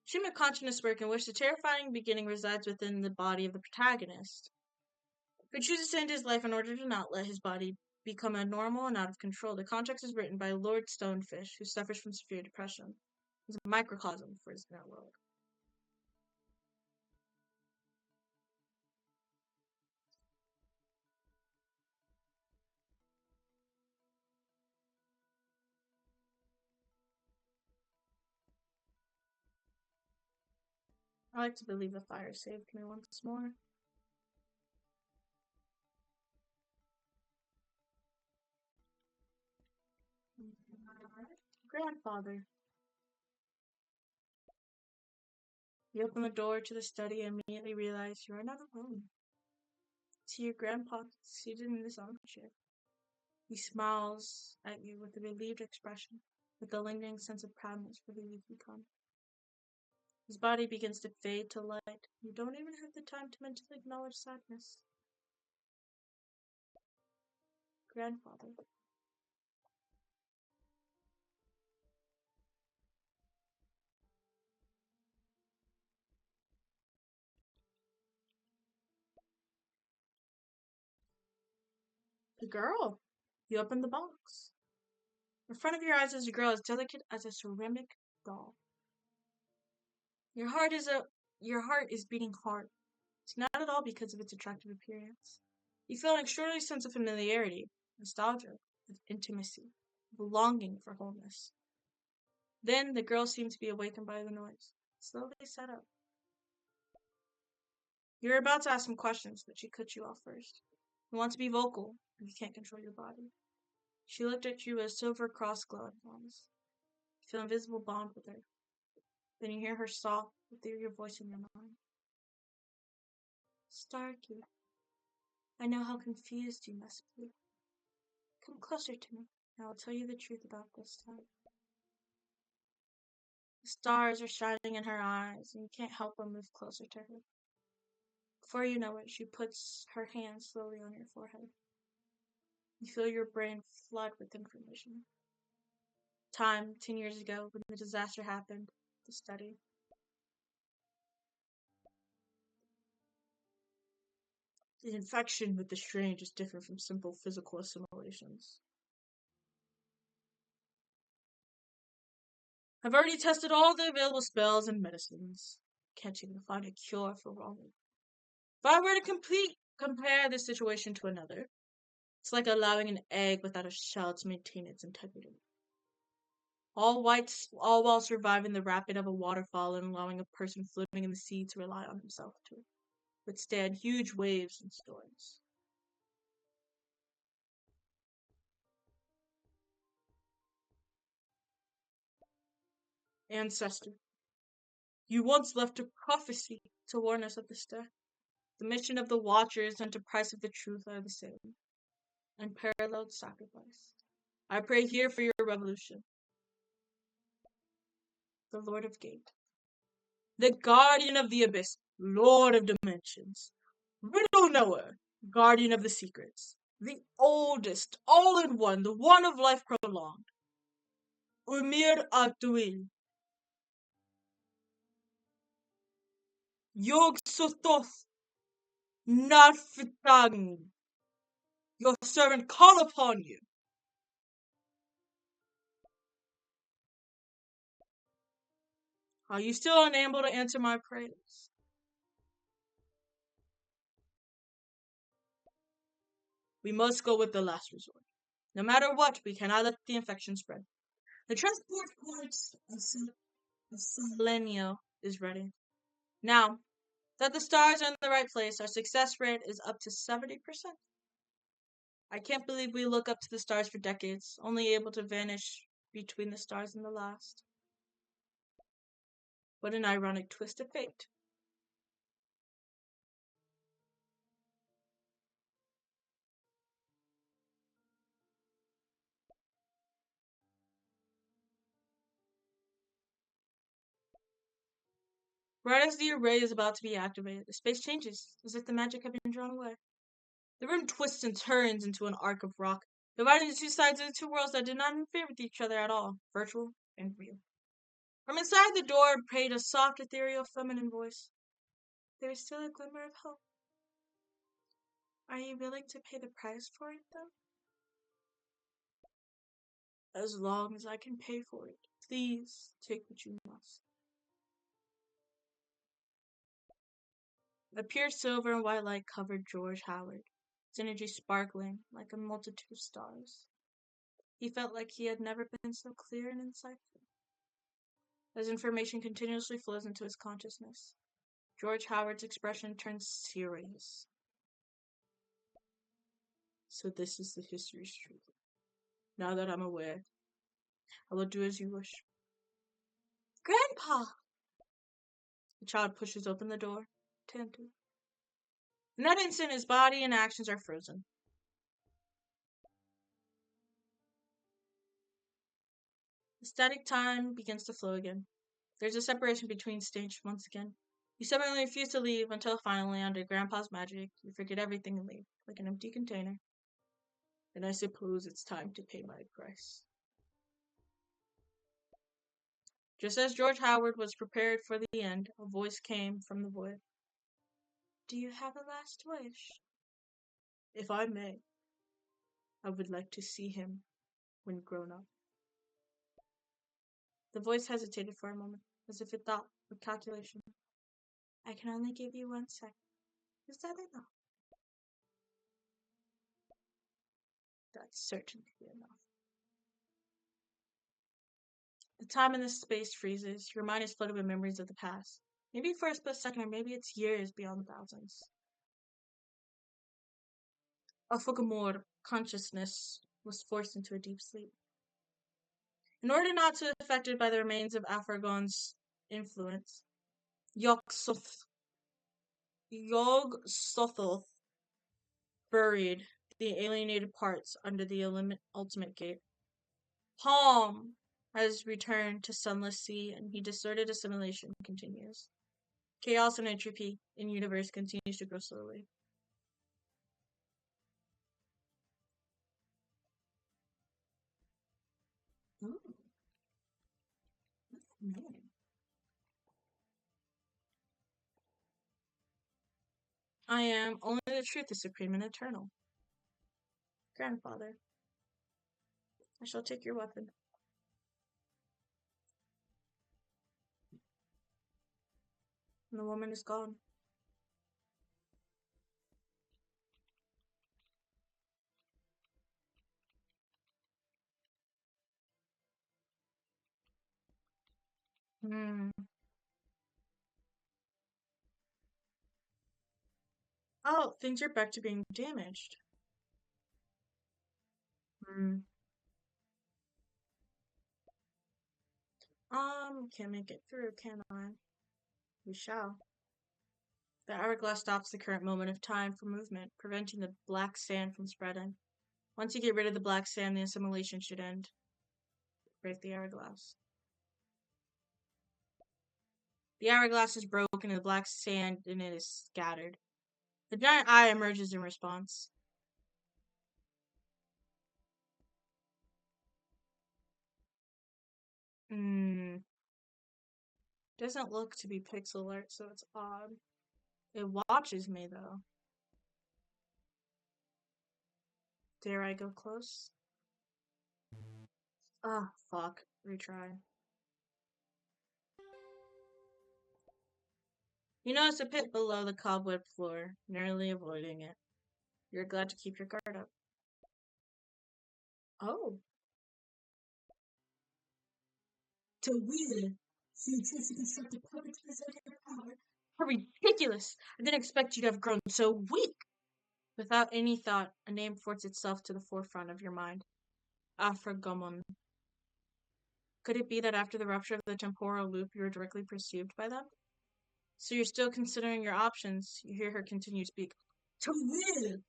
Stream of consciousness work in which the terrifying beginning resides within the body of the protagonist, who chooses to end his life in order to not let his body become abnormal and out of control. The context is written by Lord Stonefish, who suffers from severe depression. It's a microcosm for his inner world. I like to believe the fire saved me once more. Grandfather. You open the door to the study and immediately realize you are not alone. See your grandpa seated in this armchair. He smiles at you with a relieved expression, with a lingering sense of proudness for who you've become. His body begins to fade to light. You don't even have the time to mentally acknowledge sadness. Grandfather. The girl. You open the box. In front of your eyes is a girl as delicate as a ceramic doll. Your heart is beating hard. It's not at all because of its attractive appearance. You feel an extraordinary sense of familiarity, nostalgia, of intimacy, of longing for wholeness. Then the girl seemed to be awakened by the noise. Slowly sat up. You're about to ask some questions, but she cut you off first. You want to be vocal, but you can't control your body. She looked at you with a silver cross glow in her eyes. You feel an invisible bond with her. Then you hear her soft, ethereal voice in your mind. Starkey, I know how confused you must be. Come closer to me, and I will tell you the truth about this time. The stars are shining in her eyes, and you can't help but move closer to her. Before you know it, she puts her hand slowly on your forehead. You feel your brain flood with information. Time, 10 years ago, when the disaster happened, the study. The infection with the strange is different from simple physical assimilations. I've already tested all the available spells and medicines. Can't even find a cure for Roland. If I were to compare this situation to another, it's like allowing an egg without a shell to maintain its integrity. All while surviving the rapid of a waterfall and allowing a person floating in the sea to rely on himself to withstand huge waves and storms. Ancestor, you once left a prophecy to warn us of this death. The mission of the Watchers and the price of the truth are the same. Unparalleled sacrifice. I pray here for your revolution. The Lord of Gate. The Guardian of the Abyss. Lord of Dimensions. Riddle Knower. Guardian of the Secrets. The oldest, all-in-one, the one of life prolonged. Umir Atuil. Yog Sothoth. Narfitang. Your servant call upon you. Are you still unable to answer my prayers? We must go with the last resort. No matter what, we cannot let the infection spread. The transport port of Selenio is ready. Now that the stars are in the right place, our success rate is up to 70%. I can't believe we look up to the stars for decades, only able to vanish between the stars and the last. What an ironic twist of fate. Right as the array is about to be activated, the space changes, as if the magic had been drawn away. The room twists and turns into an arc of rock, dividing the two sides into two worlds that did not interfere with each other at all, virtual and real. From inside the door prayed a soft, ethereal, feminine voice. There is still a glimmer of hope. Are you willing to pay the price for it, though? As long as I can pay for it, please take what you must. A pure silver and white light covered George Howard, its energy sparkling like a multitude of stars. He felt like he had never been so clear and insightful. As information continuously flows into his consciousness, George Howard's expression turns serious. So this is the history's truth. Now that I'm aware, I will do as you wish. Grandpa! The child pushes open the door. Tender. In that instant, his body and actions are frozen. The static time begins to flow again. There's a separation between stages once again. You suddenly refuse to leave until finally, under Grandpa's magic, you forget everything and leave, like an empty container. And I suppose it's time to pay my price. Just as George Howard was prepared for the end, a voice came from the void. Do you have a last wish? If I may, I would like to see him when grown up. The voice hesitated for a moment, as if it thought with calculation. I can only give you 1 second. Is that enough? That's certainly enough. The time and the space freezes. Your mind is flooded with memories of the past. Maybe for a split second, or maybe it's years beyond the thousands. A Foucault consciousness was forced into a deep sleep. In order not to be affected by the remains of Afragon's influence, Yog-Sothoth buried the alienated parts under the ultimate gate. Palm has returned to sunless sea, and he distorted assimilation continues. Chaos and entropy in universe continues to grow slowly. Oh, man. I am only the truth is supreme and eternal. Grandfather, I shall take your weapon. And the woman is gone. Hmm. Oh, things are back to being damaged. Hmm. Can't make it through, can I? We shall. The hourglass stops the current moment of time for movement, preventing the black sand from spreading. Once you get rid of the black sand, the assimilation should end. Break the hourglass. The hourglass is broken and the black sand in it is scattered. The giant eye emerges in response. Doesn't look to be pixel art, so it's odd. It watches me, though. Dare I go close? Ah, fuck. Retry. You notice a pit below the cobweb floor, narrowly avoiding it. You're glad to keep your guard up. Oh. To wield, so you choose to construct a perfect result of your power. How ridiculous! I didn't expect you to have grown so weak! Without any thought, a name forced itself to the forefront of your mind. Afragumon. Could it be that after the rupture of the temporal loop you were directly perceived by them? So you're still considering your options. You hear her continue to speak. To wield!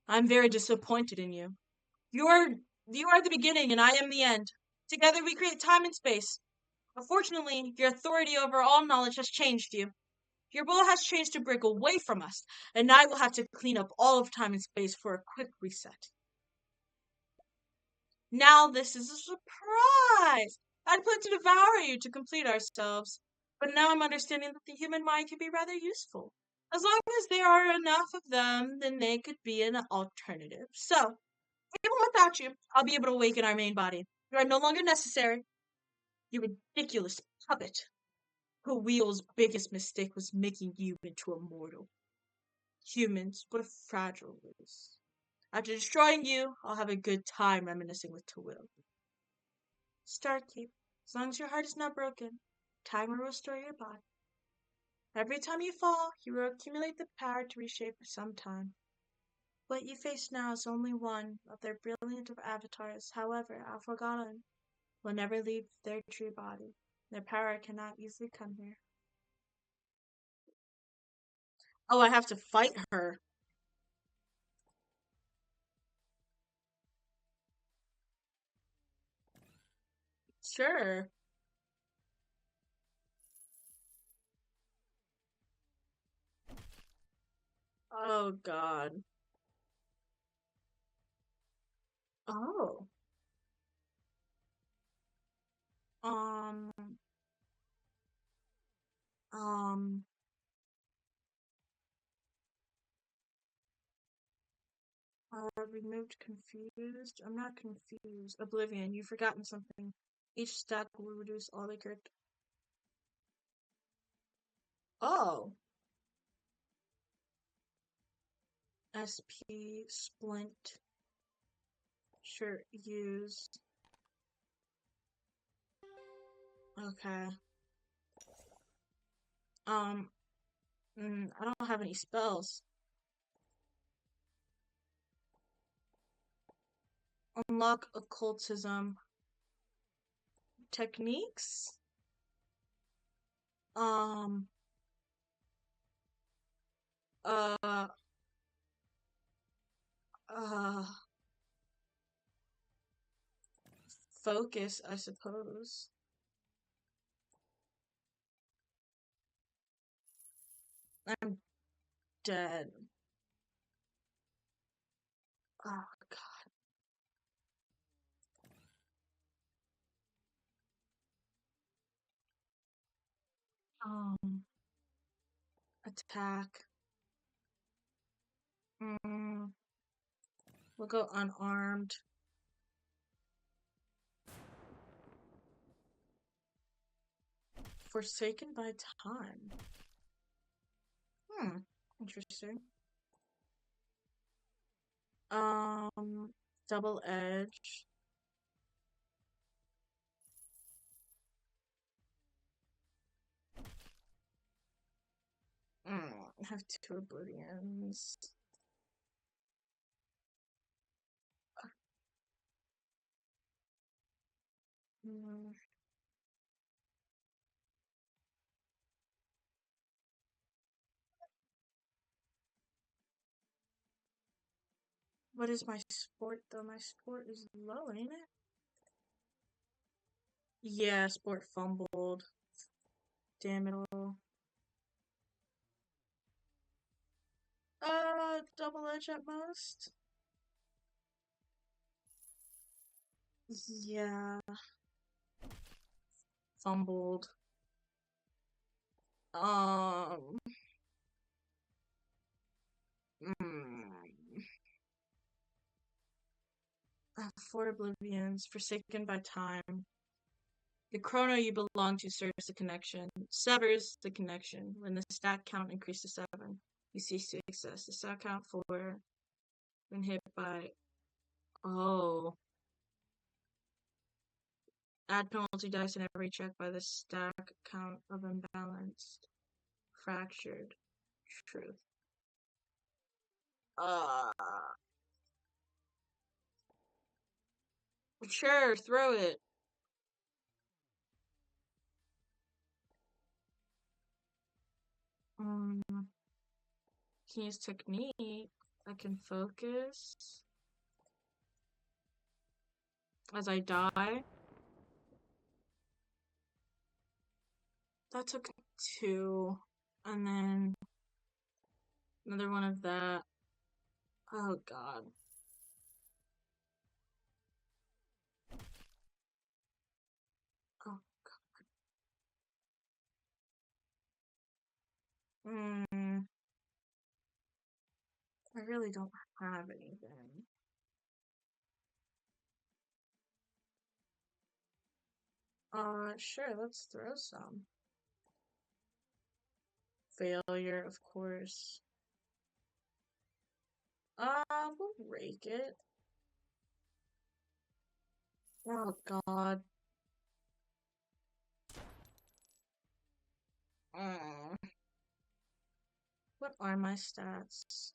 I'm very disappointed in you. You are the beginning and I am the end. Together we create time and space. Unfortunately, your authority over all knowledge has changed you. Your world has changed to break away from us, and I will have to clean up all of time and space for a quick reset. Now this is a surprise! I'd planned to devour you to complete ourselves, but now I'm understanding that the human mind can be rather useful. As long as there are enough of them, then they could be an alternative. So, even without you, I'll be able to awaken our main body. You are no longer necessary. You ridiculous puppet, whose biggest mistake was making you into a mortal. Humans, what a fragile race. After destroying you, I'll have a good time reminiscing with Tawil. Starkeep, as long as your heart is not broken, time will restore your body. Every time you fall, you will accumulate the power to reshape for some time. What you face now is only one of their brilliant of avatars. However, Alphagon will never leave their true body. Their power cannot easily come here. Oh, I have to fight her. Sure. Oh, God. Oh. Um, um, removed confused. I'm not confused. Oblivion, you've forgotten something. Each stack will reduce all the correct. Oh. SP splint. Sure, use. Okay. Um, I don't have any spells. Unlock occultism techniques. Um, uh, uh, focus, I suppose. I'm dead. Oh, God. Um, attack. Mm, we'll go unarmed. Forsaken by time. Hmm, interesting. Um, double edge. I have two oblivions. Mm, what is my sport though? My sport is low, ain't it? Yeah, sport fumbled. Damn it all. Double edge at most. Yeah, fumbled. Um, mm, four oblivions, forsaken by time. The chrono you belong to serves the connection, severs the connection. When the stat count increases to 7, you cease to exist. The stat count 4, when hit by. Oh. Add penalty dice in every check by the stack count of imbalanced. Fractured. Truth. Uh. Sure, throw it. Um, can use technique. I can focus as I die. That took 2. And then another one of that. Oh god. Oh. Mm, I really don't have anything. Sure, let's throw some. Failure, of course. We'll rake it. Oh god. Mm. What are my stats?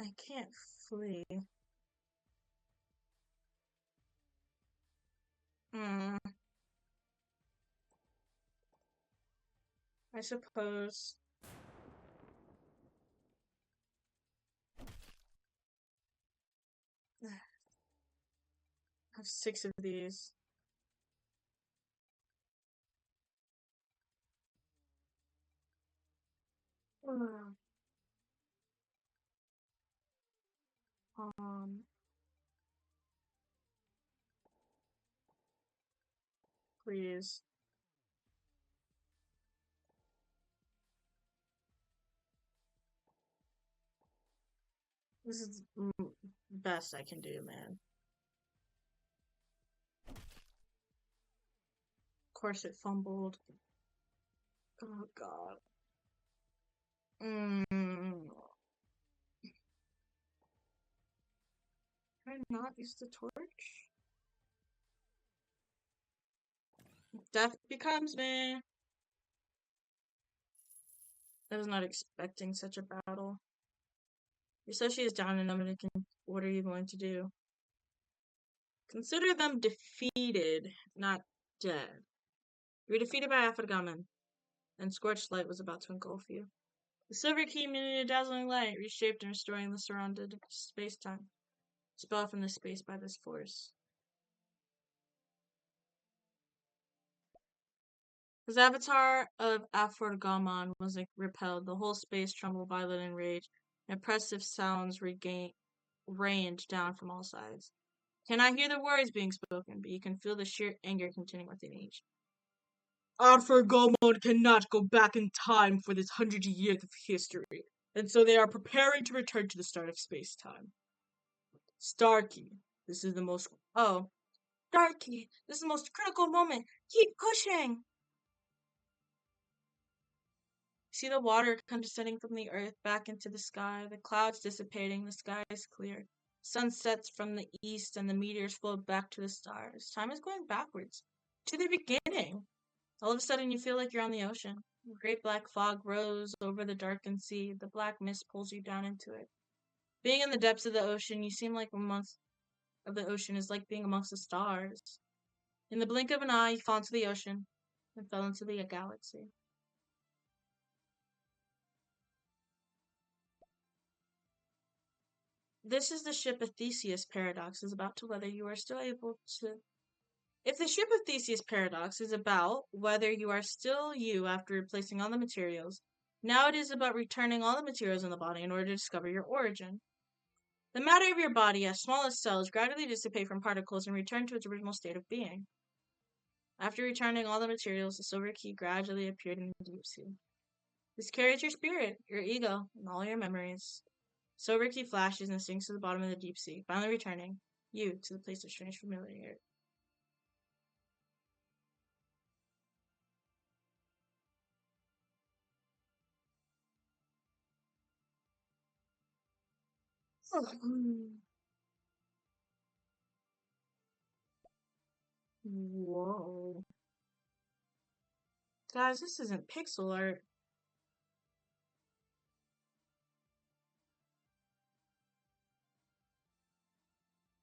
I can't flee. Hmm. I suppose. I have 6 of these. Mm. Um, please. This is best I can do, man. Of course it fumbled. Oh god. Mm. Can I not use the torch? Death becomes me. I was not expecting such a battle. Your Soshi is down and Dominican. What are you going to do? Consider them defeated, not dead. You were defeated by Afagaman, and scorched light was about to engulf you. The silver key emitted a dazzling light, reshaped and restoring the surrounded space-time. Spell from this space by this force. As avatar of Aphrodgamon was repelled, the whole space trembled violent in rage. Impressive sounds rained down from all sides. Cannot hear the words being spoken, but you can feel the sheer anger contending within each. Aphrodgamon cannot go back in time for this 100 years of history, and so they are preparing to return to the start of space-time. Starkey, this is the most. Oh, Starkey, this is the most critical moment. Keep pushing! See the water condensing from the earth back into the sky, the clouds dissipating, the sky is clear. Sun sets from the east and the meteors float back to the stars. Time is going backwards. To the beginning. All of a sudden you feel like you're on the ocean. A great black fog rose over the darkened sea. The black mist pulls you down into it. Being in the depths of the ocean, you seem like amongst of the ocean is like being amongst the stars. In the blink of an eye, you fall into the ocean and fell into the galaxy. This is the ship of Theseus paradox is about to whether you are still able to. If the ship of Theseus paradox is about whether you are still you after replacing all the materials, now it is about returning all the materials in the body in order to discover your origin. The matter of your body, as small as cells, gradually dissipate from particles and return to its original state of being. After returning all the materials, the silver key gradually appeared in the deep sea. This carries your spirit, your ego, and all your memories. Silver key flashes and sinks to the bottom of the deep sea, finally returning you to the place of strange familiarity. Whoa. Guys, this isn't pixel art.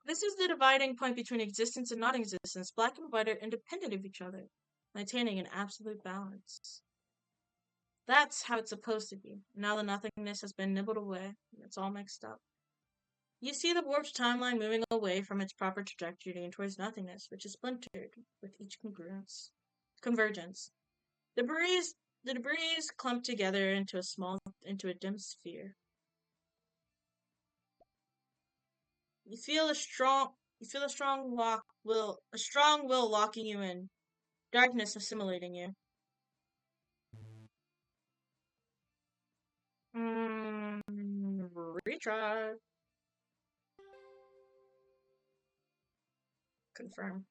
This is the dividing point between existence and non-existence. Black and white are independent of each other, maintaining an absolute balance. That's how it's supposed to be. Now the nothingness has been nibbled away, and it's all mixed up. You see the warped timeline moving away from its proper trajectory and towards nothingness, which is splintered with each congruence. Convergence. The debris clump together into a dim sphere. You feel a strong will locking you in, darkness assimilating you. Mm, retry. Confirm.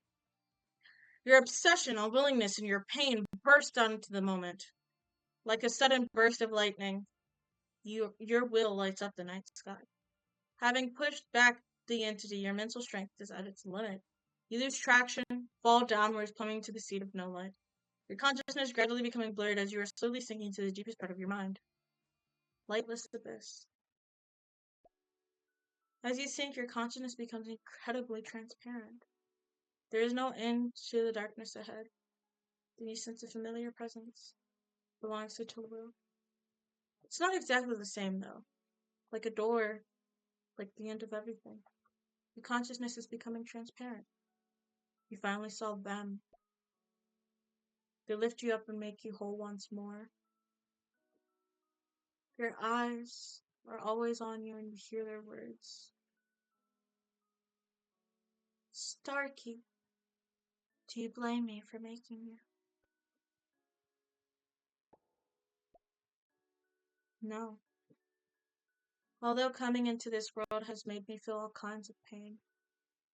Your obsession, unwillingness, and your pain burst out into the moment. Like a sudden burst of lightning, your will lights up the night sky. Having pushed back the entity, your mental strength is at its limit. You lose traction, fall downwards, plummeting to the seat of no light. Your consciousness gradually becoming blurred as you are slowly sinking to the deepest part of your mind. Lightless abyss. As you sink, your consciousness becomes incredibly transparent. There is no end to the darkness ahead. Then you sense a familiar presence. Belongs to Tolu. It's not exactly the same though. Like a door, like the end of everything. Your consciousness is becoming transparent. You finally saw them. They lift you up and make you whole once more. Your eyes are always on you and you hear their words. Starkey, do you blame me for making you? No. Although coming into this world has made me feel all kinds of pain,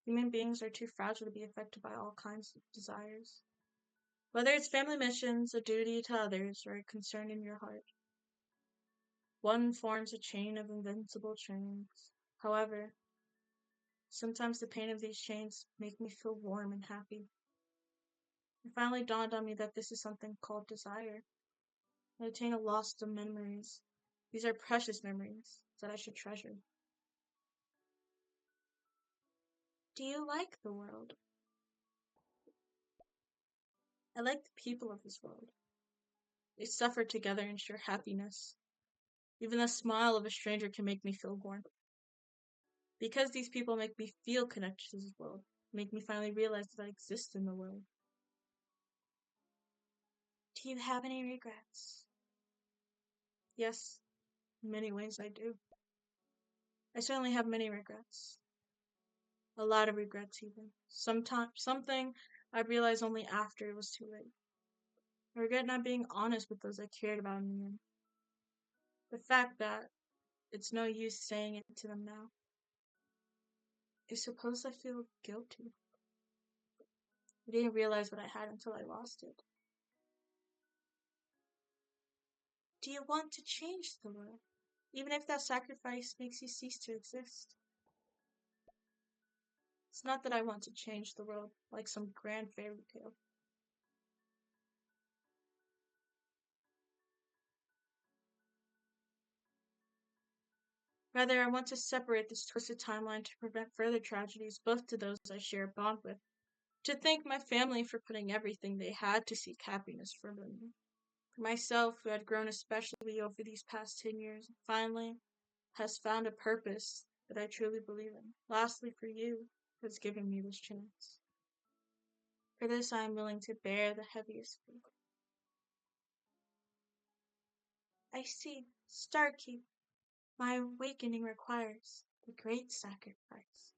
human beings are too fragile to be affected by all kinds of desires. Whether it's family missions, a duty to others, or a concern in your heart, one forms a chain of invincible chains. However, sometimes the pain of these chains make me feel warm and happy. It finally dawned on me that this is something called desire. I attain a lost of memories. These are precious memories that I should treasure. Do you like the world? I like the people of this world. They suffer together and share happiness. Even the smile of a stranger can make me feel warm. Because these people make me feel connected to this world, make me finally realize that I exist in the world. Do you have any regrets? Yes, in many ways I do. I certainly have many regrets. A lot of regrets even. Sometimes something I realized only after it was too late. I regret not being honest with those I cared about in the end. The fact that it's no use saying it to them now. I suppose I feel guilty. I didn't realize what I had until I lost it. Do you want to change the world? Even if that sacrifice makes you cease to exist? It's not that I want to change the world like some grand fairy tale. Rather, I want to separate this twisted timeline to prevent further tragedies, both to those I share a bond with. To thank my family for putting everything they had to seek happiness for me. For myself, who had grown especially over these past 10 years, finally has found a purpose that I truly believe in. Lastly, for you, who has given me this chance. For this, I am willing to bear the heaviest weight. I see, Starkey, my awakening requires a great sacrifice.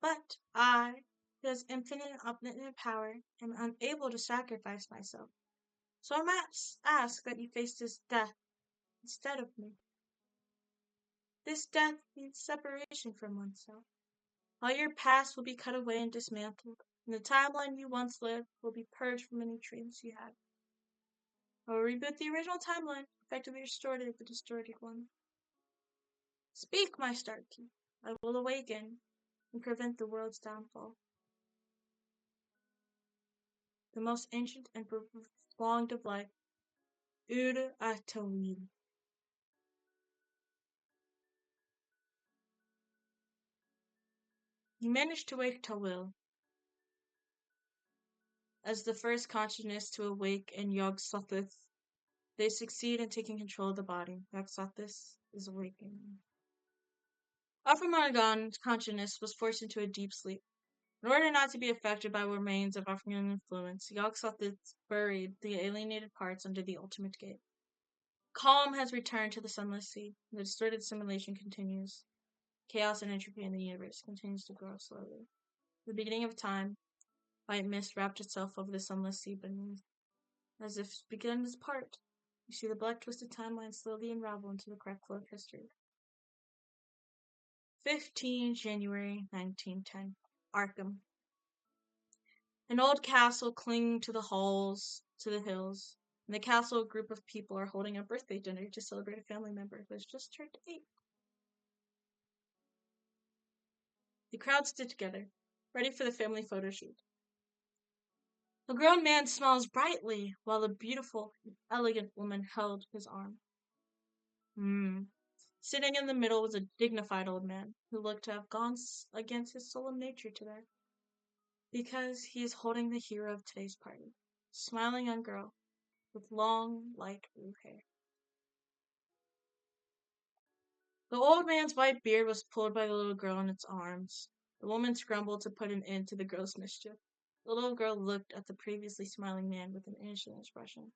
But I, who has infinite and omnipotent power, am unable to sacrifice myself. So I must ask that you face this death instead of me. This death means separation from oneself. All your past will be cut away and dismantled, and the timeline you once lived will be purged from any trace you had. I will reboot the original timeline, effectively restored the distorted one. Speak, my Starkey. I will awaken and prevent the world's downfall. The most ancient and prolonged of life, Ur Atawil. You managed to wake Tawil as the first consciousness to awake in Yog Sothoth. They succeed in taking control of the body. Yog Sothoth is awakening. After Margan's consciousness was forced into a deep sleep. In order not to be affected by remains of African influence, Yog-Sothoth buried the alienated parts under the ultimate gate. Calm has returned to the sunless sea. The distorted simulation continues. Chaos and entropy in the universe continues to grow slowly. The beginning of time, white mist wrapped itself over the sunless sea beneath. As if to begin its part, you see the black twisted timeline slowly unravel into the correct flow of history. 15 January 1910. Arkham. An old castle clinging to the hills. In the castle, a group of people are holding a birthday dinner to celebrate a family member who has just turned 8. The crowd stood together, ready for the family photo shoot. A grown man smiles brightly while a beautiful, elegant woman held his arm. Sitting in the middle was a dignified old man who looked to have gone against his solemn nature today, because he is holding the hero of today's party, a smiling young girl with long, light blue hair. The old man's white beard was pulled by the little girl in its arms. The woman scrambled to put an end to the girl's mischief. The little girl looked at the previously smiling man with an innocent expression,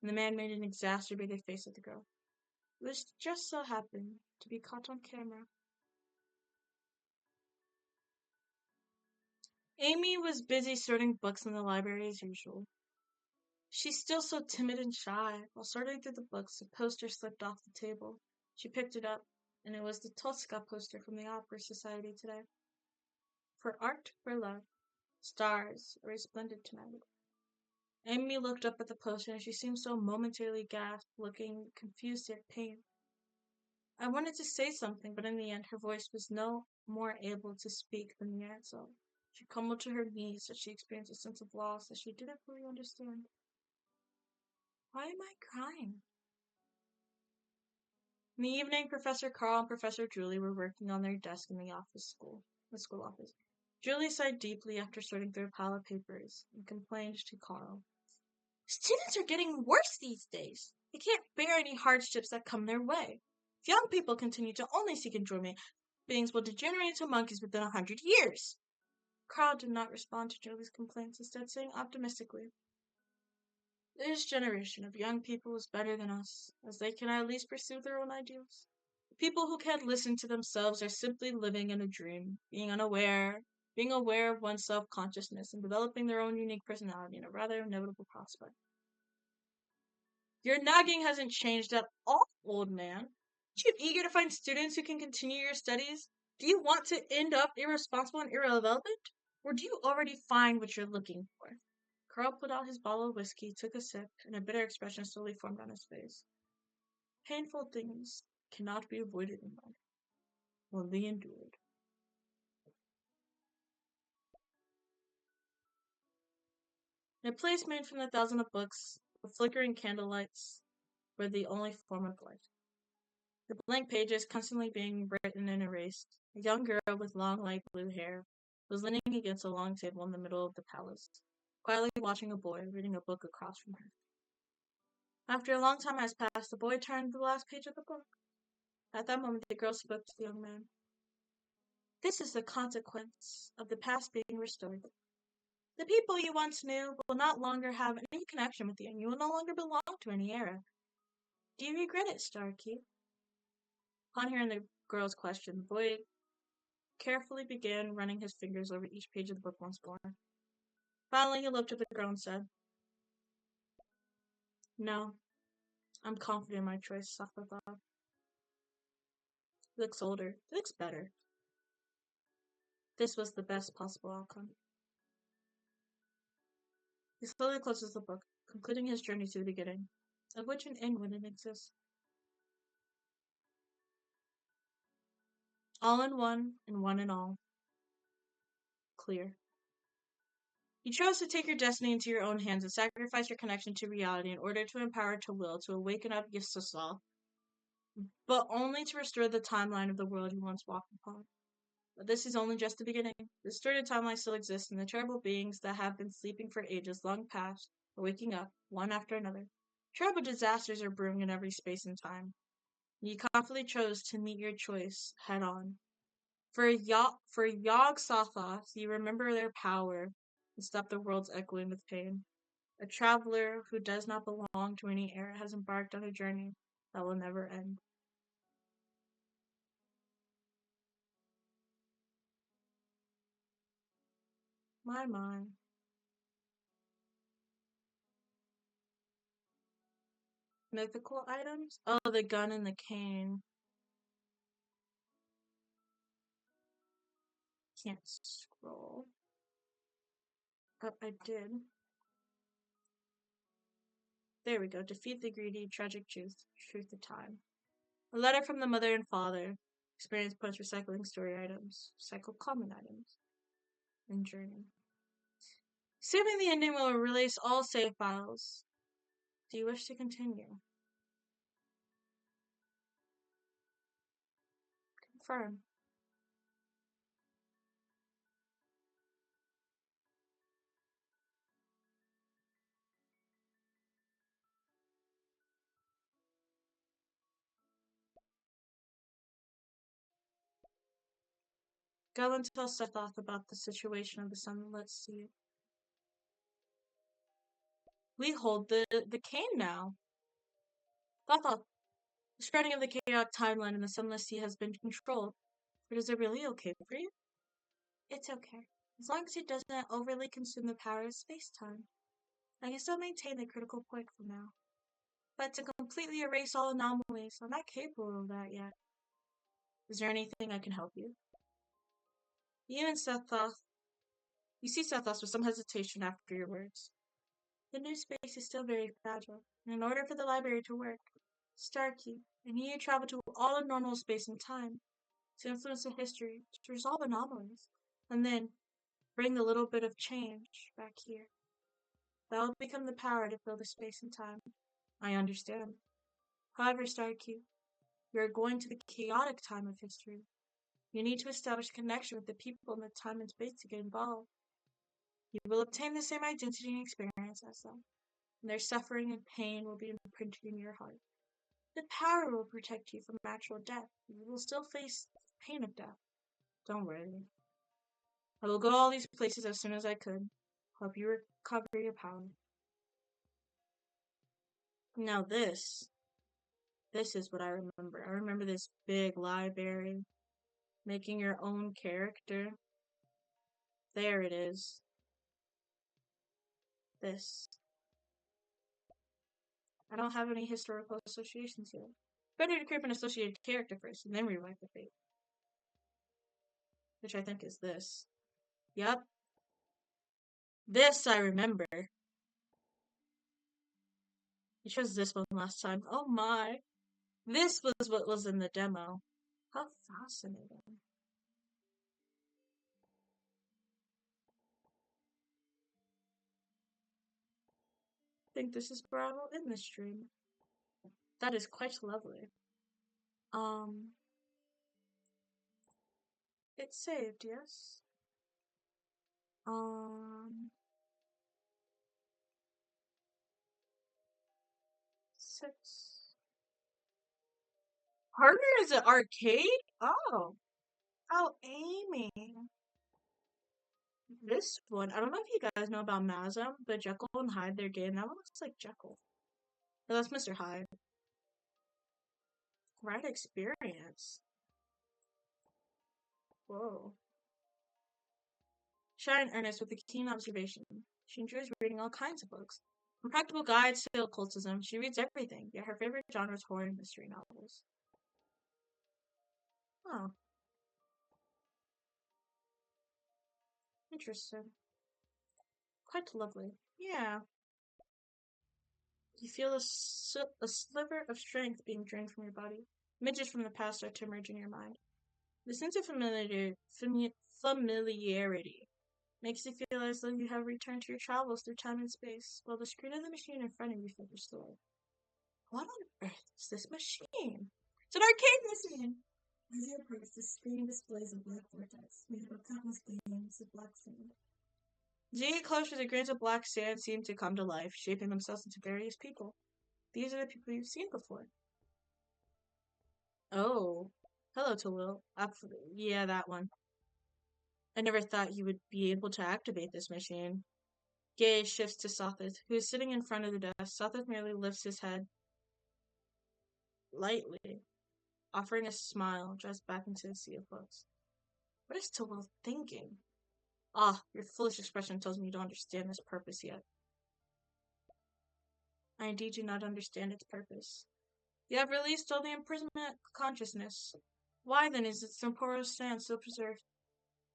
and the man made an exacerbated face at the girl. It was just so happened to be caught on camera. Amy was busy sorting books in the library as usual. She's still so timid and shy. While sorting through the books, a poster slipped off the table. She picked it up, and it was the Tosca poster from the Opera Society today. For art, for love, stars are resplendent tonight. Amy looked up at the poster, and she seemed so momentarily gasped, looking confused yet pained. I wanted to say something, but in the end, her voice was no more able to speak than the air itself. She crumbled to her knees as she experienced a sense of loss that she didn't fully understand. Why am I crying? In the evening, Professor Carl and Professor Julie were working on their desk in the school office. Julie sighed deeply after sorting through a pile of papers and complained to Carl. Students are getting worse these days. They can't bear any hardships that come their way. If young people continue to only seek enjoyment, beings will degenerate into monkeys within 100 years. Carl did not respond to Julie's complaints, instead saying optimistically, this generation of young people is better than us, as they can at least pursue their own ideals. People who can't listen to themselves are simply living in a dream, being aware of one's self-consciousness, and developing their own unique personality in a rather inevitable prospect. Your nagging hasn't changed at all, old man. Aren't you eager to find students who can continue your studies? Do you want to end up irresponsible and irrelevant? Or do you already find what you're looking for? Carl pulled out his bottle of whiskey, took a sip, and a bitter expression slowly formed on his face. Painful things cannot be avoided in life, only endured. In a place made from the thousands of books, the flickering candlelights were the only form of light. The blank pages constantly being written and erased. A young girl with long, light blue hair was leaning against a long table in the middle of the palace, quietly watching a boy reading a book across from her. After a long time has passed, the boy turned to the last page of the book. At that moment, the girl spoke to the young man. This is the consequence of the past being restored. The people you once knew will not longer have any connection with you, and you will no longer belong to any era. Do you regret it, Starkey? Upon hearing the girl's question, the boy carefully began running his fingers over each page of the book once more. Finally, he looked at the girl and said, No, I'm confident in my choice, Sakatha. He looks older. He looks better. This was the best possible outcome. He slowly closes the book, concluding his journey to the beginning, of which an end wouldn't exist. All in one, and one in all. Clear. You chose to take your destiny into your own hands and sacrifice your connection to reality in order to empower to will to awaken up Yisosal, but only to restore the timeline of the world you once walked upon. But this is only just the beginning. The distorted timeline still exists, and the terrible beings that have been sleeping for ages long past are waking up, one after another. Terrible disasters are brewing in every space and time. You confidently chose to meet your choice head on. For Yog-Sothoth, you remember their power and stop the world's echoing with pain. A traveler who does not belong to any era has embarked on a journey that will never end. My. Mythical items? Oh, the gun and the cane. Can't scroll. Oh, I did. There we go. Defeat the greedy, tragic truth. Truth of time. A letter from the mother and father. Experience points recycling story items. Recycle common items. And journey. Saving the ending will release all save files. Do you wish to continue? Confirm. Go and tell Sethoth about the situation of the sunlit sea. We hold the cane now. Sethoth, the spreading of the chaotic timeline in the sunless sea has been controlled. But is it really okay for you? It's okay. As long as it doesn't overly consume the power of space-time. I can still maintain the critical point for now. But to completely erase all anomalies, I'm not capable of that yet. Is there anything I can help you? You and Sethoth. You see Sethos with some hesitation after your words. The new space is still very fragile, and in order for the library to work, Starkey and you travel to all of normal space and time to influence the history, to resolve anomalies, and then bring the little bit of change back here. That will become the power to fill the space and time. I understand. However, Starkey, you are going to the chaotic time of history. You need to establish a connection with the people in the time and space to get involved. You will obtain the same identity and experience as them, and their suffering and pain will be imprinted in your heart. The power will protect you from natural death. You will still face the pain of death. Don't worry. I will go all these places as soon as I could. Help you recover your power. Now this is what I remember. I remember this big library, making your own character. There it is. This. I don't have any historical associations here. Better to create an associated character first, and then rewrite the fate. Which I think is this. Yep. This I remember. You chose this one last time. Oh my. This was what was in the demo. How fascinating. I think this is where I will end this stream. That is quite lovely. Um, it's saved, yes? Um, 6. Partner is an arcade? Oh. Oh, Amy. This one, I don't know if you guys know about Mazam, but Jekyll and Hyde, their game, that one looks like Jekyll. No, that's Mr. Hyde. Right experience. Whoa. Shy and earnest with a keen observation. She enjoys reading all kinds of books. From practical guides to occultism, she reads everything, yet her favorite genre is horror and mystery novels. Oh, interesting. Quite lovely. Yeah. You feel a sliver of strength being drained from your body. Images from the past start to emerge in your mind. The sense of familiarity makes you feel as though you have returned to your travels through time and space, while the screen of the machine in front of you feels restored. What on earth is this machine? It's an arcade machine! As you approach, the screen displays a black vortex made up of countless grains of black sand. As you get closer, the grains of black sand seem to come to life, shaping themselves into various people. These are the people you've seen before. Oh. Hello, Tawil. Yeah, that one. I never thought you would be able to activate this machine. Gaze shifts to Sothis, who is sitting in front of the desk. Sothis merely lifts his head lightly, offering a smile, just back into the sea of books. What is Tawil thinking? Ah, your foolish expression tells me you don't understand this purpose yet. I indeed do not understand its purpose. You have released all the imprisonment of consciousness. Why then is its temporal stand still preserved?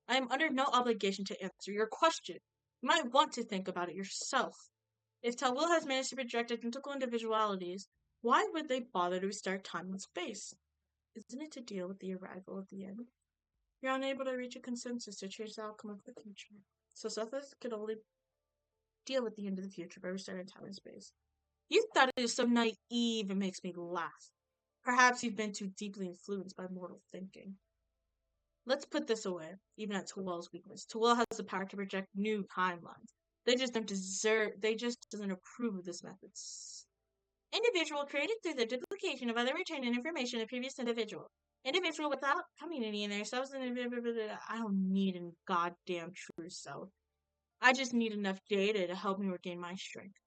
I am under no obligation to answer your question. You might want to think about it yourself. If Tawil has managed to project identical individualities, why would they bother to restart time and space? Isn't it to deal with the arrival of the end? You're unable to reach a consensus to change the outcome of the future. So Sethus could only deal with the end of the future by restarting time and space. You thought it was so naive it makes me laugh. Perhaps you've been too deeply influenced by mortal thinking. Let's put this away, even at Tawil's weakness. Tawil has the power to project new timelines. They just doesn't approve of this method. Individual created through the duplication of other retained information of previous individual. Individual without community in themselves. I don't need a goddamn true self. I just need enough data to help me regain my strength.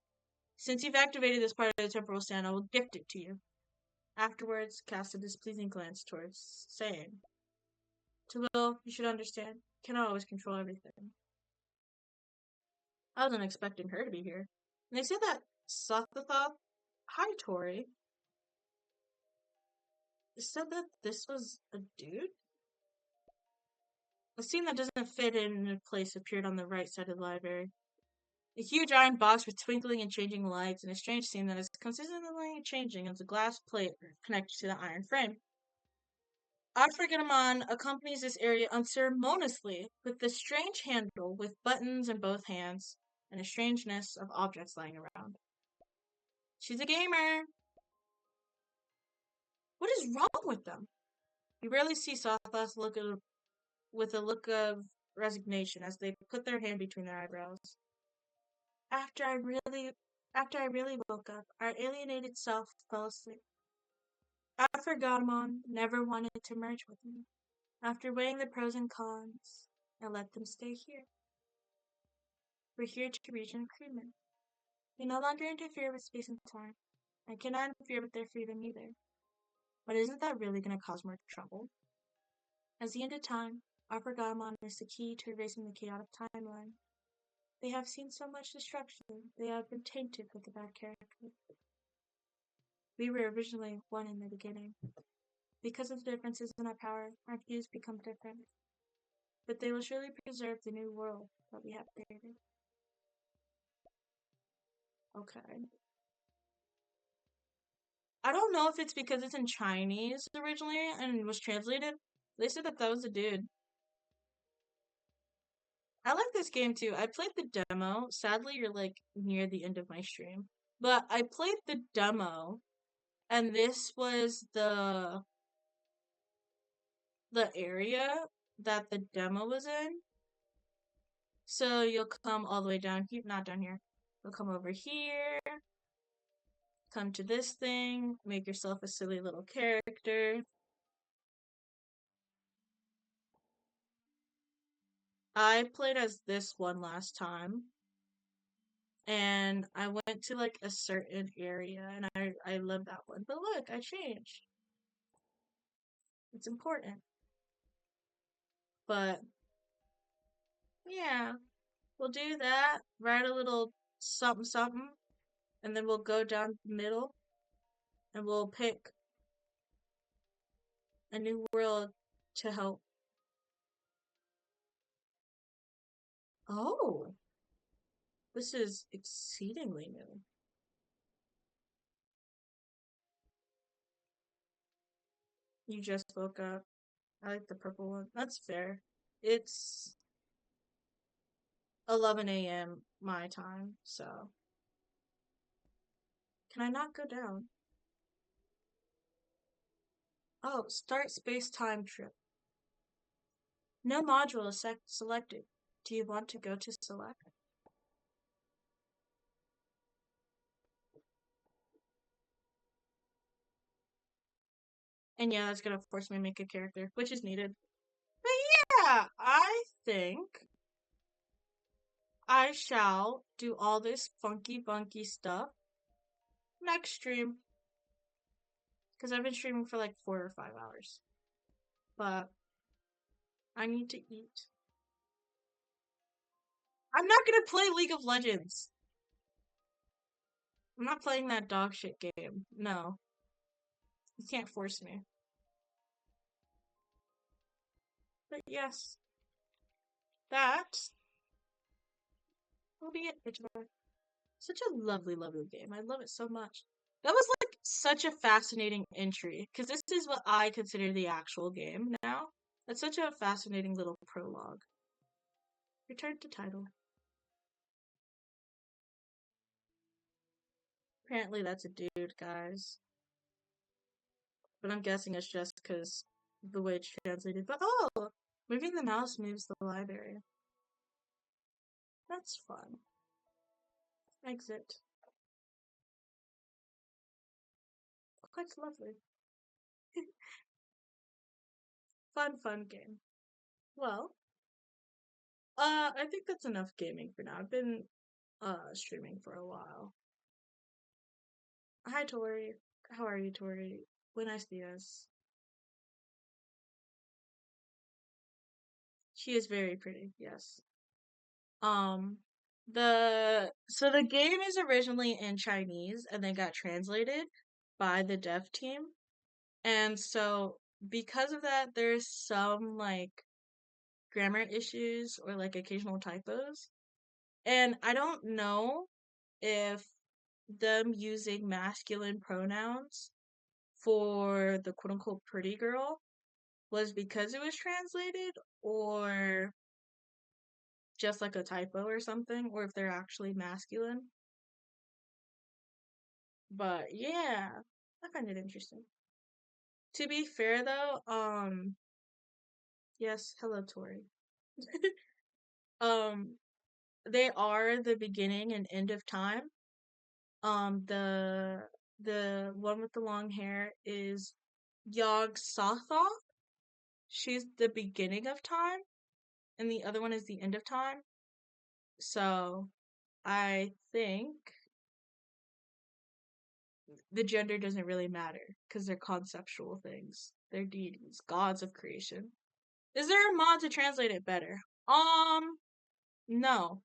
Since you've activated this part of the temporal stand, I will gift it to you. Afterwards, cast a displeasing glance towards, saying, To Will, you should understand, cannot always control everything. I wasn't expecting her to be here. And they said that Sathathoth, hi Tori, said that this was a dude? A scene that doesn't fit in a place appeared on the right side of the library. A huge iron box with twinkling and changing lights, and a strange scene that is consistently changing as a glass plate connected to the iron frame. Arthur accompanies this area unceremoniously with the strange handle with buttons in both hands and a strangeness of objects lying around. She's a gamer! What is wrong with them? You rarely see Sothos with a look of resignation as they put their hand between their eyebrows. After I really After I really woke up, our alienated self fell asleep. Alfregamon never wanted to merge with me. After weighing the pros and cons, I let them stay here. We're here to reach an agreement. We no longer interfere with space and time. I cannot interfere with their freedom either. But isn't that really going to cause more trouble? As the end of time, Alfregamon is the key to erasing the chaotic timeline. They have seen so much destruction, they have been tainted with a bad character. We were originally one in the beginning. Because of the differences in our power, our views become different. But they will surely preserve the new world that we have created. Okay. I don't know if it's because it's in Chinese originally and was translated. They said that was a dude. I like this game too. I played the demo. Sadly, you're like near the end of my stream. But I played the demo and this was the area that the demo was in. So you'll come all the way down here, not down here. You'll come over here, come to this thing, make yourself a silly little character. I played as this one last time, and I went to like a certain area, and I love that one. But look, I changed. It's important. But yeah, we'll do that. Write a little something something, and then we'll go down the middle, and we'll pick a new world to help. Oh, this is exceedingly new. You just woke up. I like the purple one. That's fair. It's 11 a.m. my time, so can I not go down? Oh, start space-time trip. No module is selected. Do you want to go to select? And yeah, that's gonna force me to make a character, which is needed. But yeah, I think I shall do all this funky bunky stuff next stream. Because I've been streaming for like 4 or 5 hours. But I need to eat. I'm not gonna play League of Legends. I'm not playing that dog shit game. No. You can't force me. But yes, that will be it for today. Such a lovely, lovely game. I love it so much. That was like such a fascinating entry because this is what I consider the actual game now. That's such a fascinating little prologue. Return to title. Apparently that's a dude, guys. But I'm guessing it's just because the way it's translated. But oh, moving the mouse moves the library. That's fun. Exit. Quite lovely. Fun, fun game. Well, I think that's enough gaming for now. I've been streaming for a while. Hi Tori. How are you, Tori? Buenos dias. She is very pretty, yes. Um the game is originally in Chinese and then got translated by the dev team. And so because of that there's some like grammar issues or like occasional typos. And I don't know if them using masculine pronouns for the quote unquote pretty girl was because it was translated or just like a typo or something, or if they're actually masculine. But yeah, I find it interesting. To be fair though, yes, hello Tori. um, they are the beginning and end of time. The one with the long hair is Yog Sothoth. She's the beginning of time, and the other one is the end of time. So I think the gender doesn't really matter because they're conceptual things. They're deities, gods of creation. Is there a mod to translate it better? No.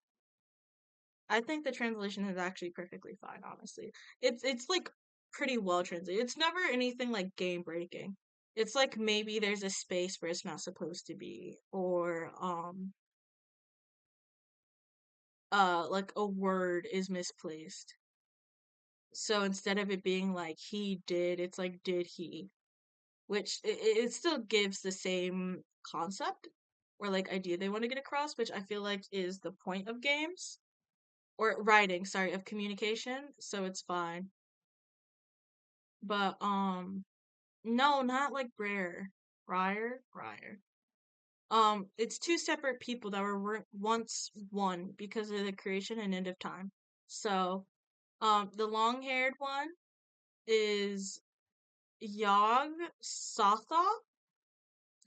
I think the translation is actually perfectly fine, honestly. It's like pretty well translated. It's never anything like game breaking. It's like maybe there's a space where it's not supposed to be, or like a word is misplaced. So instead of it being like he did, it's like did he, which it still gives the same concept or like idea they want to get across, which I feel like is the point of games or writing, sorry, of communication. So it's fine. But no, not like Briar. It's two separate people that were once one because of the creation and end of time. So, the long-haired one is Yog Sothoth.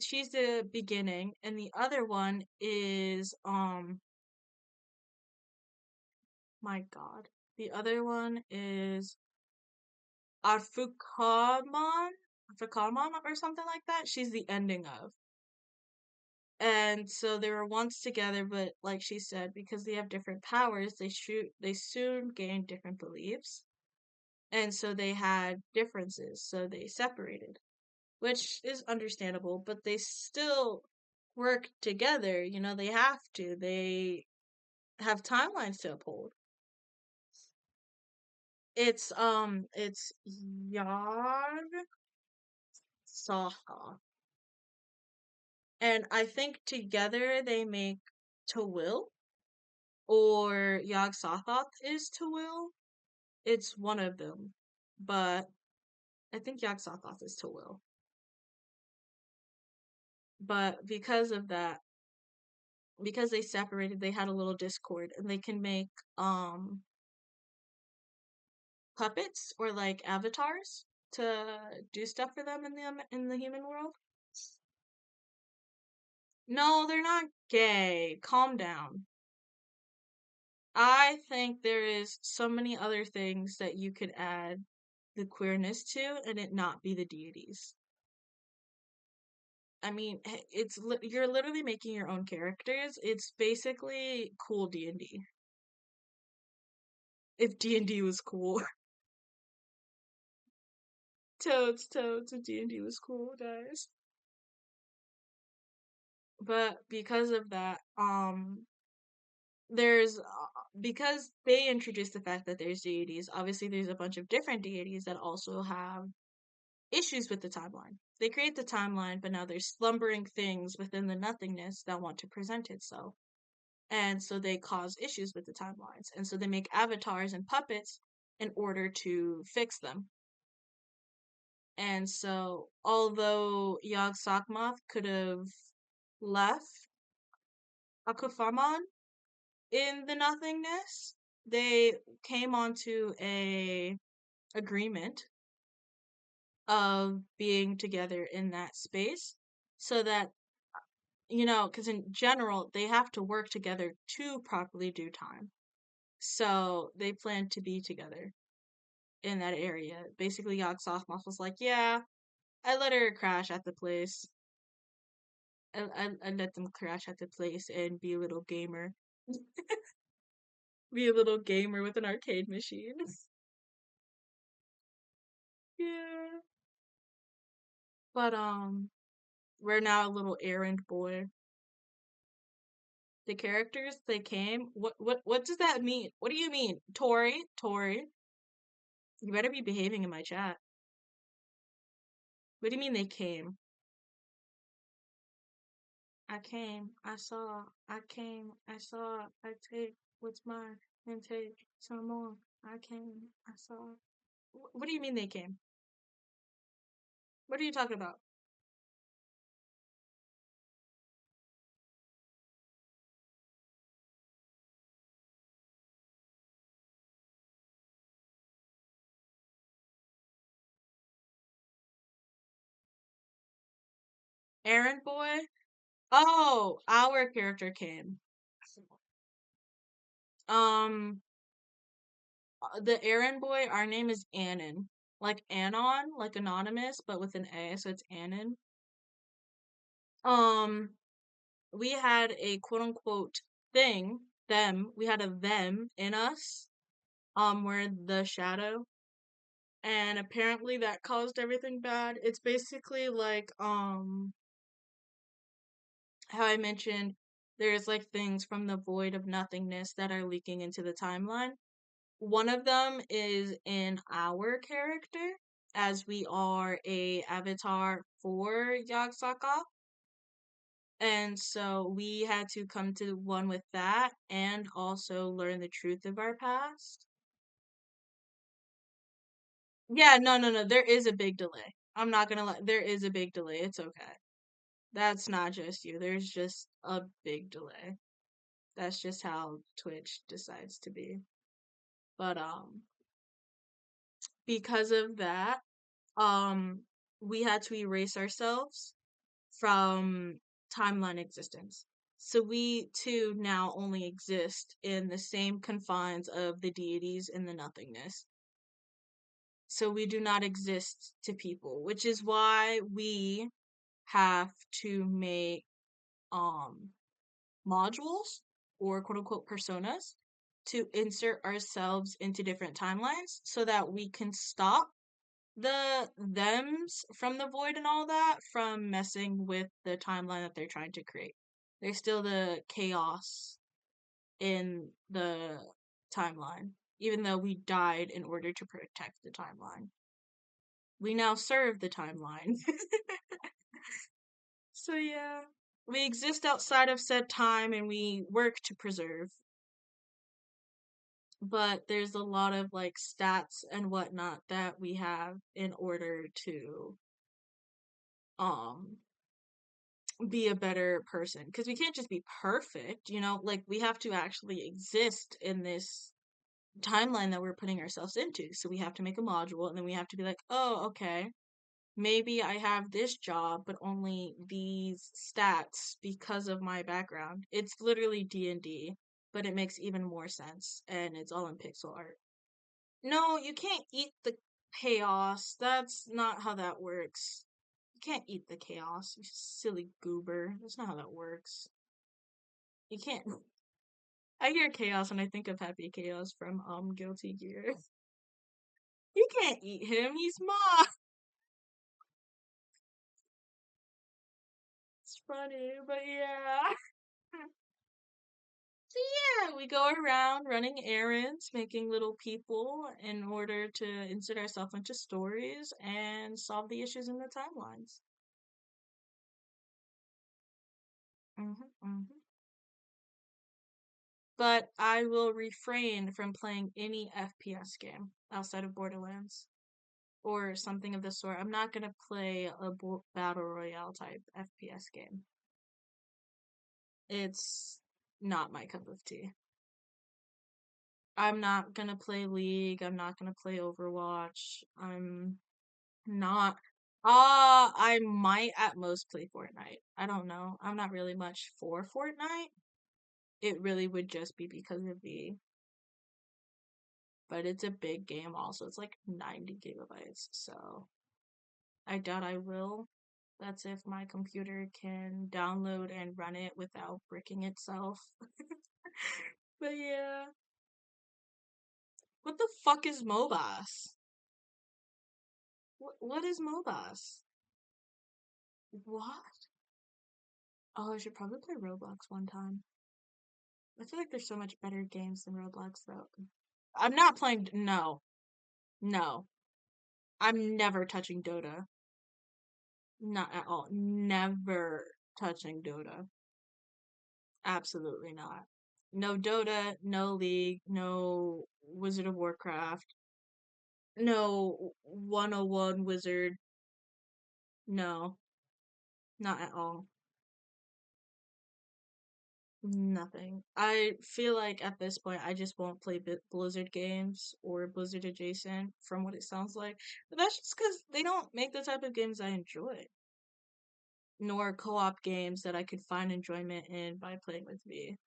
She's the beginning, and the other one is my God. The other one is Afukamon or something like that. She's the ending of. And so they were once together, but like she said, because they have different powers, they soon gained different beliefs. And so they had differences, so they separated, which is understandable, but they still work together, they have to. They have timelines to uphold. It's Yog Sothoth. And I think together they make To Will, or Yog Sothoth is To Will. It's one of them. But I think Yog Sothoth is To Will. But because of that, because they separated, they had a little discord and they can make puppets or like avatars to do stuff for them in the human world. No, they're not gay. Calm down. I think there is so many other things that you could add the queerness to and it not be the deities. I mean, you're literally making your own characters. It's basically cool D&D. If D&D was cool. Toads, if D&D was cool, guys. But because of that, there's because they introduced the fact that there's deities, obviously there's a bunch of different deities that also have issues with the timeline. They create the timeline, but now there's slumbering things within the nothingness that want to present itself. And so they cause issues with the timelines. And so they make avatars and puppets in order to fix them. And so, although Yog Sokmoth could have left Akufaman in the nothingness, they came onto a agreement of being together in that space so that because in general they have to work together to properly do time. So they plan to be together in that area. Basically, Yog Sothoth was like, "Yeah, I let her crash at the place. I let them crash at the place and be a little gamer, be a little gamer with an arcade machine." Yeah, but we're now a little errand boy. The characters they came. What does that mean? What do you mean, Tori? You better be behaving in my chat. What do you mean they came? I came, I saw, I came, I saw, I take what's mine and take some more. I came, I saw. What do you mean they came? What are you talking about? Errand boy? Oh, our character came. Um, the errand boy, our name is Anon. Like Anon, like anonymous, but with an A, so it's Anon. Um, we had a quote unquote we had a them in us. We're the shadow. And apparently that caused everything bad. It's basically like how I mentioned there's like things from the void of nothingness that are leaking into the timeline. One of them is in our character, as we are a avatar for Yagsaka. And so we had to come to one with that and also learn the truth of our past. Yeah, no. There is a big delay. I'm not gonna lie. There is a big delay. It's okay. That's not just you. There's just a big delay. That's just how Twitch decides to be. But because of that, um we had to erase ourselves from timeline existence. So we too now only exist in the same confines of the deities in the nothingness. So we do not exist to people, which is why we have to make um modules or quote unquote personas to insert ourselves into different timelines so that we can stop the thems from the void and all that from messing with the timeline that they're trying to create. There's still the chaos in the timeline, even though we died in order to protect the timeline. We now serve the timeline. So yeah, we exist outside of said time and we work to preserve. But there's a lot of like stats and whatnot that we have in order to um be a better person because we can't just be perfect, like we have to actually exist in this timeline that we're putting ourselves into. So we have to make a module and then we have to be like, oh, okay, maybe I have this job, but only these stats because of my background. It's literally D&D, but it makes even more sense and it's all in pixel art. No, you can't eat the chaos. That's not how that works. You can't eat the chaos, you silly goober. That's not how that works. You can't. I hear chaos and I think of Happy Chaos from Guilty Gear. You can't eat him. He's mine. It's funny, but yeah. So yeah, we go around running errands, making little people in order to insert ourselves into stories and solve the issues in the timelines. Hmm. But I will refrain from playing any FPS game outside of Borderlands or something of the sort. I'm not gonna play a battle royale type FPS game. It's not my cup of tea. I'm not gonna play League. I'm not gonna play Overwatch. I'm not. I might at most play Fortnite. I don't know. I'm not really much for Fortnite. It really would just be because of the, but it's a big game also. It's like 90 gigabytes, so I doubt I will. That's if my computer can download and run it without bricking itself. But yeah. What the fuck is MOBAS? What is MOBAS? What? Oh, I should probably play Roblox one time. I feel like there's so much better games than Roblox though. I'm not playing. No, no. I'm never touching Dota. Not at all. Never touching Dota. Absolutely not. No Dota, no League, no Wizard of Warcraft, no 101 Wizard. No, not at all. Nothing. I feel like at this point I just won't play Blizzard games or Blizzard adjacent from what it sounds like. But that's just because they don't make the type of games I enjoy, nor co-op games that I could find enjoyment in by playing with me.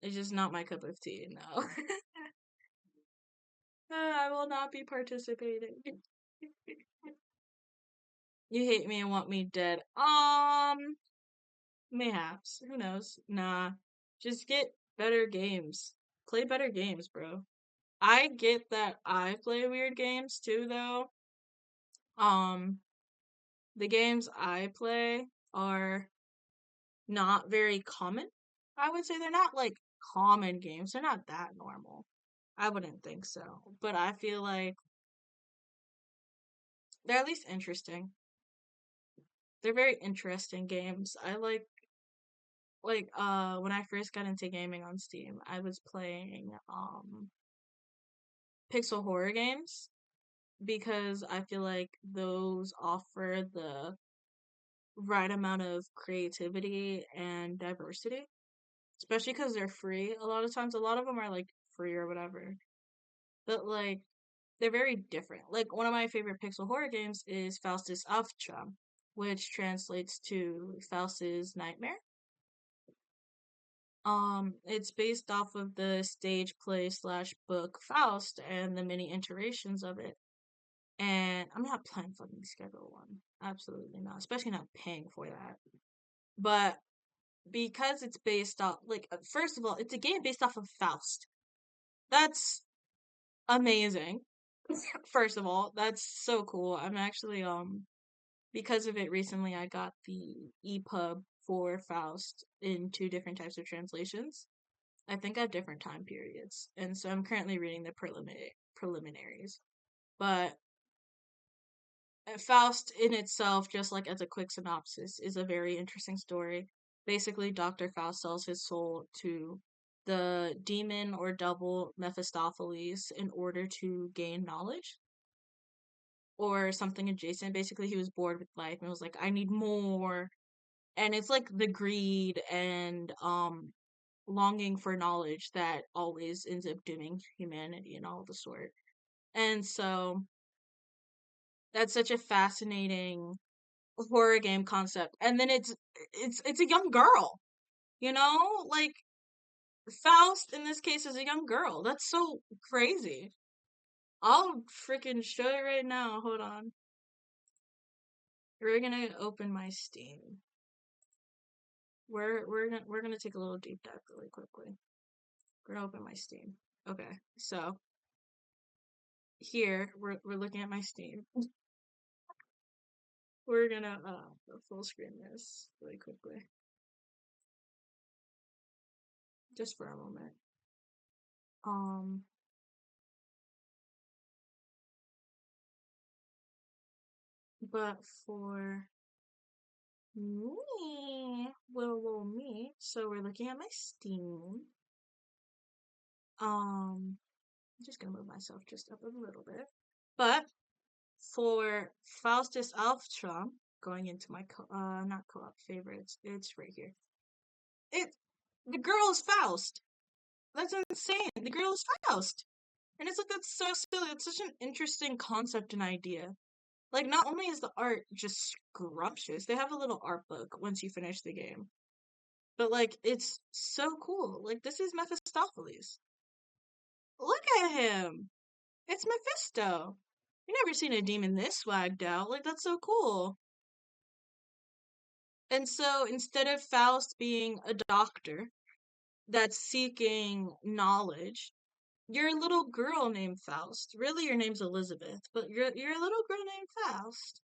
It's just not my cup of tea, no. I will not be participating. You hate me and want me dead. Mayhaps. Who knows? Nah. Just get better games. Play better games, bro. I get that I play weird games too, though. Um, the games I play are not very common. I would say they're not like common games. They're not that normal. I wouldn't think so. But I feel like they're at least interesting. They're very interesting games. I when I first got into gaming on Steam, I was playing pixel horror games because I feel like those offer the right amount of creativity and diversity, especially because they're free. A lot of times, a lot of them are like free or whatever, but like they're very different. Like one of my favorite pixel horror games is Faustus Aftra, which translates to Faust's Nightmare. It's based off of the stage play slash book Faust and the many iterations of it. And I'm not playing fucking Schedule One. Absolutely not. Especially not paying for that. But because it's based off, like, first of all, it's a game based off of Faust. That's amazing. First of all, that's so cool. I'm actually, because of it recently, I got the EPUB for Faust in two different types of translations. I think at different time periods. And so I'm currently reading the preliminaries. But Faust in itself, just like as a quick synopsis, is a very interesting story. Basically, Dr. Faust sells his soul to the demon or devil Mephistopheles in order to gain knowledge or something adjacent. Basically, he was bored with life and was like, I need more. And it's like the greed and longing for knowledge that always ends up dooming humanity and all the sort. And so that's such a fascinating horror game concept. And then it's a young girl, you know? Like Faust in this case is a young girl. That's so crazy. I'll freaking show you right now. Hold on. We're gonna open my Steam. We're gonna take a little deep dive really quickly. We're gonna open my Steam. Okay, so here we're looking at my Steam. We're gonna full screen this really quickly, just for a moment. Um, but for me, me. So we're looking at my Steam. I'm just gonna move myself just up a little bit. But for Faustus Alfstrom, going into my not co-op favorites, it's right here. It the girl is Faust. That's insane. The girl is Faust. And it's like that's so silly. It's such an interesting concept and idea. Like not only is the art just scrumptious, they have a little art book once you finish the game. But like it's so cool. Like this is Mephistopheles. Look at him. It's Mephisto. You never seen a demon this swagged out. Like that's so cool. And so instead of Faust being a doctor that's seeking knowledge, you're a little girl named Faust. Really, your name's Elizabeth, but you're a little girl named Faust,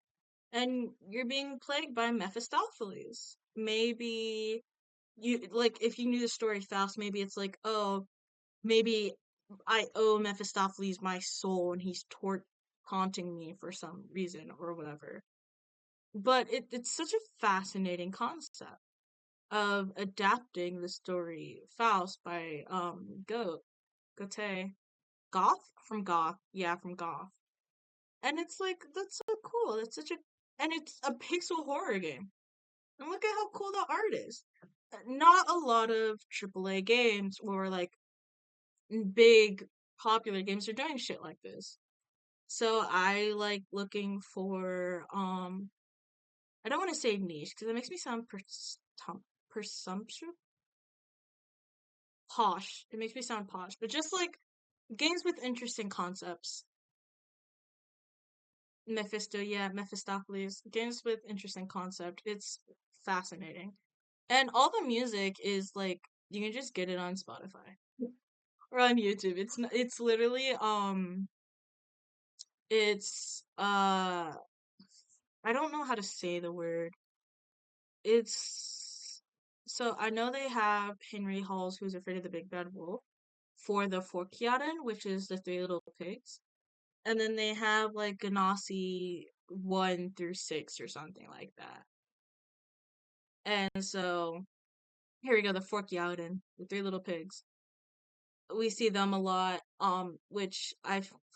and you're being plagued by Mephistopheles. Maybe you like if you knew the story of Faust, maybe it's like, oh, maybe I owe Mephistopheles my soul, and he's taunting me for some reason or whatever. But it's such a fascinating concept of adapting the story Faust by Goethe. Goth? From Goth. Yeah, from Goth. And it's like that's so cool. It's such a and it's a pixel horror game. And look at how cool the art is. Not a lot of AAA games or like big popular games are doing shit like this. So I like looking for I don't want to say niche because it makes me sound presumptuous, posh. It makes me sound posh, but just like games with interesting concepts. Mephisto, yeah, Mephistopheles. Games with interesting concept. It's fascinating. And all the music is like you can just get it on Spotify or on YouTube. It's literally it's I don't know how to say the word. It's so I know they have Henry Halls Who's Afraid of the Big Bad Wolf for the Forkjaden, which is the Three Little Pigs. And then they have like Ganassi 1 through 6 or something like that. And so here we go, the Forkjaden, the Three Little Pigs. We see them a lot, which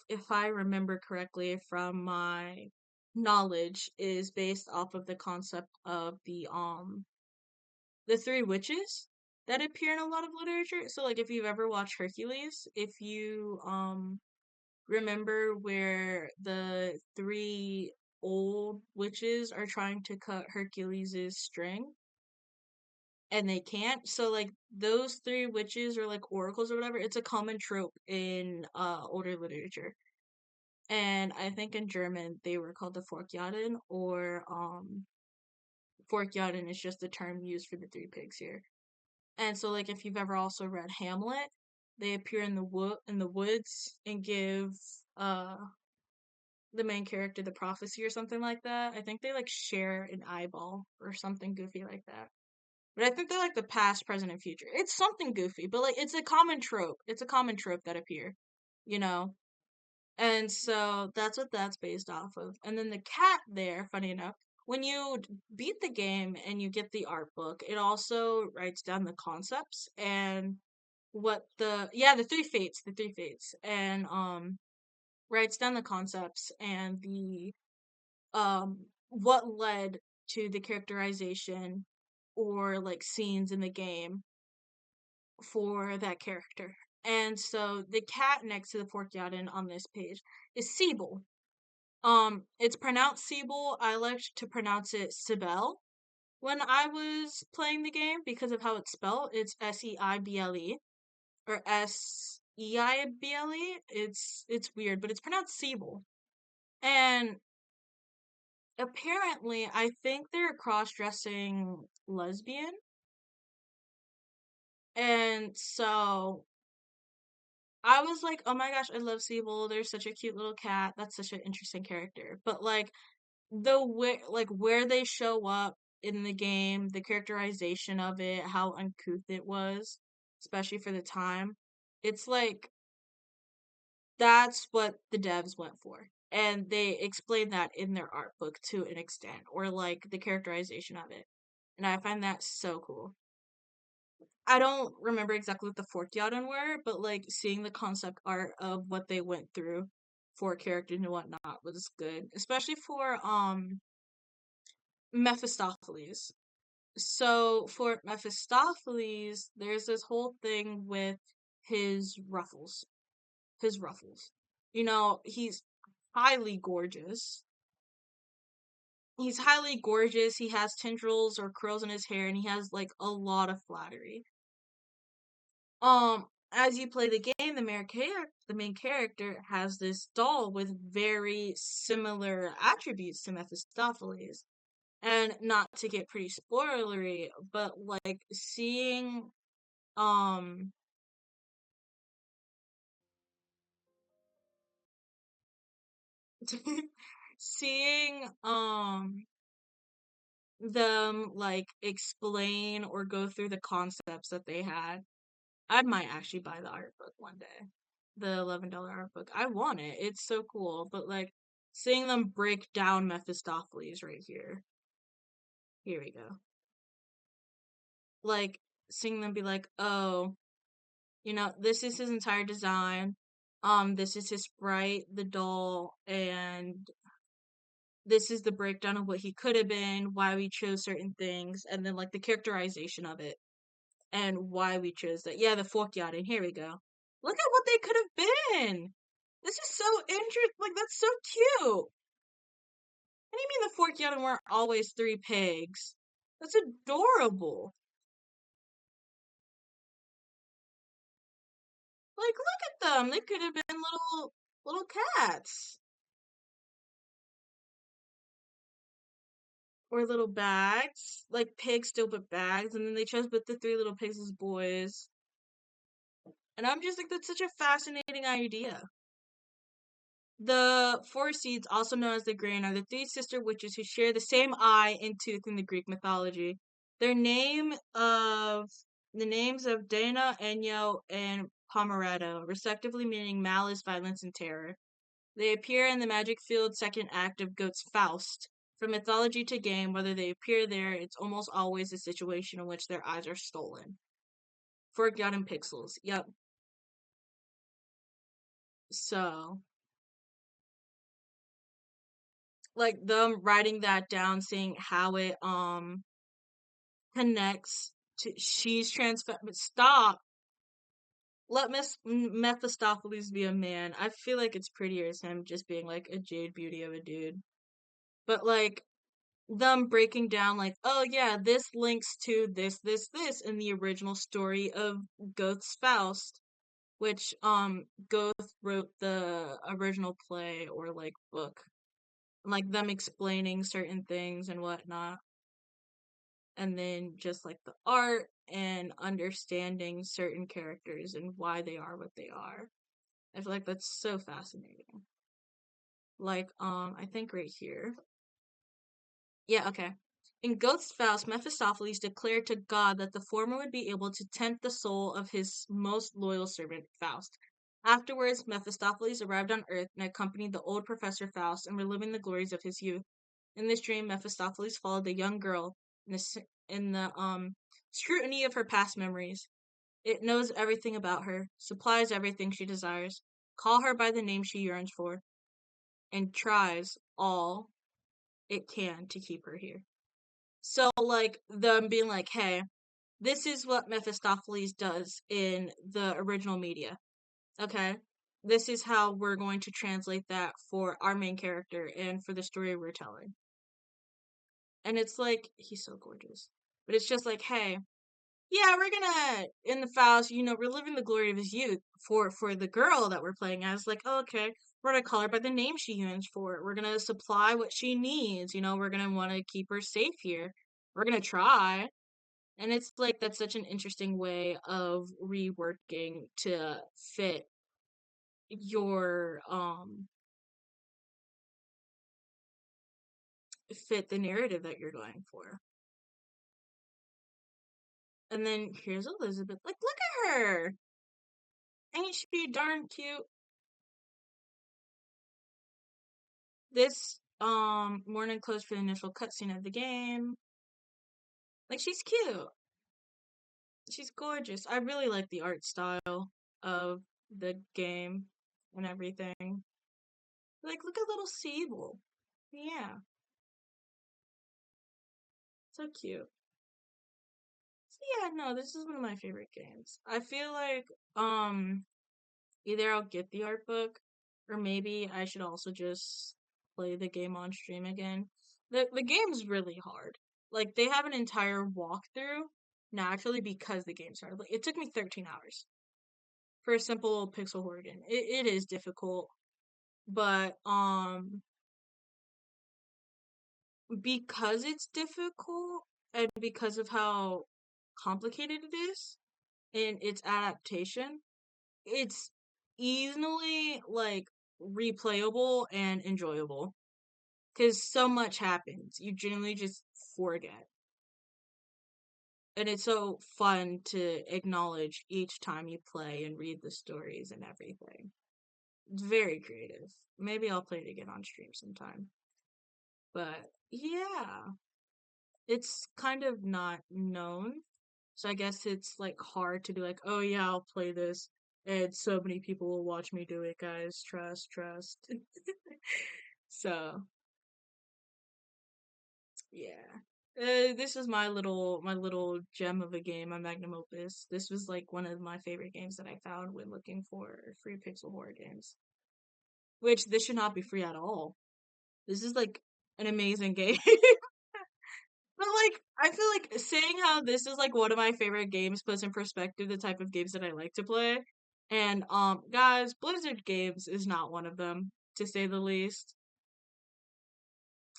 if I remember correctly from my knowledge, is based off of the concept of the three witches that appear in a lot of literature. So like if you've ever watched Hercules, if you remember where the three old witches are trying to cut Hercules's string and they can't. So like those three witches or like oracles or whatever, it's a common trope in older literature. And I think in German they were called the Forkjaden or Forkjaden is just the term used for the three pigs here. And so like if you've ever also read Hamlet, they appear in the woods and give uh the main character the prophecy or something like that. I think they like share an eyeball or something goofy like that. But I think they're like the past, present, and future. It's something goofy, but like it's a common trope. It's a common trope that appear, you know? And so that's what that's based off of. And then the cat there, funny enough, when you beat the game and you get the art book, it also writes down the concepts and what the the three fates, and writes down the concepts and the what led to the characterization or like scenes in the game for that character. And so the cat next to the Forkyaden on this page is Siebel. It's pronounced Siebel. I like to pronounce it Sibel when I was playing the game because of how it's spelled. It's Seible or Seible. It's weird, but it's pronounced Siebel. And apparently, I think they're cross-dressing lesbian. And so I was like, oh my gosh, I love Siebel. There's such a cute little cat. That's such an interesting character. But like the way, like where they show up in the game, the characterization of it, how uncouth it was, especially for the time, it's like that's what the devs went for. And they explain that in their art book to an extent, or like the characterization of it. And I find that so cool. I don't remember exactly what the Forkyaden were, but like seeing the concept art of what they went through for characters and whatnot was good, especially for Mephistopheles. So for Mephistopheles, there's this whole thing with his ruffles. His ruffles. He's highly gorgeous. He's highly gorgeous. He has tendrils or curls in his hair, and he has like a lot of flattery. As you play the game, the main character has this doll with very similar attributes to Mephistopheles. And not to get pretty spoilery, but like um seeing them like explain or go through the concepts that they had, I might actually buy the art book one day. The $11 art book. I want it. It's so cool. But like seeing them break down Mephistopheles right here. Here we go. Like seeing them be like, oh, this is his entire design. This is his sprite, the doll, and this is the breakdown of what he could have been, why we chose certain things, and then like the characterization of it and why we chose that. Yeah, the Forkyaden. Here we go. Look at what they could have been. This is so interesting. Like that's so cute. What do you mean the Forkyaden weren't always three pigs? That's adorable. Like look at them. They could have been little cats or little bags, like pigs still but bags, and then they chose but the three little pigs as boys. And I'm just like, that's such a fascinating idea. The four seeds, also known as the Grain, are the three sister witches who share the same eye and tooth in the Greek mythology. Their the names of Dana, Enyo, and Pomeretto, respectively meaning malice, violence, and terror. They appear in the Magic Field second act of Goetz Faust. From mythology to game, whether they appear there, it's almost always a situation in which their eyes are stolen. Forgotten pixels. Yep. So, like them writing that down, seeing how it connects to she's stop. Let Mephistopheles be a man. I feel like it's prettier as him just being like a jade beauty of a dude. But like them breaking down like, oh yeah, this links to this in the original story of Goethe's Faust, which Goethe wrote the original play or like book. Like them explaining certain things and whatnot. And then just like the art and understanding certain characters and why they are what they are. I feel like that's so fascinating. Like, I think right here. Yeah, okay. In Goethe's Faust, Mephistopheles declared to God that the former would be able to tempt the soul of his most loyal servant, Faust. Afterwards, Mephistopheles arrived on Earth and accompanied the old Professor Faust in reliving the glories of his youth. In this dream, Mephistopheles followed the young girl in the scrutiny of her past memories. It knows everything about her, supplies everything she desires, call her by the name she yearns for, and tries all it can to keep her here. So like them being like, hey, This is what Mephistopheles does in the original media. Okay? This is how we're going to translate that for our main character and for the story we're telling. And it's like, he's so gorgeous. But it's just like, hey, yeah, we're gonna in the Faust, reliving the glory of his youth for the girl that we're playing as. Like, oh, okay, we're gonna call her by the name she yearns for. We're gonna supply what she needs. We're gonna want to keep her safe here. We're gonna try, and it's like that's such an interesting way of reworking to fit your fit the narrative that you're going for. And then here's Elizabeth. Like, look at her. Ain't she darn cute? This morning closed for the initial cutscene of the game. Like, she's cute. She's gorgeous. I really like the art style of the game and everything. Like, look at little Siebel. Yeah, so cute. So yeah, no, this is one of my favorite games. I feel like either I'll get the art book or maybe I should also just play the game on stream again. The game's really hard. Like they have an entire walkthrough naturally because the game's hard. Like it took me 13 hours for a simple pixel horror game. It is difficult, but because it's difficult and because of how complicated it is in its adaptation, it's easily like replayable and enjoyable because so much happens. You generally just forget. And it's so fun to acknowledge each time you play and read the stories and everything. It's very creative. Maybe I'll play it again on stream sometime. But yeah, it's kind of not known. So I guess it's like hard to be like, oh yeah, I'll play this. And so many people will watch me do it, guys. Trust, trust. So yeah. This is my little gem of a game, my magnum opus. This was like one of my favorite games that I found when looking for free pixel horror games. Which this should not be free at all. This is like an amazing game. But like I feel like saying how this is like one of my favorite games puts in perspective the type of games that I like to play. And guys, Blizzard games is not one of them, to say the least.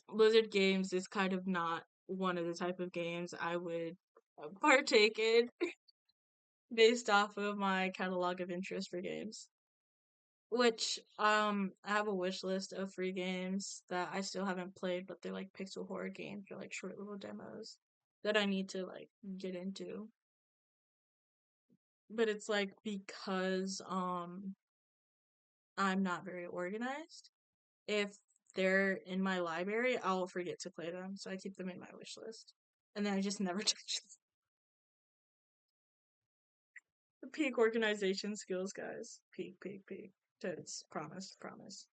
Blizzard games is kind of not one of the type of games I would partake in based off of my catalog of interest for games. Which I have a wish list of free games that I still haven't played, but they're like pixel horror games or like short little demos that I need to like get into. But it's like because I'm not very organized. If they're in my library, I'll forget to play them, so I keep them in my wish list. And then I just never touch them. The peak organization skills, guys. Peak, peak, peak. Totes. Promise, promise.